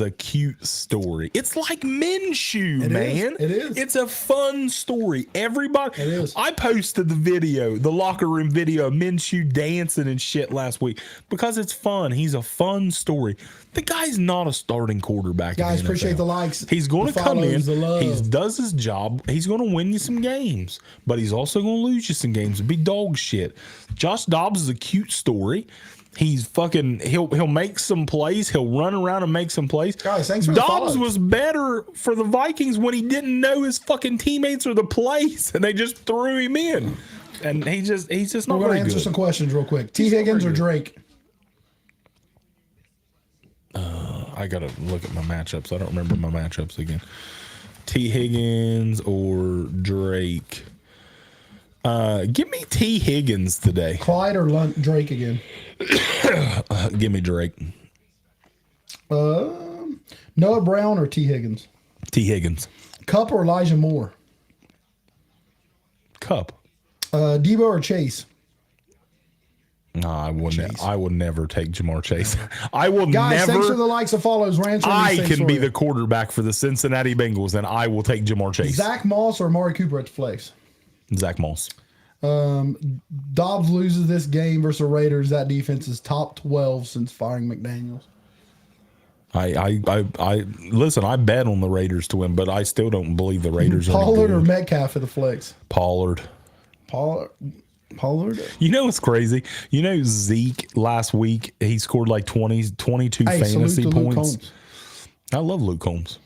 a cute story. It's like Minshew, man. It is. It's a fun story. Everybody. It is. I posted the locker room video of Minshew dancing and shit last week because it's fun. He's a fun story. The guy's not a starting quarterback. Guys, in the appreciate NFL. the likes. He's going to the come in. follows, the love. He does his job. He's going to win you some games, but he's also going to lose you some games and be dog shit. Josh Dobbs is a cute story. He's fucking. He'll make some plays. He'll run around and make some plays. Guys, thanks for the Dobbs follows. was better for the Vikings when he didn't know his fucking teammates or the plays, and they just threw him in. And he's just not We're going very to answer good. some questions real quick. T. Higgins or Drake? I gotta look at my matchups. I don't remember my matchups again. T. Higgins or Drake. Give me T. Higgins today. Clyde or Drake again? Give me Drake. Noah Brown or T. Higgins? T. Higgins. Cup or Elijah Moore? Cup. Debo or Chase? No, I wouldn't. I would never take Jamar Chase. I will Guys, never. thanks for the likes and follows. Rancher, I can be the quarterback for the Cincinnati Bengals, and I will take Jamar Chase. Zach Moss or Amari Cooper at the flex. Zach Moss. Dobbs loses this game versus the Raiders. That defense is top 12 since firing McDaniels. I listen. I bet on the Raiders to win, but I still don't believe the Raiders are Pollard or good. Metcalf at the flex. Pollard. Pollard. You know what's crazy? You know Zeke last week he scored like 22 fantasy points. I love Luke Combs.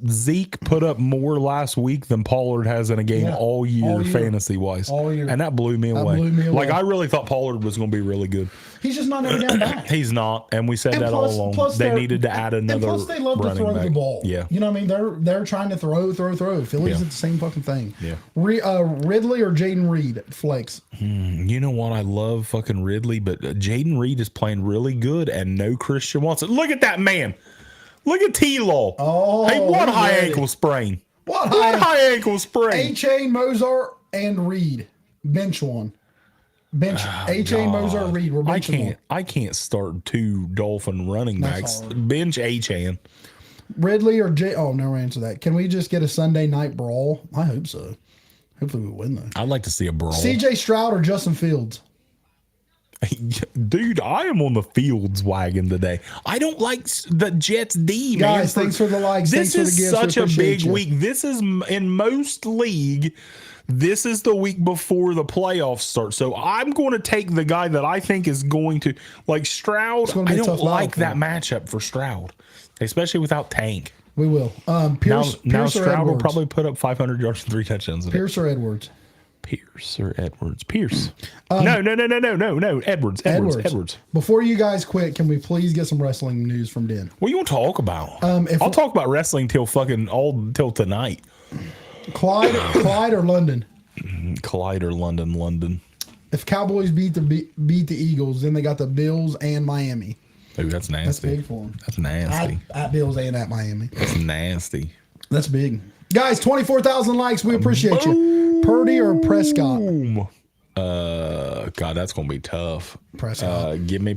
Zeke put up more last week than Pollard has in a game all year fantasy wise. All year. And that blew me away. Like I really thought Pollard was going to be really good. He's just not every down back. He's not, and we said that all along. They needed to add another. And plus, they love to throw the ball. Yeah, you know what I mean. They're trying to throw. Phillies did the same fucking thing. Yeah. Ridley or Jaden Reed flex. You know what? I love fucking Ridley, but Jaden Reed is playing really good, and no Christian Watson. Look at that man. Look at T-Law. Oh, hey, what high ankle sprain? What high ankle sprain? A-Chain, Mozart, and Reed. Bench one. Bench A-Chain, Mozart, Reed. We're benching one. I can't start two Dolphin running backs. Bench A-Chain. Ridley or J. Oh, never answer that. Can we just get a Sunday night brawl? I hope so. Hopefully we win though. I'd like to see a brawl. CJ Stroud or Justin Fields? Dude, I am on the Fields wagon today. I don't like the Jets D, man. Guys, thanks for the likes. This thanks is for the gifts. such a big week. This is in most league. This is the week before the playoffs start. So I'm going to take the guy that I think is going to like Stroud. I don't like that matchup for Stroud, especially without Tank. We will. Pierce now or Stroud Edwards? will probably put up 500 yards and 3 touchdowns. Pierce or Edwards? Pierce or Edwards? Pierce. No. Edwards. Before you guys quit, can we please get some wrestling news from Den? What do you want to talk about? I'll talk about wrestling till tonight. Clyde or London? Clyde or London. If Cowboys beat the Eagles, then they got the Bills and Miami. Ooh, that's nasty. That's big for them. That's nasty. At Bills and at Miami. That's nasty. That's big. Guys, 24,000 likes. We appreciate you. Purdy or Prescott? God, that's gonna be tough. Prescott. Give me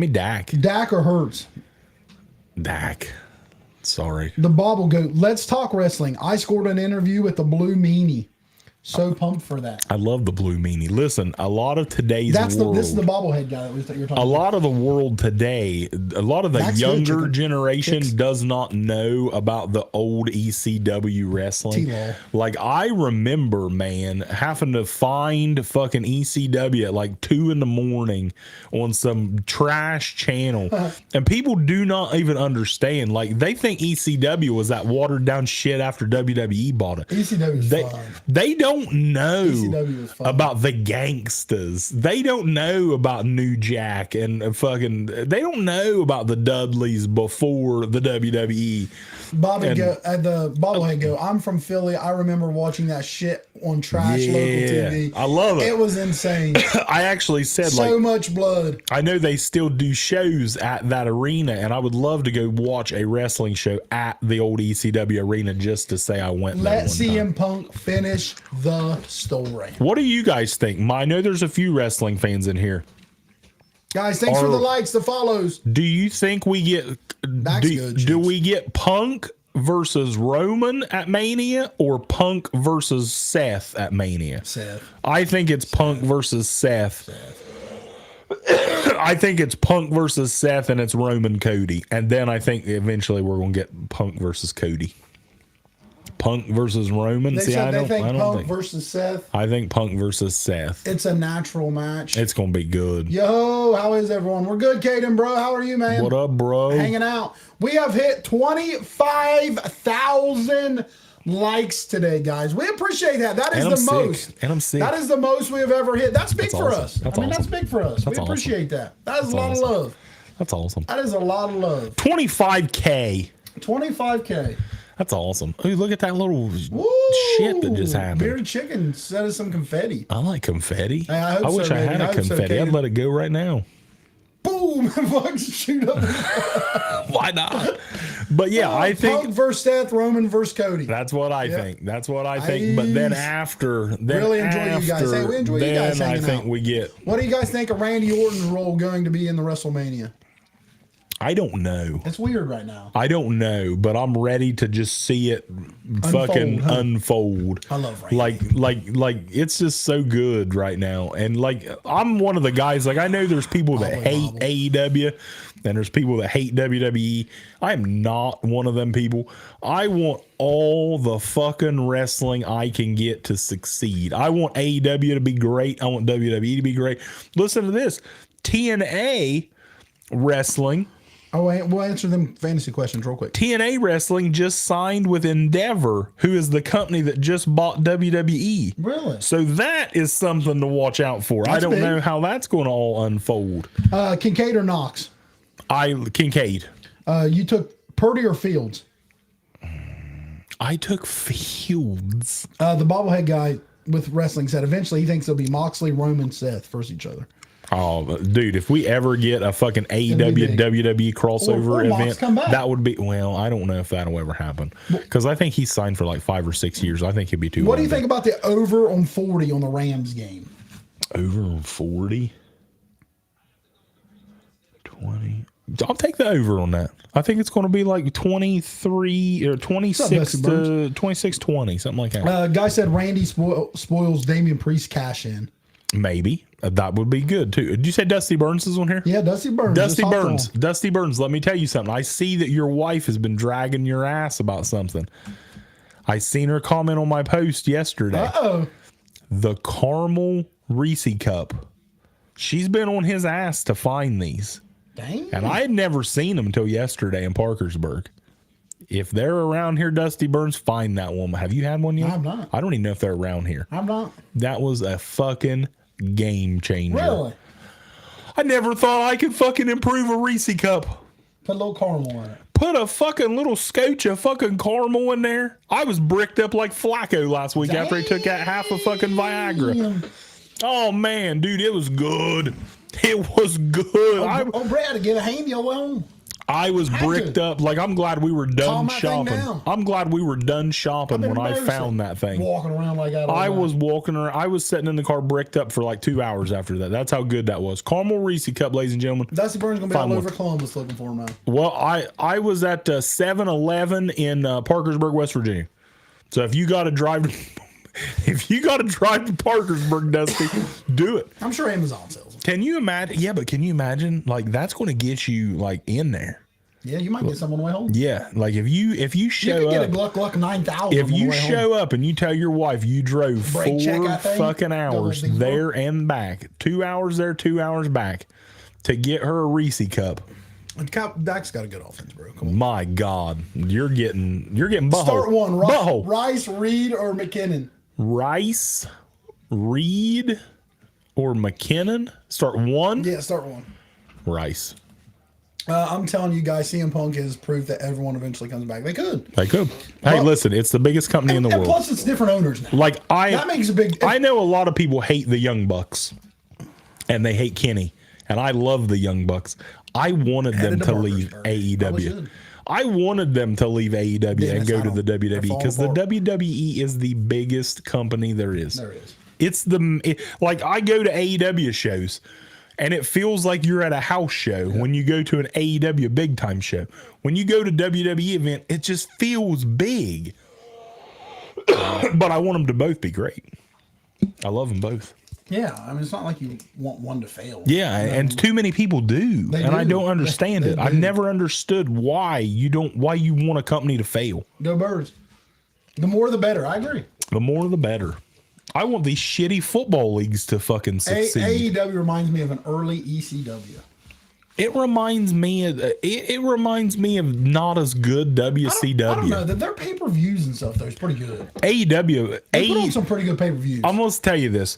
Dak. Dak or Hurts? Dak. Sorry. The Bobble Goat. Let's talk wrestling. I scored an interview with the Blue Meanie. So pumped for that. I love the Blue Meanie. Listen, a lot of today's world. This is the bobblehead guy that you're talking about. A lot of the world today, a lot of the younger generation does not know about the old ECW wrestling. T-Law. Like I remember, man, having to find fucking ECW at like 2 a.m. on some trash channel, and people do not even understand. Like they think ECW was that watered down shit after WWE bought it. ECW is fun. They don't know about the Gangstas. They don't know about New Jack and fucking. They don't know about the Dudleys before the WWE. The bobblehead go. I'm from Philly. I remember watching that shit on trash local TV. I love it. It was insane. I actually said so much blood. I know they still do shows at that arena, and I would love to go watch a wrestling show at the old ECW arena just to say I went. Let CM Punk finish the story. What do you guys think? I know there's a few wrestling fans in here. Guys, thanks for the likes, the follows. Do you think we get do we get Punk versus Roman at Mania or Punk versus Seth at Mania? Seth. I think it's Punk versus Seth. I think it's Punk versus Seth and it's Roman Cody. And then I think eventually we're going to get Punk versus Cody. Punk versus Roman. They think Punk versus Seth. I think Punk versus Seth. It's a natural match. It's gonna be good. Yo, how is everyone? We're good, Caden, bro. How are you, man? What up, bro? Hanging out. We have hit 25,000 likes today, guys. We appreciate that. That is the most. And I'm sick. That is the most we have ever hit. That's big for us. That's big for us. We appreciate that. That is a lot of love. That's awesome. That is a lot of love. 25K. 25K. That's awesome. Ooh, look at that little shit that just happened. Bearded Chicken sent us some confetti. I like confetti. Hey, I wish I had a confetti. I'd let it go right now. Boom! Shoot up. Why not? But yeah, I think Punk versus Seth, Roman versus Cody. that's what I think. That's what I think. But then after, really enjoy you guys. Hey, we enjoy you guys then I hanging think out. we get. What do you guys think of Randy Orton's role going to be in the WrestleMania? I don't know. It's weird right now. I don't know, but I'm ready to just see it fucking unfold. I love Randy. Like it's just so good right now. And like I'm one of the guys, like I know there's people that hate AEW and there's people that hate WWE. I am not one of them people. I want all the fucking wrestling I can get to succeed. I want AEW to be great. I want WWE to be great. Listen to this. TNA wrestling. Oh, wait, we'll answer them fantasy questions real quick. TNA Wrestling just signed with Endeavor, who is the company that just bought WWE. Really? So that is something to watch out for. I don't know how that's going to all unfold. Kincaid or Knox? Kincaid. You took Purdy or Fields? I took Fields. The bobblehead guy with wrestling said eventually he thinks it'll be Moxley, Roman, Seth versus each other. Oh, dude, if we ever get a fucking AEW WWE crossover event, that would be, well, I don't know if that'll ever happen. Because I think he's signed for like 5 or 6 years. I think he'd be too What do you think about the over on 40 on the Rams game? Over on 40? 20. I'll take the over on that. I think it's going to be like 23 or 26 to 26-20, something like that. Guy said Randy spoils Damian Priest cash in. Maybe. That would be good too. Did you say Dusty Burns is on here? Yeah, Dusty Burns. Dusty Burns, let me tell you something. I see that your wife has been dragging your ass about something. I seen her comment on my post yesterday. Uh-oh. The caramel Reese cup. She's been on his ass to find these. Dang. And I had never seen them until yesterday in Parkersburg. If they're around here, Dusty Burns, find that woman. Have you had one yet? I'm not. I don't even know if they're around here. I'm not. That was a fucking game changer. Really? I never thought I could fucking improve a Reese cup. Put a little caramel in it. Put a fucking little scotch of fucking caramel in there. I was bricked up like Flacco last week after he took out half a fucking Viagra. Oh man, dude, it was good. It was good. Brad, get a hand your own. I was bricked up. Like, I'm glad we were done shopping. I'm glad we were done shopping when I found that thing. Walking around like that. I was walking around. I was sitting in the car bricked up for like 2 hours after that. That's how good that was. Caramel Reese cup, ladies and gentlemen. Dusty Burns going to be all over Columbus looking for him now. Well, I was at 7-Eleven in Parkersburg, West Virginia. So if you got to drive to Parkersburg, Dusty, do it. I'm sure Amazon sells them. Can you imagine? Yeah, but can you imagine? Like, that's going to get you like in there. Yeah, you might get some on the way home. Yeah, like if you show up, you can get a Gluck 9000. If you show up and you tell your wife you drove 4 fucking hours there and back, 2 hours there, 2 hours back, to get her a Reese cup. Dak's got a good offense, bro. Come on. My God, you're getting butthole. Start one. Butthole. Rice, Reed, or McKinnon. Rice, Reed, or McKinnon. Start one. Yeah, start one. Rice. I'm telling you guys, CM Punk has proved that everyone eventually comes back. They could. Hey, listen, it's the biggest company in the world. Plus, it's different owners now. Like that makes a big. I know a lot of people hate the Young Bucks, and they hate Kenny, and I love the Young Bucks. I wanted them to leave AEW. I wanted them to leave AEW and go to the WWE because the WWE is the biggest company there is. There is. It's like I go to AEW shows. And it feels like you're at a house show when you go to an AEW big time show. When you go to WWE event, it just feels big. But I want them to both be great. I love them both. Yeah, I mean, it's not like you want one to fail. Yeah, and too many people do. I don't understand it. I've never understood why you want a company to fail. Go Birds. The more the better. I agree. The more the better. I want these shitty football leagues to fucking succeed. AEW reminds me of an early ECW. It reminds me of not as good WCW. I don't know. Their pay-per-views and stuff, though, is pretty good. AEW. They put on some pretty good pay-per-views. I'm going to tell you this,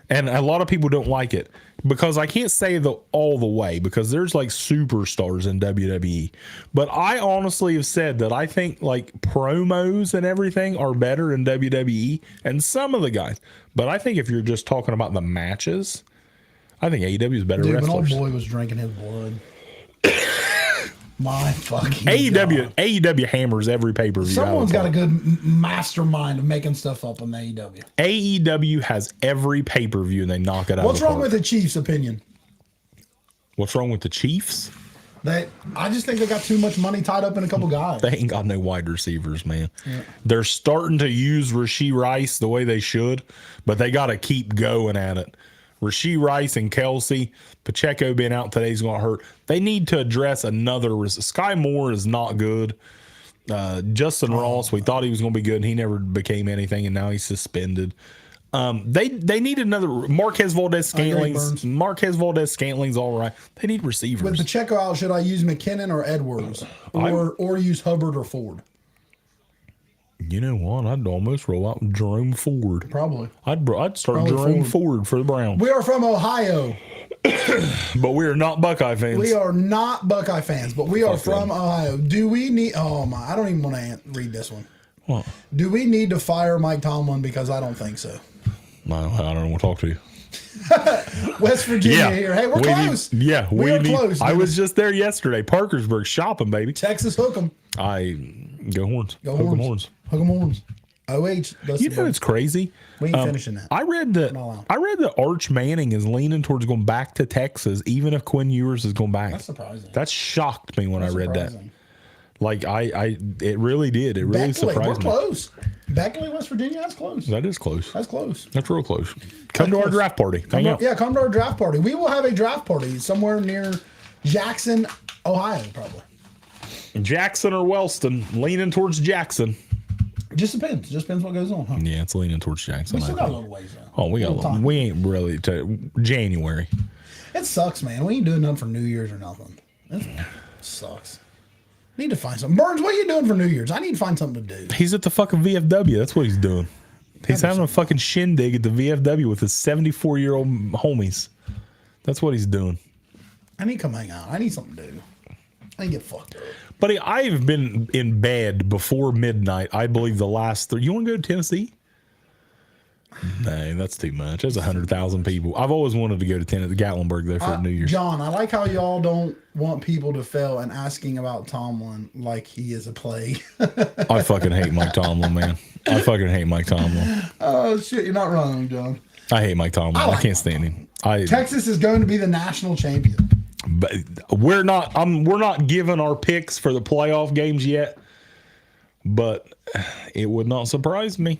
and a lot of people don't like it, because I can't say all the way, because there's like superstars in WWE. But I honestly have said that I think like promos and everything are better in WWE, and some of the guys. But I think if you're just talking about the matches, I think AEW is better wrestlers. When old boy was drinking his blood. My fucking AEW hammers every pay per view. Someone's got a good mastermind of making stuff up in the AEW. AEW has every pay per view and they knock it out. What's wrong with the Chiefs' opinion? What's wrong with the Chiefs? I just think they got too much money tied up in a couple guys. They ain't got no wide receivers, man. Yeah. They're starting to use Rashee Rice the way they should, but they got to keep going at it. Rashee Rice and Kelsey, Pacheco being out today is going to hurt. They need to address another. Sky Moore is not good. Justin Ross, we thought he was going to be good, and he never became anything, and now he's suspended. They need another Marquez Valdez-Scantling's. Marquez Valdez-Scantling's all right. They need receivers. With Pacheco out, should I use McKinnon or Edwards, or use Hubbard or Ford? You know what? I'd almost roll out Jerome Ford. Probably. I'd start Jerome Ford for the Browns. We are from Ohio, but we are not Buckeye fans. We are not Buckeye fans, but we are from Ohio. Do we need? Oh my! I don't even want to read this one. What? Do we need to fire Mike Tomlin? Because I don't think so. No, I don't want to talk to you. West Virginia here. Hey, we're close. We are close. Dude. I was just there yesterday. Parkersburg shopping, baby. Texas hook 'em. Go Horns. Go Horns. Hook 'em Horns. OH. You know it's crazy. We ain't finishing that. I read that Arch Manning is leaning towards going back to Texas, even if Quinn Ewers is going back. That's surprising. That shocked me when I read that. Like it really did. It really surprised me. We're close. Beckley, West Virginia, that's close. That is close. That's close. That's real close. Come to our draft party. Come to our draft party. We will have a draft party somewhere near Jackson, Ohio, probably. Jackson or Wellston, leaning towards Jackson. Just depends. Just depends what goes on, huh? Yeah, it's leaning towards Jackson. We still got a little ways though. Oh, we got a little. We ain't really January. It sucks, man. We ain't doing nothing for New Year's or nothing. It sucks. Need to find something. Burns, what are you doing for New Year's? I need to find something to do. He's at the fucking VFW. That's what he's doing. He's having a fucking shindig at the VFW with his 74-year-old homies. That's what he's doing. I need to come hang out. I need something to do. I need to get fucked up. Buddy, I've been in bed before midnight. I believe the last 3. You want to go to Tennessee? No, that's too much. There's 100,000 people. I've always wanted to go to Gatlinburg there for New Year's. John, I like how y'all don't want people to fail and asking about Tomlin like he is a plague. I fucking hate Mike Tomlin, man. I fucking hate Mike Tomlin. Oh shit, you're not wrong, John. I hate Mike Tomlin. I can't stand him. Texas is going to be the national champion. But we're not giving our picks for the playoff games yet. But it would not surprise me.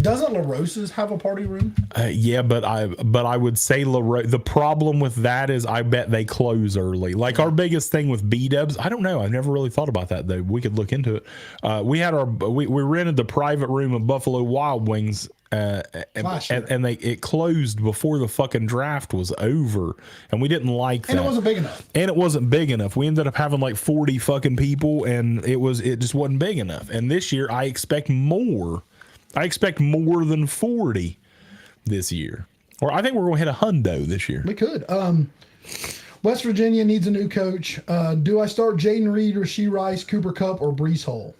Doesn't La Rosa's have a party room? Yeah, but I would say the problem with that is I bet they close early. Like our biggest thing with B-dubs, I don't know. I never really thought about that though. We could look into it. We rented the private room at Buffalo Wild Wings, and it closed before the fucking draft was over, and we didn't like that. And it wasn't big enough. And it wasn't big enough. We ended up having like 40 fucking people, and it just wasn't big enough. And this year I expect more. I expect more than 40 this year. Or I think we're going to hit a hundo this year. We could. West Virginia needs a new coach. Do I start Jaden Reed, Rashee Rice, Cooper Kupp, or Breece Hall?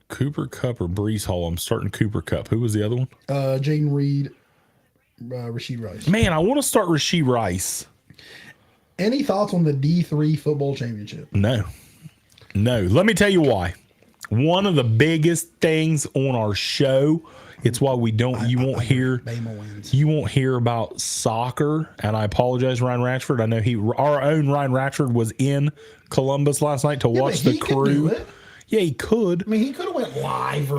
Cooper Kupp or Breece Hall? I'm starting Cooper Kupp. Who was the other one? Jaden Reed, Rashee Rice. Man, I want to start Rashee Rice. Any thoughts on the D3 football championship? No. Let me tell you why. One of the biggest things on our show, it's why we don't. You won't hear about soccer. And I apologize, Ryan Ratchford. I know our own Ryan Ratchford was in Columbus last night to watch the Crew. Yeah, he could. I mean, he could have went live,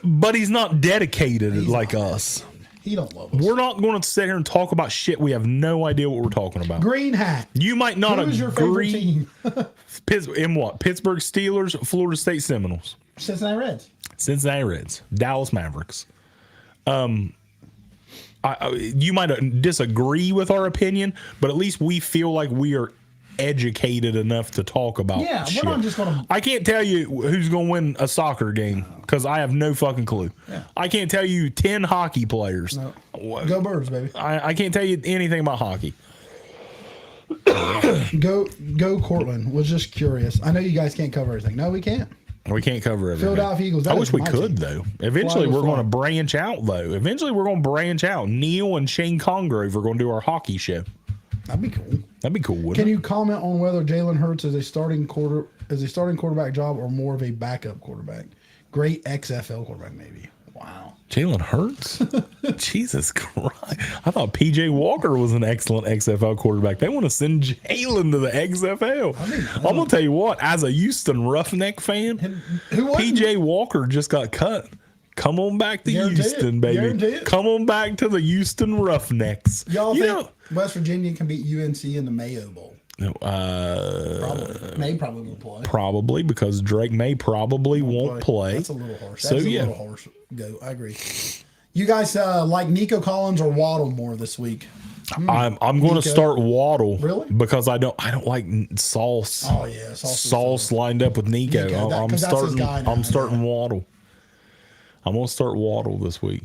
but he's not dedicated like us. He don't love us. We're not going to sit here and talk about shit. We have no idea what we're talking about. Green hat. You might not agree. Who's your favorite team? In what? Pittsburgh Steelers, Florida State Seminoles, Cincinnati Reds, Dallas Mavericks. You might disagree with our opinion, but at least we feel like we are educated enough to talk about. Yeah, shit. we're not just going to. I can't tell you who's going to win a soccer game because I have no fucking clue. Yeah. I can't tell you 10 hockey players. No. Go Birds, baby. I can't tell you anything about hockey. Go Cortland. Was just curious. I know you guys can't cover everything. No, we can't. We can't cover everything. Philadelphia Eagles. I wish we could, though. Eventually, we're going to branch out, though. Eventually, we're going to branch out. Neil and Shane Congrove are going to do our hockey show. That'd be cool. That'd be cool. Wouldn't Can it? you comment on whether Jalen Hurts is a starting quarterback job or more of a backup quarterback? Great XFL quarterback, maybe. Wow. Jalen Hurts? Jesus Christ. I thought PJ Walker was an excellent XFL quarterback. They want to send Jalen to the XFL. I'm going to tell you what, as a Houston Roughneck fan, Who wasn't? PJ Walker just got cut. Come on back to Guarantee Houston, it. baby. Guarantee it. Come on back to the Houston Roughnecks. Y'all You think West Virginia can beat UNC in the Mayo Bowl? know, Probably. May probably won't play. probably because Drake May probably won't play. That's a little harsh. So, That's a yeah. little harsh. Go. I agree. You guys like Nico Collins or Waddle more this week? I'm going to start Waddle. Really? Because I don't like Sauce. Oh yeah, Sauce lined up with Nico. Nico, I'm 'cause that's his starting. guy now, I'm starting Waddle. I'm gonna start Waddle this week.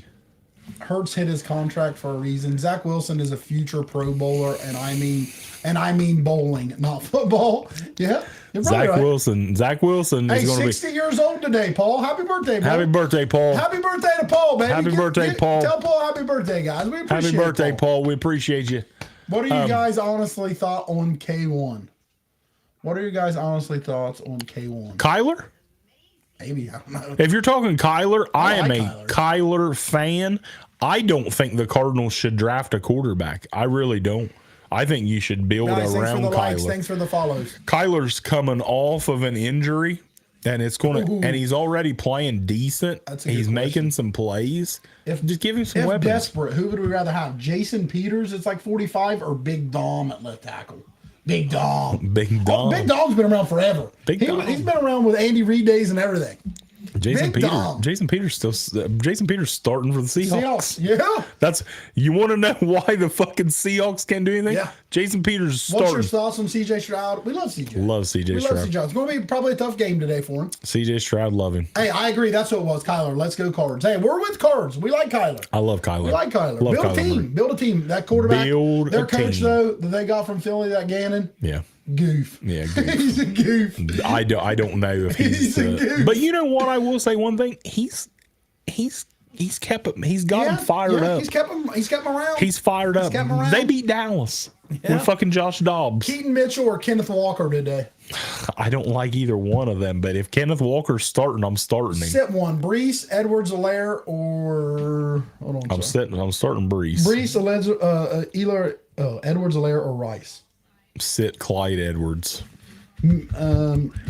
Hurts hit his contract for a reason. Zach Wilson is a future Pro Bowler, and I mean bowling, not football. Yeah, you're Zach right. Wilson. Zach Wilson Hey, is going to 60 years old today, Paul. Happy birthday, be. Paul. Happy birthday, Paul. Happy birthday to Paul, baby. Happy birthday, Paul. Tell Paul happy birthday, guys. We appreciate Happy birthday, Paul. Paul. We appreciate you. What are you guys honestly thought on K1? What are your guys honestly thoughts on K1? Kyler. Maybe, I don't know. If you're talking Kyler, I am like a Kyler fan. I don't think the Cardinals should draft a quarterback. I really don't. I think you should build Guys, thanks for around the likes. Kyler. Thanks for the follows. Kyler's coming off of an injury, and it's going to, and he's already playing decent. That's a good He's question. making some plays. Just give him some If weapons. desperate, who would we rather have? Jason Peters, it's like 45, or Big Dom at left tackle? Big Dom. Big Dom. Big Dom's been around forever. Big Dom. He's been around with Andy Reid days and everything. Jason Big Peters. Dom. Jason Peters Jason Peters starting for the Seahawks. Seahawks. Yeah. That's you want to know why the fucking Seahawks can't do anything? Yeah. Jason Peters What's your starting. thoughts on CJ Stroud? We love CJ. Love CJ We Stroud. love CJ. It's going to be probably a tough game today for him. CJ Stroud, love him. Hey, I agree. That's what it was, Kyler. Let's go Cards. Hey, we're with Cards. We like Kyler. I love Kyler. We like Kyler. Love Build Kyler a team. Murray. Build a team. That quarterback. Build their a coach, team. though, that they got from Philly, that Gannon, Yeah. goof. Yeah, goof. He's a goof. I don't know if He's he's. a goof. But you know what? I will say one thing. He's kept him. He's got him fired up. He's kept him around. He's fired up. kept him around. They beat Dallas Yeah. with fucking Josh Dobbs. Keaton Mitchell or Kenneth Walker today. I don't like either one of them, but if Kenneth Walker's starting, I'm starting him. Sit one. Brees, Edwards-Helaire, or hold on. I'm starting Brees. Brees, Edwards-Helaire, or Rice. Sit Clyde Edwards. You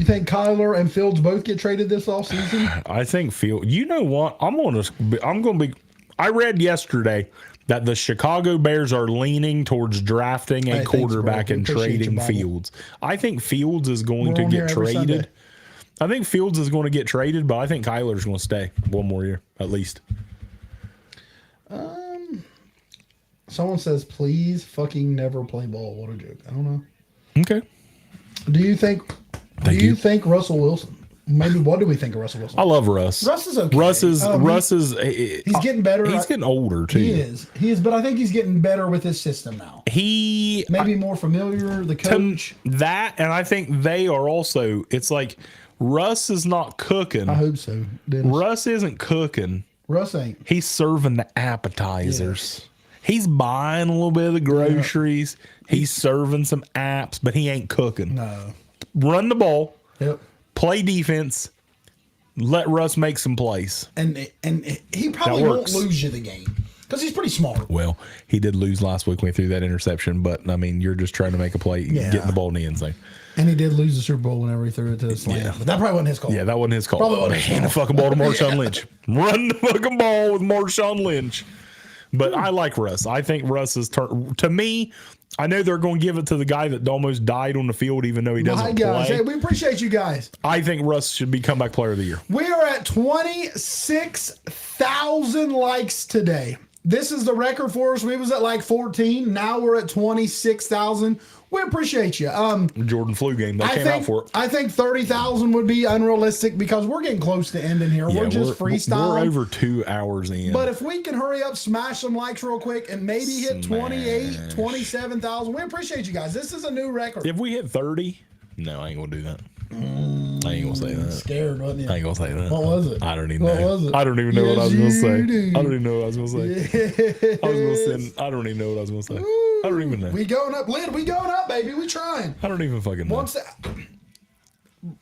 think Kyler and Fields both get traded this offseason? I think Field. You know what? I'm gonna be. I read yesterday that the Chicago Bears are leaning towards drafting a Hey, thanks, quarterback bro. We and appreciate trading your Bible. Fields. I think Fields is going We're to on here get every traded. Sunday. I think Fields is going to get traded, but I think Kyler's going to stay one more year at least. Someone says, please fucking never play ball. What a joke. I don't know. Okay. Do you think Thank you. Russell Wilson? Maybe what do we think of Russell Wilson? I love Russ. Russ is okay. Russ is. He's getting better. He's getting older too. He is. But I think he's getting better with his system now. He Maybe more familiar, the coach. that, and I think they are also. It's like Russ is not cooking. I hope so. Dennis. Russ isn't cooking. Russ ain't. He's serving the appetizers. He's buying a little bit of the groceries. He's serving some apps, but he ain't cooking. No. Run the ball, Yep. play defense, let Russ make some plays. And he probably That won't works. lose you the game because he's pretty smart. Well, he did lose last week when he threw that interception, but I mean, you're just trying to make a play, Yeah. getting the ball in the end zone. And he did lose the Super Bowl whenever he threw it to the slam. Yeah. But that probably wasn't his call. Yeah, that wasn't his call. Probably wasn't his Hand the call. fucking ball to Marshawn Lynch. Run the fucking ball with Marshawn Lynch. But I like Russ. I think Russ is to me. I know they're going to give it to the guy that almost died on the field, even though he Hi, doesn't guys. play. Hey, we appreciate you guys. I think Russ should be comeback player of the year. We are at 26,000 likes today. This is the record for us. We was at like 14. Now we're at 26,000. We appreciate you. Jordan flu game. They came out for it. I think 30,000 would be unrealistic because we're getting close to ending here. We're just freestyling. We're over 2 hours in. But if we can hurry up, smash some likes real quick, and maybe hit 28, 27,000, we appreciate you guys. This is a new record. if we hit 30, no, I ain't going to do that. I ain't going to say that. Scared, wasn't you? I ain't going to say that. What was it? I don't even What know. was it? I don't even know what I was going to Yes, say. you do. I don't even know what I was going to say. I was going to send. I don't even know what I was going to say. Ooh. I don't even know. We going up, lid. We going up, baby. We trying. I don't even fucking know. Once that,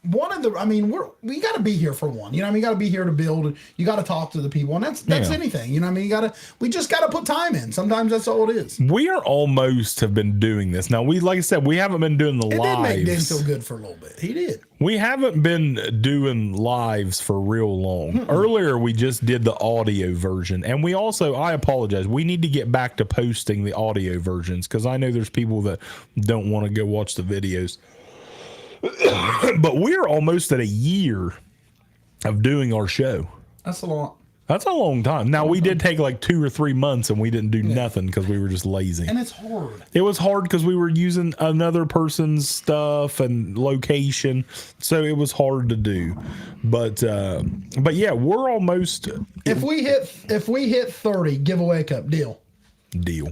one of the, I mean, we got to be here for one. You know what I mean? You got to be here to build. You got to talk to the people, and that's Yeah. anything. You know what I mean? We just got to put time in. Sometimes that's all it is. We are almost have been doing this now. Like I said, we haven't been doing the It did make Dan lives. feel good for a little bit. He did. We haven't been doing lives for real long. Earlier, we just did the audio version, and we also, I apologize, we need to get back to posting the audio versions because I know there's people that don't want to go watch the videos. But we're almost at a year of doing our show. That's a lot. That's a long time. Now, we did take like 2 or 3 months and we didn't do nothing because we were just lazy. And it's hard. It was hard because we were using another person's stuff and location, so it was hard to do. But yeah, we're almost If we hit 30, giveaway cup. Deal. deal.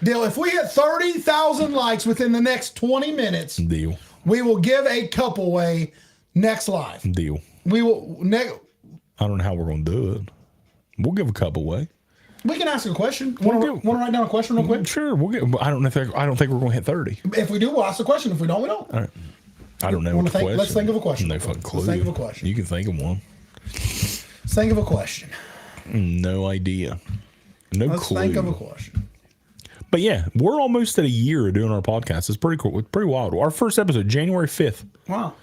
If we hit 30,000 likes within the next 20 minutes, Deal. we will give a cup away next live. Deal. We will I don't know how we're gonna do it. We'll give a couple away. we can ask a question. Want to write down a question real quick? Sure, we'll get. I don't think we're gonna hit 30. If we do, we'll ask the question. If we don't, we don't. All right. I don't know. Wanna What the think- question. let's think of a question. No fucking clue. Let's think of a question. You can think of one. Let's think of a question. No idea. No Let's clue. think of a question. But yeah, we're almost at a year of doing our podcast. It's pretty cool. It's pretty wild. Our first episode, January 5th. Wow.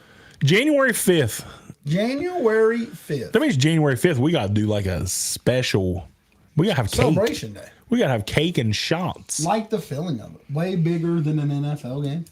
January 5th. January 5th. That means January 5th, we got to do like a special. We got to have cake. Celebration day. We got to have cake and shots. Like the feeling of it. Way bigger than an NFL game.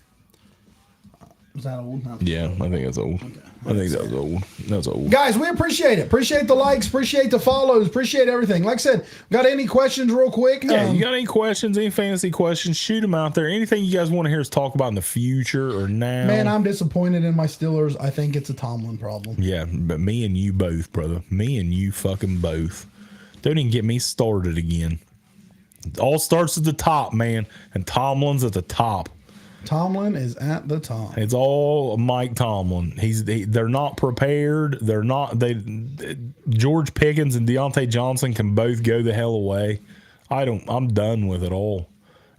Is that old? No. Yeah, I think that's old. I think that was old. That's old. Guys, we appreciate it. Appreciate the likes. Appreciate the follows. Appreciate everything. Like I said, got any questions real quick? Yeah, you got any questions, any fantasy questions, shoot them out there. Anything you guys want to hear us talk about in the future or now? Man, I'm disappointed in my Steelers. I think it's a Tomlin problem. Yeah, but me and you both, brother. Me and you fucking both. Don't even get me started again. It all starts at the top, man, and Tomlin's at the top. Tomlin is at the top. It's all Mike Tomlin. They're not prepared. They're not. George Pickens and Deontay Johnson can both go the hell away. I'm done with it all.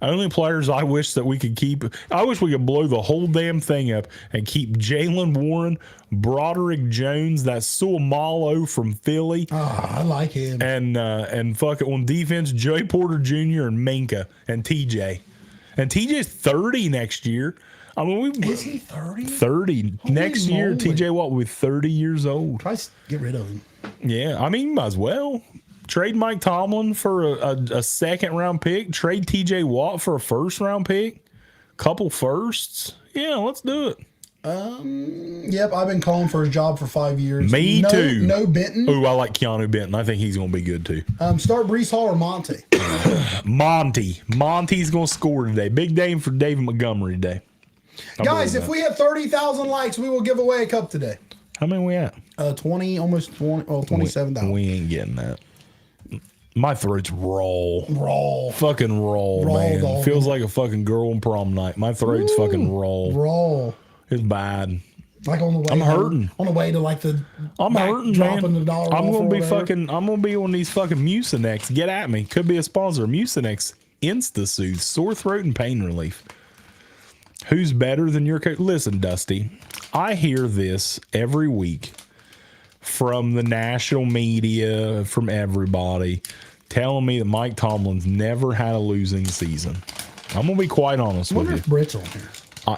Only players I wish that we could keep. I wish we could blow the whole damn thing up and keep Jalen Warren, Broderick Jones, that Suamalo from Philly, I like him. and fuck it on defense, Joey Porter Jr. and Minka and TJ. And TJ's 30 next year. I mean, Is he 30? 30 next year. moly. TJ Watt will be 30 years old. Try to get rid of him. Yeah, I mean, you might as well trade Mike Tomlin for a second round pick. Trade TJ Watt for a first round pick. Couple firsts. Yeah, let's do it. Yep, I've been calling for his job for 5 years. Me too. No Benton. Ooh, I like Keanu Benton. I think he's going to be good too. Start Brees Hall or Monty. Monty's going to score today. Big day for David Montgomery today. Guys, if we hit 30,000 likes, we will give away a cup today. How many we at? 20, almost 20, well, 27,000. We ain't getting that. My throat's raw. Raw. Fucking raw, Raw man. dog. Feels like a fucking girl on prom night. My throat's fucking raw. Raw. It's bad. Like on the way. I'm hurting. On the way to like the. I'm hurting, dropping man. the dollar. I'm off gonna or be whatever. fucking. I'm gonna be on these fucking Mucinex. Get at me. Could be a sponsor. Mucinex Insta Soothe, sore throat and pain relief. Who's better than your coach? Listen, Dusty, I hear this every week from the national media, from everybody, telling me that Mike Tomlin's never had a losing season. I'm gonna be quite honest with Wonder you. if Britt's on here.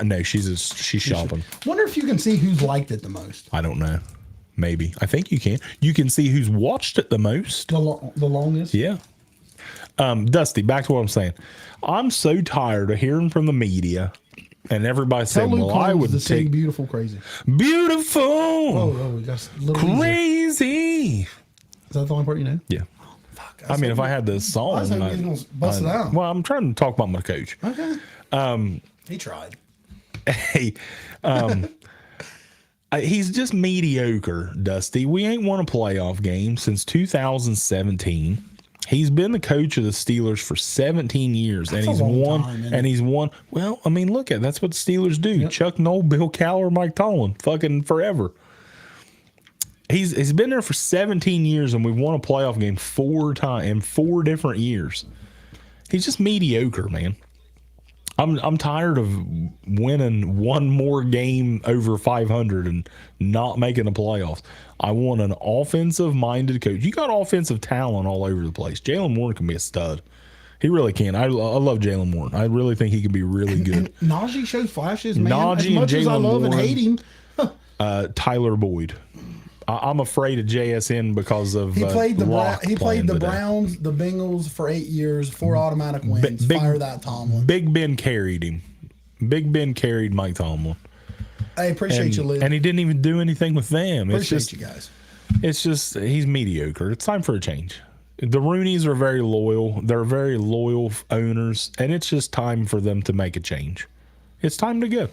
No, she's shopping. Wonder if you can see who's liked it the most. I don't know. Maybe. I think you can. You can see who's watched it the most. The longest. Yeah. Dusty, back to what I'm saying. I'm so tired of hearing from the media and everybody Tell saying, Luke well, I Combs would to sing take Beautiful Crazy. beautiful, Oh, we got a little easier. crazy. Is that the only part you know? Yeah. Fuck. I mean, if I had the song. I was hoping you was gonna bust it out. Well, I'm trying to talk about my coach. Okay. He tried. Hey, he's just mediocre, Dusty. We ain't won a playoff game since 2017. He's been the coach of the Steelers for 17 years, and That's he's a long won. time, isn't And it? he's won. Well, I mean, look at that's what the Steelers do. Chuck Noll, Bill Cowher, Mike Tomlin, fucking forever. He's been there for 17 years, and we've won a playoff game 4 times in 4 different years. He's just mediocre, man. I'm tired of winning one more game over 500 and not making the playoffs. I want an offensive minded coach. You got offensive talent all over the place. Jalen Warren can be a stud. He really can. I love Jalen Warren. I really think he can be really good. And Najee shows flashes, man. Najee as and much as I Jalen love and Warren. hate him, Tyler Boyd. I'm afraid of JSN because of he played the Locke he playing played the today. Browns, the Bengals for 8 years, 4 automatic wins. big- Fire that Tomlin. Big Ben carried him. Big Ben carried Mike Tomlin. I appreciate you, Liz. And he didn't even do anything with them. Appreciate you guys. It's just he's mediocre. It's time for a change. The Rooneys are very loyal. They're very loyal owners, and it's just time for them to make a change. It's time to go.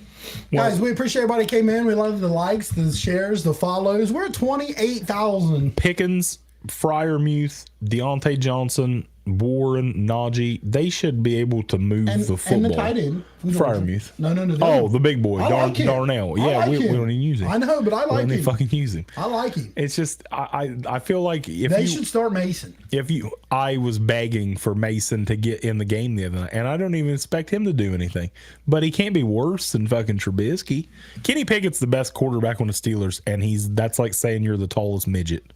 Guys, we appreciate everybody came in. We love the likes, the shares, the follows. We're at 28,000. Pickens, Fryermuth, Deontay Johnson, Warren, Najee, they should be able to move the football. And the tight end. from Georgia. Fryermuth. No. Oh, the big boy, I like him. Darnell. I Yeah, like we him. don't even use him. I know, but I We like don't even him. fucking use him. I like him. It's just I feel like They should start Mason. I was begging for Mason to get in the game the other night, and I don't even expect him to do anything. But he can't be worse than fucking Trubisky. Kenny Pickett's the best quarterback on the Steelers, and that's like saying you're the tallest midget.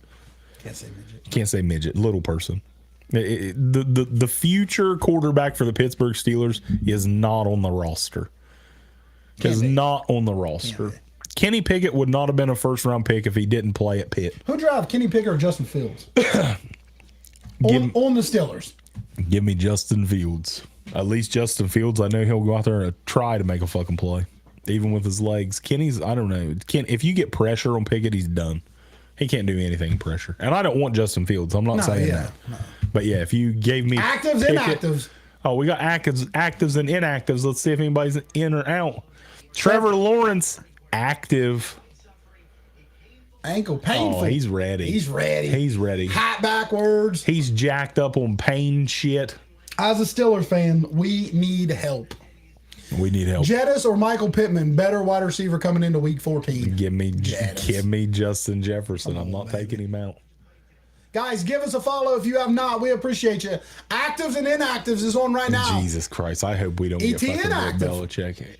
Can't say midget. Can't say midget, little person. The future quarterback for the Pittsburgh Steelers is not on the roster. Is not on the roster. Kenny Pickett would not have been a first round pick if he didn't play at Pitt. Who drive Kenny Pickett or Justin Fields? on the Steelers. Give me Justin Fields. At least Justin Fields, I know he'll go out there and try to make a fucking play, even with his legs. Kenny's, I don't know. If you get pressure on Pickett, he's done. He can't do anything pressure. And I don't want Justin Fields. I'm not saying that. No. But yeah, if you gave me Actives, Pickett- inactives. Oh, we got actives and inactives. Let's see if anybody's in or out. Trevor Lawrence, active. Ankle painful. Oh, he's ready. He's ready. He's ready. Hat backwards. He's jacked up on pain shit. As a Steelers fan, we need help. We need help. Jettis or Michael Pittman, better wide receiver coming into Week 14. Give me Jettis. Justin Jefferson. I'm not taking him out. Guys, give us a follow if you have not. We appreciate you. Actives and inactives is on right now. Jesus Christ! I hope we don't get ET fucking inactive. Belichick.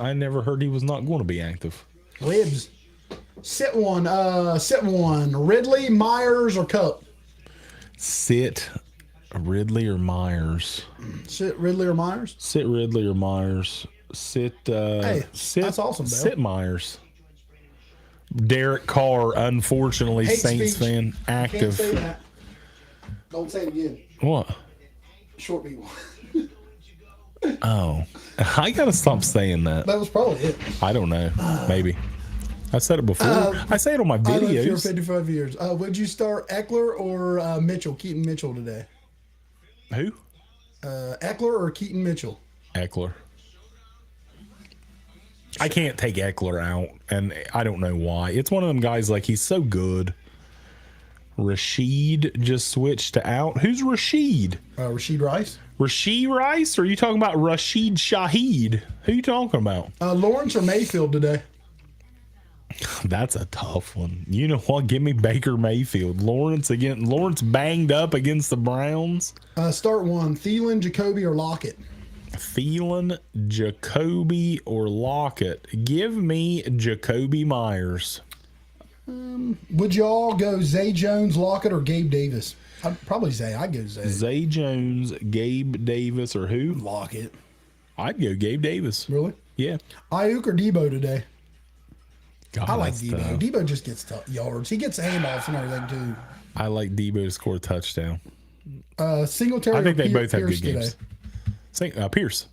I never heard he was not going to be active. Ribs. Sit one. Ridley, Myers, or Cup? Sit Ridley or Myers. Sit Ridley or Myers? Sit Ridley or Myers. Sit. Sit. that's awesome, Dale. Sit Myers. Derek Carr, unfortunately, Hate Saints speech. fan, Can't active. say that. Don't say it again. What? Short people. Oh, I gotta stop saying that. That was probably it. I don't know. Maybe. I said it before. I say it on my I lived here videos. 55 years. Would you start Eckler or Mitchell, Keaton Mitchell today? Who? Eckler or Keaton Mitchell? Eckler. I can't take Eckler out, and I don't know why. It's one of them guys like he's so good. Rashid just switched to out. Who's Rashid? Rashid Rice. Rashid Rice? Or are you talking about Rashid Shaheed? Who are you talking about? Lawrence or Mayfield today? That's a tough one. You know what? Give me Baker Mayfield. Lawrence banged up against the Browns. Start one. Thielen, Jacoby, or Lockett? Thielen, Jacoby, or Lockett. Give me Jacoby Myers. Would y'all go Zay Jones, Lockett, or Gabe Davis? I'd probably Zay. I'd go Zay. Zay Jones, Gabe Davis, or who? Lockett. I'd go Gabe Davis. Really? Yeah. Ayuk or Debo today? God, I like that's Debo. tough. Debo just gets yards. He gets handoffs and everything too. I like Debo to score a touchdown. Singletary. I think or they both have Pierce good games. Pierce.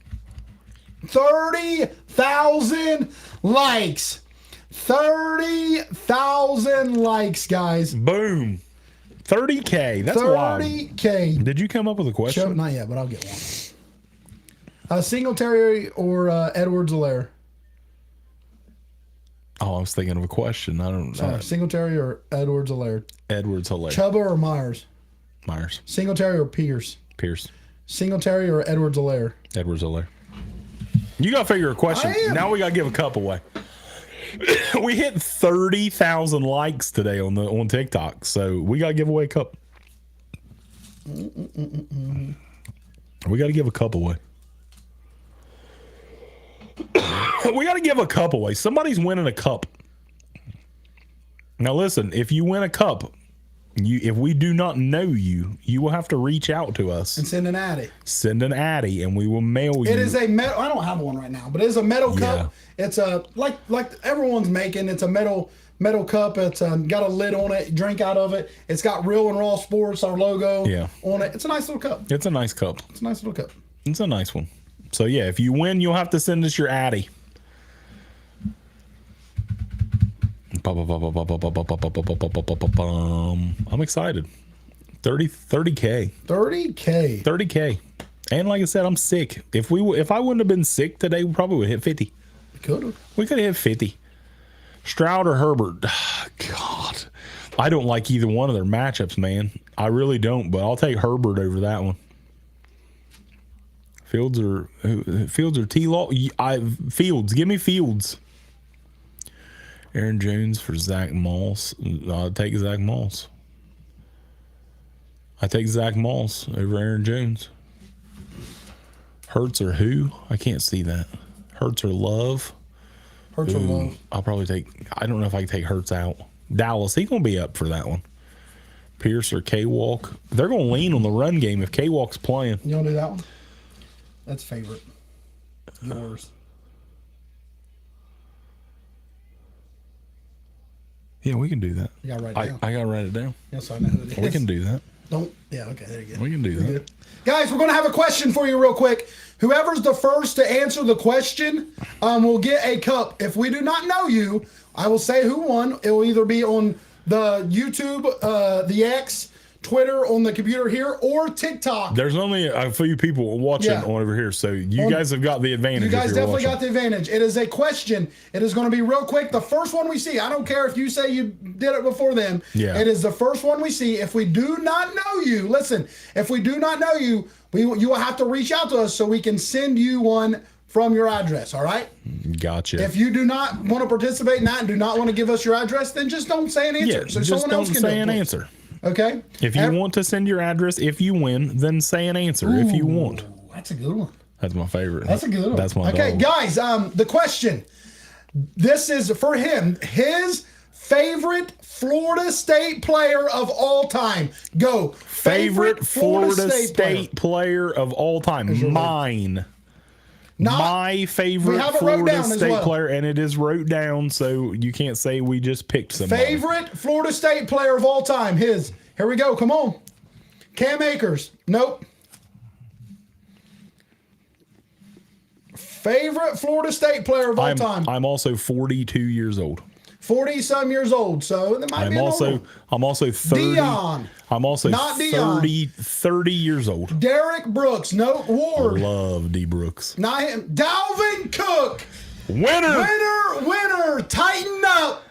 30,000 likes. 30,000 likes, guys. Boom. 30K. That's wild. 30K. Did you come up with a question? Not yet, but I'll get one. Singletary or Edwards-Helaire? Oh, I was thinking of a question. I don't know. Singletary or Edwards-Helaire? Edwards-Helaire. Chuba or Myers? Myers. Singletary or Pierce? Pierce. Singletary or Edwards-Helaire? Edwards-Helaire. You got to figure a question. I am. Now we got to give a cup away. We hit 30,000 likes today on TikTok, so we got to give away a cup. We got to give a cup away. We got to give a cup away. Somebody's winning a cup. Now listen, if you win a cup, if we do not know you, you will have to reach out to us and send an Addy. Send an Addy, and we will mail you. It is a metal. I don't have one right now, but it is a metal cup. Yeah. It's a like everyone's making. It's a metal cup. It's got a lid on it. Drink out of it. It's got Real and Raw Sports, our logo on it. It's a nice little cup. It's a nice cup. It's a nice little cup. It's a nice one. So yeah, if you win, you'll have to send us your Addy. I'm excited. 30K. 30K. 30K. And like I said, I'm sick. If I wouldn't have been sick today, we probably would have hit 50. Could have. We could have hit 50. Stroud or Herbert. God. I don't like either one of their matchups, man. I really don't, but I'll take Herbert over that one. Fields or T-Law? Fields. Give me Fields. Aaron Jones for Zach Moss. I'll take Zach Moss. I take Zach Moss over Aaron Jones. Hurts or who? I can't see that. Hurts or Love? Hurts or Love. I'll probably take. I don't know if I can take Hurts out. Dallas. He's gonna be up for that one. Pierce or K-Walk. They're gonna lean on the run game if K-Walk's playing. You wanna do that one? That's favorite. Yours. Yeah, we can do that. You gotta write it down. I gotta write it down. Yes, I know who it is. We can do that. Yeah, okay, there you go. We can do that. Good. Guys, we're going to have a question for you real quick. Whoever's the first to answer the question will get a cup. If we do not know you, I will say who won. It will either be on the YouTube, the X, Twitter, on the computer here, or TikTok. There's only a few people watching on over here, so you guys have got the advantage. You guys definitely got watching. the advantage. It is a question. It is going to be real quick. The first one we see, I don't care if you say you did it before them. Yeah. It is the first one we see. If we do not know you, listen, if we do not know you, you will have to reach out to us so we can send you one from your address, all right? Gotcha. If you do not want to participate in that and do not want to give us your address, then just don't say an answer. Yeah, so just someone else don't can say do it, an please. answer. Okay? If you want to send your address, if you win, then say an answer. If you want. That's a good one. That's my favorite. That's a good one. That's my Okay, dog. guys, the question. This is for him. His favorite Florida State player of all time. Go. Favorite Florida State player of all time. Mine. My favorite Florida State player, and it is wrote down, so you can't say we just picked somebody. Favorite Florida State player of all time. His. Here we go. Come on. Cam Akers. Nope. Favorite Florida State player of all time. I'm also 42 years old. 40-some years old, so that might be an old one. I'm also 30. Dion. I'm also Not 30 years old. Derek Brooks. No. Ward. Love D. Brooks. Not him. Dalvin Cook. Winner. Tighten up.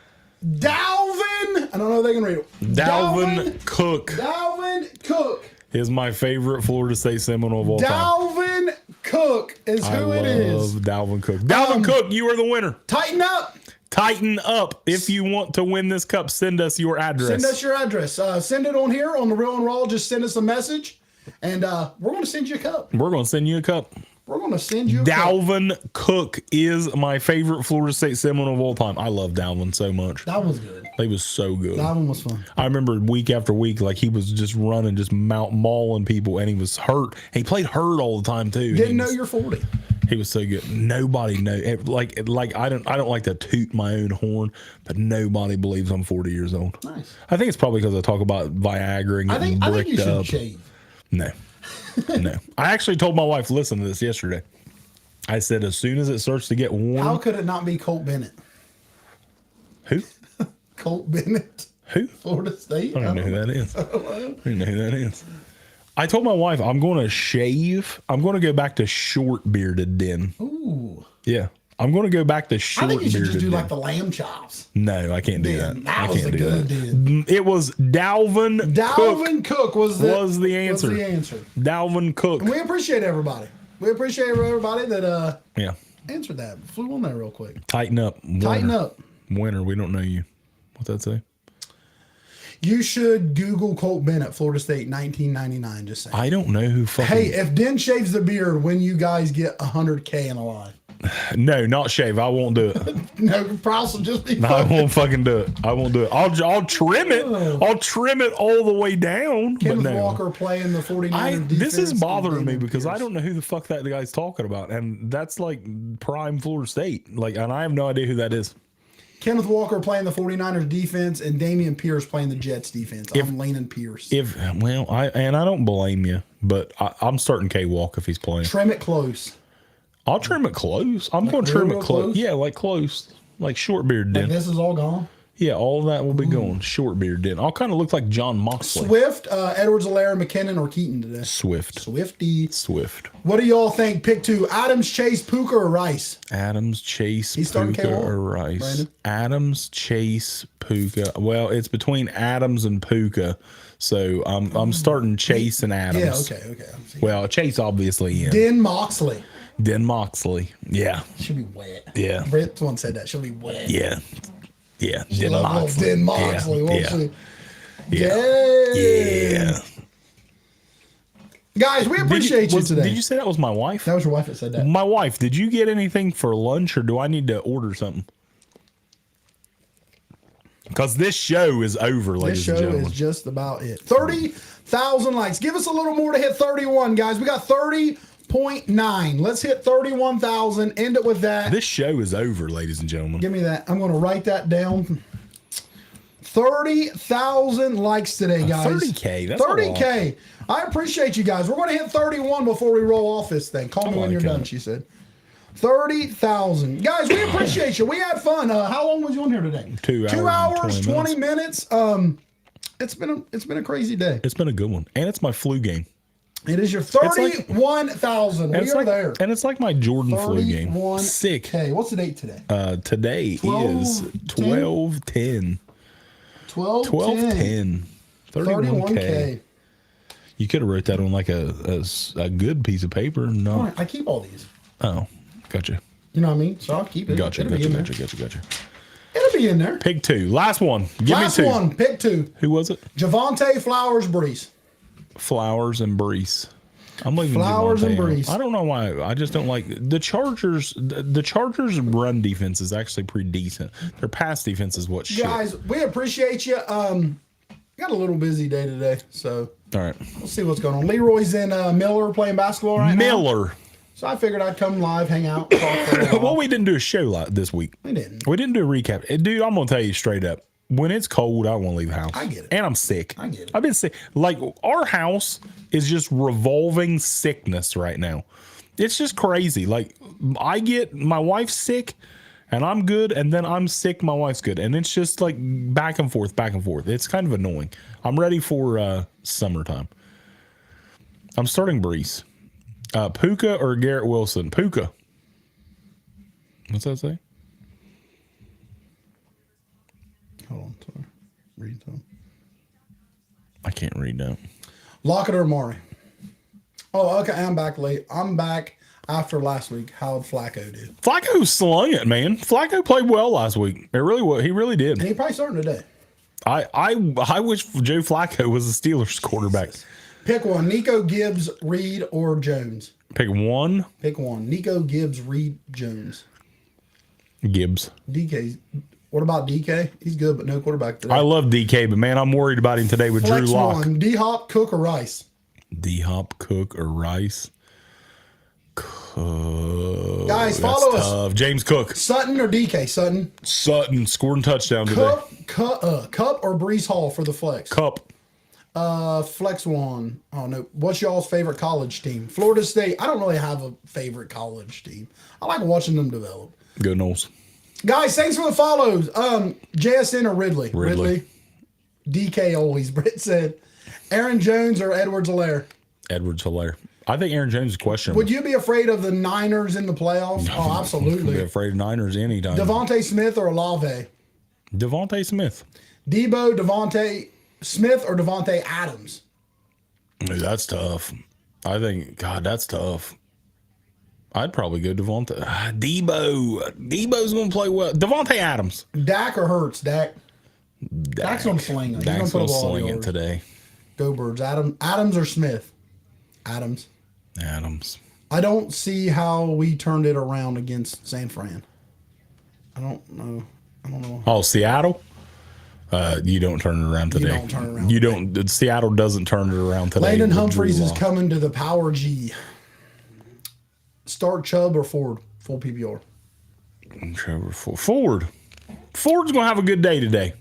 Dalvin. I don't know if they can read it. Dalvin Cook Dalvin Cook is my favorite Florida State Seminole of all time. Dalvin Cook is who it is. Dalvin Cook. Dalvin Cook, you are the winner. Tighten up. Tighten up. If you want to win this cup, send us your address. Send us your address. Send it on here on the Real and Raw. Just send us a message, and we're going to send you a cup. We're going to send you a cup. We're going to send you a cup. Dalvin Cook is my favorite Florida State Seminole of all time. I love Dalvin so much. That was good. He was so good. That one was fun. I remember week after week, like he was just running, just mauling people, and he was hurt. He played hurt all the time too. Didn't know you're 40. He was so good. Nobody knows. Like I don't like to toot my own horn, but nobody believes I'm 40 years old. Nice. I think it's probably because I talk about Viagra and getting I think you bricked should up. shave. No, no. I actually told my wife, listen to this yesterday. I said, as soon as it starts to get warm. How could it not be Colt Bennett? Who? Colt Bennett. Who? Florida State. I don't know who that is. I don't know who that is. I told my wife I'm going to shave. I'm going to go back to short bearded Den. Ooh. Yeah. I'm going to go back to short I think you should bearded just do den. like the lamb chops. No, I can't do that. That I was can't a do good that. Den. It was Dalvin Cook was the answer. Was the answer. Dalvin Cook. And we appreciate everybody. We appreciate everybody that Yeah. answered that. Flew on there real quick. Tighten up. Tighten up. Winner. We don't know you. What's that say? You should Google Colt Bennett, Florida State, 1999. Just saying. I don't know who fucking. Hey, if Den shaves the beard, when you guys get 100K in a live. No, not shave. I won't do it. No, Prowse will just be No, I fucking. won't fucking do it. I won't do it. I'll trim it. I'll trim it all the way down. Kenneth but no. Walker playing the 49ers This is defense bothering and me Damian because I Pierce. don't know who the fuck that guy's talking about, and that's like prime Florida State. Like, and I have no idea who that is. Kenneth Walker playing the 49ers defense and Damian Pierce playing the Jets defense. I'm leaning Pierce. I don't blame you, but I'm starting K Walk if he's playing. Trim it close. I'll trim it close. I'm going to trim real it close. close? Yeah, like close, like short beard Like den. this is all gone. Yeah, all that will be going short beard den. I'll kind of look like John Moxley. Swift, Edwards-Helaire, McKinnon, or Keaton today? Swift. Swift. What do y'all think? Pick two. Adams, Chase, Puka, or Rice? Adams, Chase, He's starting Puka, K-Walk, or Rice. Brandon. Adams, Chase, Puka. Well, it's between Adams and Puka, so I'm starting Chase and Adams. Yeah, okay. I'm seeing. Well, Chase obviously in. Den Moxley. Den Moxley. Yeah. Should be wet. Yeah. Brett one said that. She'll be wet. Yeah. Yeah. She Den love Moxley. Den Moxley. Yeah. Won't Yeah. she? Yeah. Yeah. Yeah. Guys, we appreciate you today. Did you say that was my wife? That was your wife that said that. My wife, did you get anything for lunch or do I need to order something? Because this show is over, This ladies show and gentlemen. is just about it. 30,000 likes. Give us a little more to hit 31, guys. We got 30.9. Let's hit 31,000. End it with that. This show is over, ladies and gentlemen. Give me that. I'm going to write that down. 30,000 likes today, guys. 30K. That's 30K. I appreciate you guys. We're going to hit 31 before we roll off this thing. Call me when you're done, she said. 30,000. Guys, we appreciate you. We had fun. How long was you on here today? 2 hours. 2 hours, and 20 minutes. It's been a crazy day. It's been a good one. And it's my flu game. It is your like- 31,000. And We it's are like, there. And it's like my Jordan flu game. 31K. Sick. What's the date today? Today 12, is 10? 12/10. 12, 12/10. 31K. 31K. You could have wrote that on like a good piece of paper. All No. right, I keep all these. Oh, gotcha. You know what I mean? So I'll keep it. Gotcha. It'll be in there. Gotcha. It'll be in there. Pick two. Last one. Give Last me two. one. Pick two. Who was it? Javonte, Flowers, Brees. Flowers and Brees. I'm leaving Flowers and Javonte out. Brees. I don't know why. I just don't like the Chargers. The Chargers' run defense is actually pretty decent. Their pass defense is what shit. Guys, we appreciate you. Got a little busy day today, so All right. we'll see what's going on. Leroy's in Miller playing basketball right now. Miller. So I figured I'd come live, hang out, talk for a while. Well, we didn't do a show this week. We didn't. We didn't do a recap. Dude, I'm going to tell you straight up. When it's cold, I want to leave the house. I get it. And I'm sick. I get it. I've been sick. Like, our house is just revolving sickness right now. It's just crazy. Like, my wife's sick, and I'm good, and then I'm sick, my wife's good. And it's just like back and forth. It's kind of annoying. I'm ready for summertime. I'm starting Brees. Puka or Garrett Wilson? Puka. What's that say? Hold on. Sorry. Read them. I can't read that. Lockett or Amari? Oh, okay. I'm back late. I'm back after last week. How did Flacco do? Flacco slung it, man. Flacco played well last week. It really was. He really did. And he probably starting today. I wish Joe Flacco was the Steelers quarterback. Pick one. Nico Gibbs, Reed, or Jones? Pick one. Pick one. Nico Gibbs, Reed, Jones. Gibbs. DK. What about DK? He's good, but no quarterback today. I love DK, but man, I'm worried about him today with Flex Drew Lock. one. D-Hop, Cook, or Rice? D-Hop, Cook, or Rice? Cook. Guys, follow us. Tough. James Cook. Sutton or DK? Sutton. Sutton scoring touchdown today. Cup or Brees Hall for the flex? Cup. Flex one. Oh no. What's y'all's favorite college team? Florida State. I don't really have a favorite college team. I like watching them develop. Go Knowles. Guys, thanks for the follows. JSN or Ridley? Ridley. DK always. Britt said. Aaron Jones or Edwards-Helaire? Edwards-Helaire. I think Aaron Jones is questionable. Would you be afraid of the Niners in the playoffs? Oh, Be absolutely. afraid of Niners anytime. Devontae Smith or Olave? Devontae Smith. Debo, Devontae Smith or Devontae Adams? Dude, that's tough. I think, God, that's tough. I'd probably go Devontae. Debo's going to play well. Devontae Adams. Dak or Hurts? Dak. Dak's going to sling it. He's Dak's going going to to put a ball sling it yards. today. Go Birds. Adams or Smith? Adams. Adams. I don't see how we turned it around against San Fran. I don't know. Oh, Seattle. You don't turn it around today. don't turn it around You don't. Seattle doesn't turn it around today. Landon with Humphreys Drew is Lock. coming to the Power G. Start Chubb or Ford, full PPR. Trevor Ford. Ford's gonna have a good day today.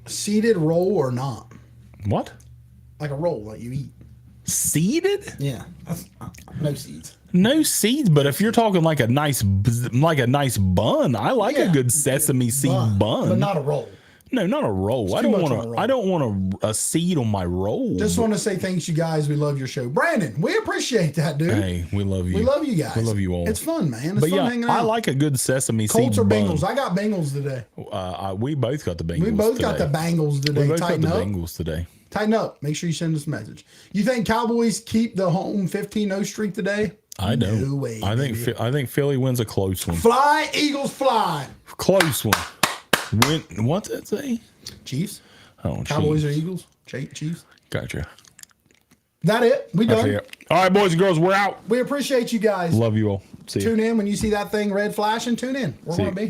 Seeded roll or not? What? Like a roll that you eat. Seeded? Yeah. No seeds. No seeds, but if you're talking like a nice bun, I like a Yeah. good sesame seed bun. But not a roll. No, not a roll. I too don't much want on a to. roll. I don't want a seed on my roll. Just want to say thanks, you guys. We love your show. Brandon, we appreciate that, dude. Hey, we love you. We love you guys. We love you all. It's fun, man. It's But fun yeah, hanging out. I like a good sesame Colts seed or bun. Bengals. I got Bengals today. We both got the Bengals. We both got the today. Bengals today. We both got Tighten the up. Bengals today. Tighten up. Make sure you send us a message. You think Cowboys keep the home 15-0 streak today? I don't. No way. I think Philly wins a close one. Fly, Eagles, fly. Close one. What's that say? Chiefs. Oh, Cowboys Chiefs. or Eagles? Chiefs. Gotcha. That it? We That's done. it. All right, boys and girls, we're out. We appreciate you guys. Love you all. See you. Tune in when you see that thing red flashing. Tune in. We're See going to you. be here.